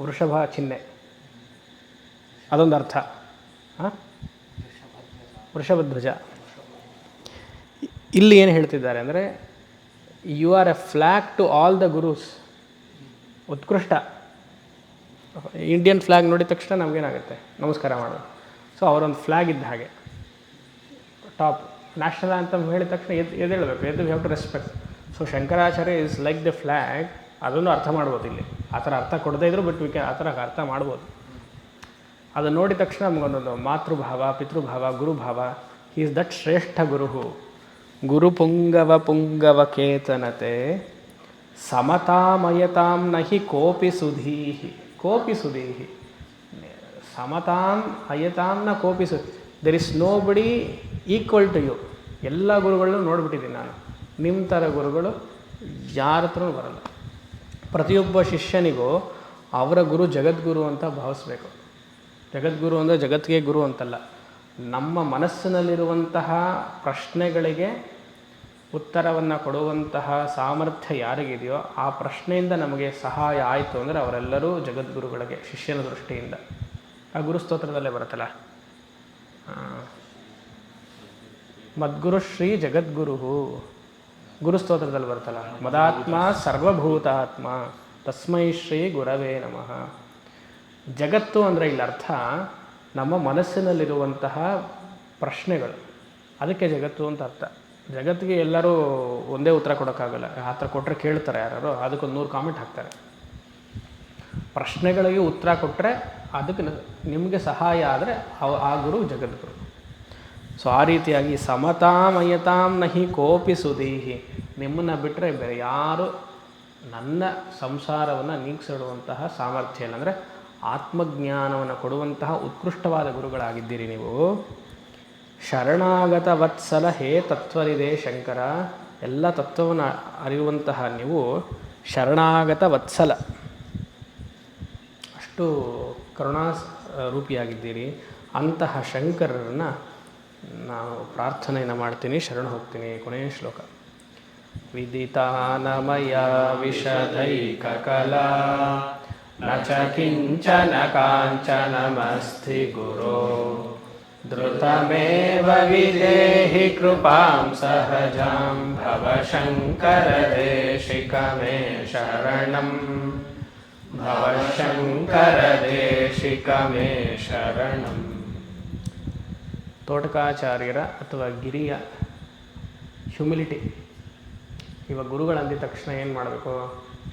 ವೃಷಭ ಚಿಹ್ನೆ, ಅದೊಂದು ಅರ್ಥ. ವೃಷಭಧ್ವಜ. ಇಲ್ಲಿ ಏನು ಹೇಳ್ತಿದ್ದಾರೆ ಅಂದರೆ, you are a flag to all the gurus. ಉತ್ಕೃಷ್ಟ. ಇಂಡಿಯನ್ ಫ್ಲ್ಯಾಗ್ ನೋಡಿದ ತಕ್ಷಣ ನಮಗೇನಾಗುತ್ತೆ? ನಮಸ್ಕಾರ ಮಾಡೋದು. ಸೊ ಅವರೊಂದು ಫ್ಲ್ಯಾಗ್ ಇದ್ದ ಹಾಗೆ, ಟಾಪ್ ನ್ಯಾಷನಲ್ ಅಂತ ಹೇಳಿದ ತಕ್ಷಣ ಎದ್ದೇಳಬೇಕು, ಎದ್ದು have to respect. So Shankaracharya is like the flag. ಅದನ್ನು ಅರ್ಥ ಮಾಡ್ಬೋದು ಇಲ್ಲಿ. ಆ ಥರ ಅರ್ಥ ಕೊಡದೇ ಇದ್ರು, ಬಟ್ ಆ ಥರ ಅರ್ಥ ಮಾಡ್ಬೋದು. ಅದನ್ನು ನೋಡಿದ ತಕ್ಷಣ ನಮಗೊಂದೊಂದು ಮಾತೃಭಾವ, ಪಿತೃಭಾವ, ಗುರುಭಾವ. ಹಿ ಈಸ್ ದಟ್ ಶ್ರೇಷ್ಠ ಗುರು. ಗುರು ಪುಂಗವ ಪುಂಗವ ಕೇತನತೆ ಸಮತಾಮಯತಾಂ ನಹಿ ಕೋಪಿ ಸುಧೀಹಿ. ಕೋಪಿ ಸುಧೀಹಿ, ಸಮತಾಂ ಅಯತಾಂ ನ ಕೋಪಿ ಸುಧಿ. ದೆರ್ ಇಸ್ ನೋ ಬಡಿ ಈಕ್ವಲ್ ಟು ಯು. ಎಲ್ಲ ಗುರುಗಳನ್ನೂ ನೋಡಿಬಿಟ್ಟಿದ್ದೀನಿ ನಾನು. ನಿಮ್ಮ ಥರ ಗುರುಗಳು ಯಾರ ಹತ್ರನೂ ಬರಲ್ಲ. ಪ್ರತಿಯೊಬ್ಬ ಶಿಷ್ಯನಿಗೂ ಅವರ ಗುರು ಜಗದ್ಗುರು ಅಂತ ಭಾವಿಸ್ಬೇಕು. ಜಗದ್ಗುರು ಅಂದರೆ ಜಗತ್ತಿಗೆ ಗುರು ಅಂತಲ್ಲ. ನಮ್ಮ ಮನಸ್ಸಿನಲ್ಲಿರುವಂತಹ ಪ್ರಶ್ನೆಗಳಿಗೆ ಉತ್ತರವನ್ನು ಕೊಡುವಂತಹ ಸಾಮರ್ಥ್ಯ ಯಾರಿಗಿದೆಯೋ ಆ ಪ್ರಶ್ನೆಯಿಂದ ನಮಗೆ ಸಹಾಯ ಆಯಿತು ಅಂದರೆ ಅವರೆಲ್ಲರೂ ಜಗದ್ಗುರುಗಳಿಗೆ ಶಿಷ್ಯನ ದೃಷ್ಟಿಯಿಂದ. ಆ ಗುರುಸ್ತೋತ್ರದಲ್ಲೇ ಬರುತ್ತಲ್ಲ, ಮದ್ಗುರು ಶ್ರೀ ಜಗದ್ಗುರು. ಗುರುಸ್ತೋತ್ರದಲ್ಲಿ ಬರುತ್ತಲ್ಲ, ಮದಾತ್ಮ ಸರ್ವಭೂತಾತ್ಮ ತಸ್ಮೈ ಶ್ರೀ ಗುರವೇ ನಮಃ. ಜಗತ್ತು ಅಂದರೆ ಇಲ್ಲಿ ಅರ್ಥ ನಮ್ಮ ಮನಸ್ಸಿನಲ್ಲಿರುವಂತಹ ಪ್ರಶ್ನೆಗಳು, ಅದಕ್ಕೆ ಜಗತ್ತು ಅಂತ ಅರ್ಥ. ಜಗತ್ತಿಗೆ ಎಲ್ಲರೂ ಒಂದೇ ಉತ್ತರ ಕೊಡೋಕ್ಕಾಗಲ್ಲ. ಆ ಥರ ಕೊಟ್ಟರೆ ಕೇಳ್ತಾರೆ ಯಾರು, ಅದಕ್ಕೊಂದು 100 ಕಾಮೆಂಟ್ ಹಾಕ್ತಾರೆ. ಪ್ರಶ್ನೆಗಳಿಗೆ ಉತ್ತರ ಕೊಟ್ಟರೆ ಅದಕ್ಕೆ ನಿಮಗೆ ಸಹಾಯ ಆದರೆ ಆ ಗುರು ಜಗದ್ಗುರು. ಸೊ ಆ ರೀತಿಯಾಗಿ ಸಮತಾಮಯತಾಂ ನಹಿ ಕೋಪಿ ಸುಧೀಹಿ. ನಿಮ್ಮನ್ನು ಬಿಟ್ಟರೆ ಬೇರೆ ಯಾರು ನನ್ನ ಸಂಸಾರವನ್ನು ನೀಗಿಸಿಡುವಂತಹ ಸಾಮರ್ಥ್ಯ ಇಲ್ಲ. ಅಂದರೆ ಆತ್ಮಜ್ಞಾನವನ್ನು ಕೊಡುವಂತಹ ಉತ್ಕೃಷ್ಟವಾದ ಗುರುಗಳಾಗಿದ್ದೀರಿ ನೀವು. ಶರಣಾಗತ ವತ್ಸಲ ಹೇ ತತ್ವರಿದೆ ಶಂಕರ. ಎಲ್ಲ ತತ್ವವನ್ನು ಅರಿಯುವಂತಹ ನೀವು ಶರಣಾಗತ ವತ್ಸಲ, ಅಷ್ಟು ಕರುಣಾ ರೂಪಿಯಾಗಿದ್ದೀರಿ. ಅಂತಹ ಶಂಕರರನ್ನು ನಾನು ಪ್ರಾರ್ಥನೆಯನ್ನು ಮಾಡ್ತೀನಿ, ಶರಣ ಹೋಗ್ತೀನಿ. ಕೊನೆಯ ಶ್ಲೋಕ. ವಿದಿತಾನಮಯ ವಿಶದೈಕಕಲಾ ನ ಚ ಕಿಂಚನ ಕಾಂಚನಮಸ್ತಿ ಗುರೋ ಧೃತಮೇವ ವಿದೇಹಿ ಕೃಪಾಂ ಸಹಜಾಂ ಭವ ಶಂಕರ ದೇಶಿಕ ಮೇ ಶರಣಂ ಭವ ಶಂಕರ ದೇಶಿಕ ಮೇ ಶರಣಂ. ತೋಟಕಾಚಾರ್ಯರ ಅಥವಾ ಗಿರಿಯ ಹ್ಯುಮಿಲಿಟಿ. ಇವಾಗ ಗುರುಗಳು ಅಂದಿದ ತಕ್ಷಣ ಏನು ಮಾಡಬೇಕು?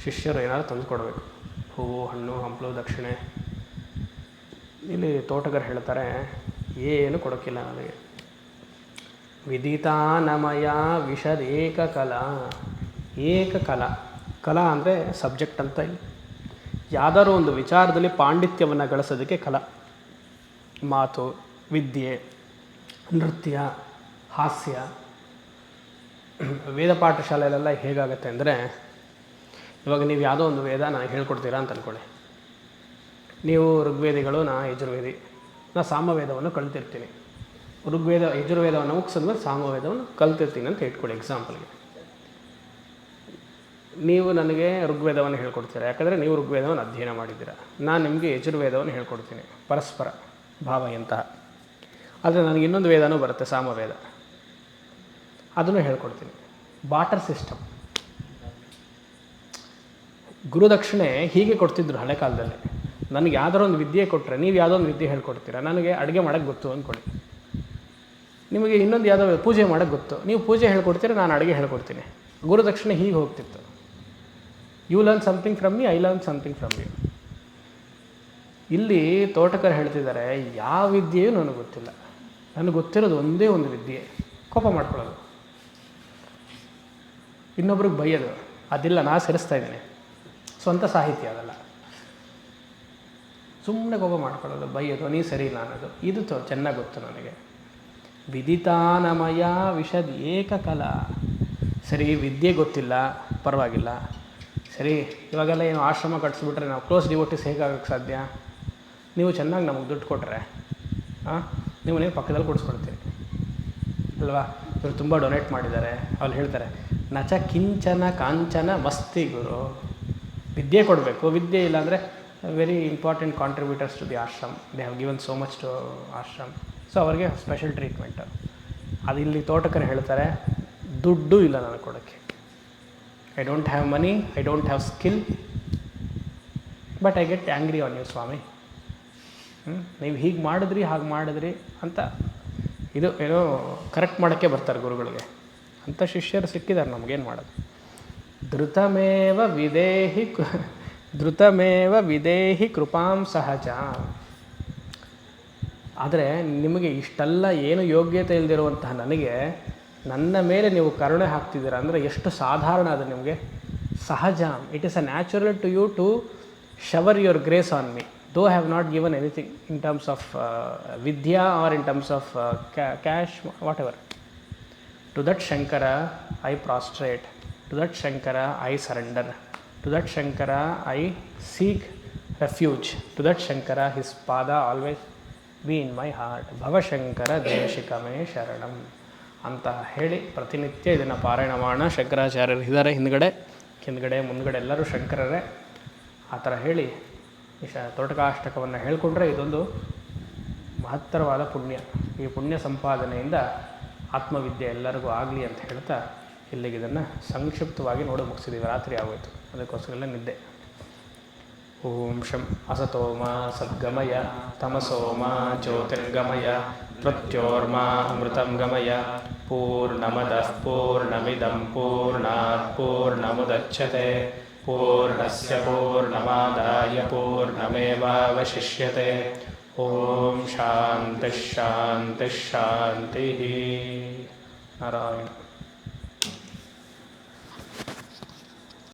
ಶಿಷ್ಯರು ಏನಾದ್ರು ತಂದು ಕೊಡಬೇಕು, ಹೂವು, ಹಣ್ಣು, ಹಂಪಲು, ದಕ್ಷಿಣೆ. ಇಲ್ಲಿ ತೋಟಗಾರ ಹೇಳ್ತಾರೆ, ಏನು ಕೊಡೋಕ್ಕಿಲ್ಲ ನನಗೆ. ವಿದಿತಾನಮಯ ವಿಷದ್ ಏಕಕಲಾ. ಏಕಕಲಾ, ಕಲಾ ಅಂದರೆ ಸಬ್ಜೆಕ್ಟ್ ಅಂತ. ಇಲ್ಲಿ ಯಾವುದಾದ್ರು ಒಂದು ವಿಚಾರದಲ್ಲಿ ಪಾಂಡಿತ್ಯವನ್ನು ಗಳಿಸೋದಕ್ಕೆ ಕಲಾ. ಮಾತು, ವಿದ್ಯೆ, ನೃತ್ಯ, ಹಾಸ್ಯ. ವೇದ ಪಾಠಶಾಲೆಯಲ್ಲೆಲ್ಲ ಹೇಗಾಗುತ್ತೆ ಅಂದರೆ, ಇವಾಗ ನೀವು ಯಾವುದೋ ಒಂದು ವೇದ ನನಗೆ ಹೇಳ್ಕೊಡ್ತೀರಾ ಅಂತ ಅಂದ್ಕೊಳ್ಳಿ. ನೀವು ಋಗ್ವೇದಿಗಳು, ನಾ ಯಜುರ್ವೇದಿ. ನಾ ಸಾಮವೇದವನ್ನು ಕಲ್ತಿರ್ತೀನಿ. ಯಜುರ್ವೇದವನ್ನು ಮುಗಿಸಿದ್ಮೇಲೆ ಸಾಮವೇದವನ್ನು ಕಲ್ತಿರ್ತೀನಿ ಅಂತ ಇಟ್ಕೊಳ್ಳಿ ಎಕ್ಸಾಂಪಲ್ಗೆ. ನೀವು ನನಗೆ ಋಗ್ವೇದವನ್ನು ಹೇಳ್ಕೊಡ್ತೀರಾ, ಯಾಕಂದರೆ ನೀವು ಋಗ್ವೇದವನ್ನು ಅಧ್ಯಯನ ಮಾಡಿದ್ದೀರಾ. ನಾನು ನಿಮಗೆ ಯಜುರ್ವೇದವನ್ನು ಹೇಳ್ಕೊಡ್ತೀನಿ, ಪರಸ್ಪರ ಭಾವಯಂತಹ. ಆದರೆ ನನಗೆ ಇನ್ನೊಂದು ವೇದನೂ ಬರುತ್ತೆ, ಸಾಮವೇದ, ಅದನ್ನು ಹೇಳ್ಕೊಡ್ತೀನಿ. ಬಾಟರ್ ಸಿಸ್ಟಮ್. ಗುರುದಕ್ಷಿಣೆ ಹೀಗೆ ಕೊಡ್ತಿದ್ರು ಹಳೆ ಕಾಲದಲ್ಲಿ. ನನಗೆ ಯಾವುದಾದ್ರು ಒಂದು ವಿದ್ಯೆ ಕೊಟ್ಟರೆ, ನೀವು ಯಾವುದೋ ಒಂದು ವಿದ್ಯೆ ಹೇಳ್ಕೊಡ್ತೀರಾ. ನನಗೆ ಅಡುಗೆ ಮಾಡೋಕ್ಕೆ ಗೊತ್ತು ಅಂದ್ಕೊಳ್ಳಿ, ನಿಮಗೆ ಇನ್ನೊಂದು ಯಾವುದೋ ಪೂಜೆ ಮಾಡೋಕ್ಕೆ ಗೊತ್ತು, ನೀವು ಪೂಜೆ ಹೇಳ್ಕೊಡ್ತೀರಾ, ನಾನು ಅಡುಗೆ ಹೇಳ್ಕೊಡ್ತೀನಿ. ಗುರುದಕ್ಷಿಣೆ ಹೀಗೆ ಹೋಗ್ತಿತ್ತು. You learn something from me, I learn something from you. ಇಲ್ಲಿ ತೋಟಕರು ಹೇಳ್ತಿದ್ದಾರೆ, ಯಾವ ವಿದ್ಯೆಯೂ ನನಗೆ ಗೊತ್ತಿಲ್ಲ, ನನಗೆ ಗೊತ್ತಿರೋದು ಒಂದೇ ಒಂದು ವಿದ್ಯೆ, ಕೋಪ ಮಾಡ್ಕೊಳ್ಳೋದು, ಇನ್ನೊಬ್ರಿಗೆ ಬೈಯೋದು. ಅದಿಲ್ಲ, ನಾನು ಸೇರಿಸ್ತಾ ಇದ್ದೀನಿ. ಸ್ವಂತ ಸಾಹಿತ್ಯ ಅದಲ್ಲ. ಸುಮ್ಮನೆ ಕೋಪ ಮಾಡ್ಕೊಳ್ಳೋದು, ಬೈಯೋದು, ನೀ ಸರಿ ಇಲ್ಲ ಅನ್ನೋದು, ಇದು ಚೆನ್ನಾಗಿ ಗೊತ್ತು ನನಗೆ. ವಿದಿತಾನಮಯ ವಿಷದ್ ಏಕಕಲಾ. ಸರಿ, ವಿದ್ಯೆ ಗೊತ್ತಿಲ್ಲ, ಪರವಾಗಿಲ್ಲ. ಸರಿ, ಇವಾಗೆಲ್ಲ ಏನು ಆಶ್ರಮ ಕಟ್ಸಿಬಿಟ್ರೆ ನಾವು ಕ್ಲೋಸ್ ಡಿವೋಟಿಸ್ ಹೇಗಾಗಕ್ಕೆ ಸಾಧ್ಯ? ನೀವು ಚೆನ್ನಾಗಿ ನಮಗೆ ದುಡ್ಡು ಕೊಟ್ಟರೆ ನೀವು ಪಕ್ಕದಲ್ಲಿ ಕೊಡಿಸ್ಕೊಳ್ತೀರಿ ಅಲ್ವಾ? ಇವರು ತುಂಬ ಡೊನೇಟ್ ಮಾಡಿದ್ದಾರೆ. ಅವ್ರು ಹೇಳ್ತಾರೆ, ನಚ ಕಿಂಚನ ಕಾಂಚನ ಮಸ್ತಿ ಗುರು. ವಿದ್ಯೆ ಕೊಡಬೇಕು, ವಿದ್ಯೆ ಇಲ್ಲಾಂದರೆ very important contributors to the ashram. They have given so much to ashram. So ಅವರಿಗೆ ಸ್ಪೆಷಲ್ ಟ್ರೀಟ್ಮೆಂಟು. ಅದು ಇಲ್ಲಿ ತೋಟಕರು ಹೇಳ್ತಾರೆ, ದುಡ್ಡು ಇಲ್ಲ ನನಗೆ ಕೊಡೋಕ್ಕೆ. I don't have money, I don't have skill, but I get angry on you swami. ನೀವು ಹೀಗೆ ಮಾಡಿದ್ರಿ, ಹಾಗೆ ಮಾಡಿದ್ರಿ ಅಂತ ಇದು ಏನೋ ಕರೆಕ್ಟ್ ಮಾಡೋಕ್ಕೆ ಬರ್ತಾರೆ ಗುರುಗಳಿಗೆ. ಅಂಥ ಶಿಷ್ಯರು ಸಿಕ್ಕಿದ್ದಾರೆ ನಮಗೇನು ಮಾಡೋದು. ಧೃತಮೇವ ವಿದೇಹಿ ಕೃಪಾಂ ಸಹಜ. ಆದರೆ ನಿಮಗೆ ಇಷ್ಟೆಲ್ಲ ಏನು ಯೋಗ್ಯತೆ ಇಲ್ಲದಿರುವಂತಹ ನನಗೆ, ನನ್ನ ಮೇಲೆ ನೀವು ಕರುಣೆ ಹಾಕ್ತಿದ್ದೀರ ಅಂದರೆ ಎಷ್ಟು ಸಾಧಾರಣ ಅದು ನಿಮಗೆ. ಸಹಜ. It is a natural to you to shower your grace on me, though I have not given anything in terms of vidya or in terms of cash, whatever. To that Shankara I prostrate, to that Shankara I surrender, to that Shankara I seek refuge, to that Shankara his pada always be in my heart. Bhava Shankara Deshikame Sharanam ಅಂತ ಹೇಳಿ ಪ್ರತಿನಿತ್ಯ ಇದನ್ನು ಪಾರಾಯಣ ಮಾಡೋಣ. ಶಂಕರಾಚಾರ್ಯರು ಇದ್ದಾರೆ ಹಿಂದ್ಗಡೆ ಮುಂದ್ಗಡೆ ಎಲ್ಲರೂ ಶಂಕರರೇ. ಆ ಥರ ಹೇಳಿ ತೋಟಕಾಷ್ಟಕವನ್ನು ಹೇಳಿಕೊಂಡ್ರೆ ಇದೊಂದು ಮಹತ್ತರವಾದ ಪುಣ್ಯ. ಈ ಪುಣ್ಯ ಸಂಪಾದನೆಯಿಂದ ಆತ್ಮವಿದ್ಯೆ ಎಲ್ಲರಿಗೂ ಆಗಲಿ ಅಂತ ಹೇಳ್ತಾ ಇಲ್ಲಿಗೆ ಇದನ್ನು ಸಂಕ್ಷಿಪ್ತವಾಗಿ ನೋಡಿ ಮುಗಿಸಿದ್ದೀವಿ. ರಾತ್ರಿ ಆಗೋಯ್ತು, ಅದಕ್ಕೋಸ್ಕರ ನಿದ್ದೆ. ಓಂ ಶಂ ಅಸತೋಮ ಸದ್ಗಮಯ ತಮಸೋಮ ಜ್ಯೋತಿರ್ಗಮಯ ಮೃತ್ಯೋರ್ಮಾ ಅಮೃತಂ ಗಮಯ. ಪೂರ್ಣಮದಃ ಪೂರ್ಣಮಿದಂ ಪೂರ್ಣಾತ್ ಪೂರ್ಣಮುದಚ್ಯತೆ ಪೂರ್ಣಸ್ಯ ಪೂರ್ಣಮಾದಾಯ ಪೂರ್ಣಮೇವಾವಶಿಷ್ಯತೆ. ಓಂ ಶಾಂತಿ ಶಾಂತಿ ಶಾಂತಿ. ನಾರಾಯಣ.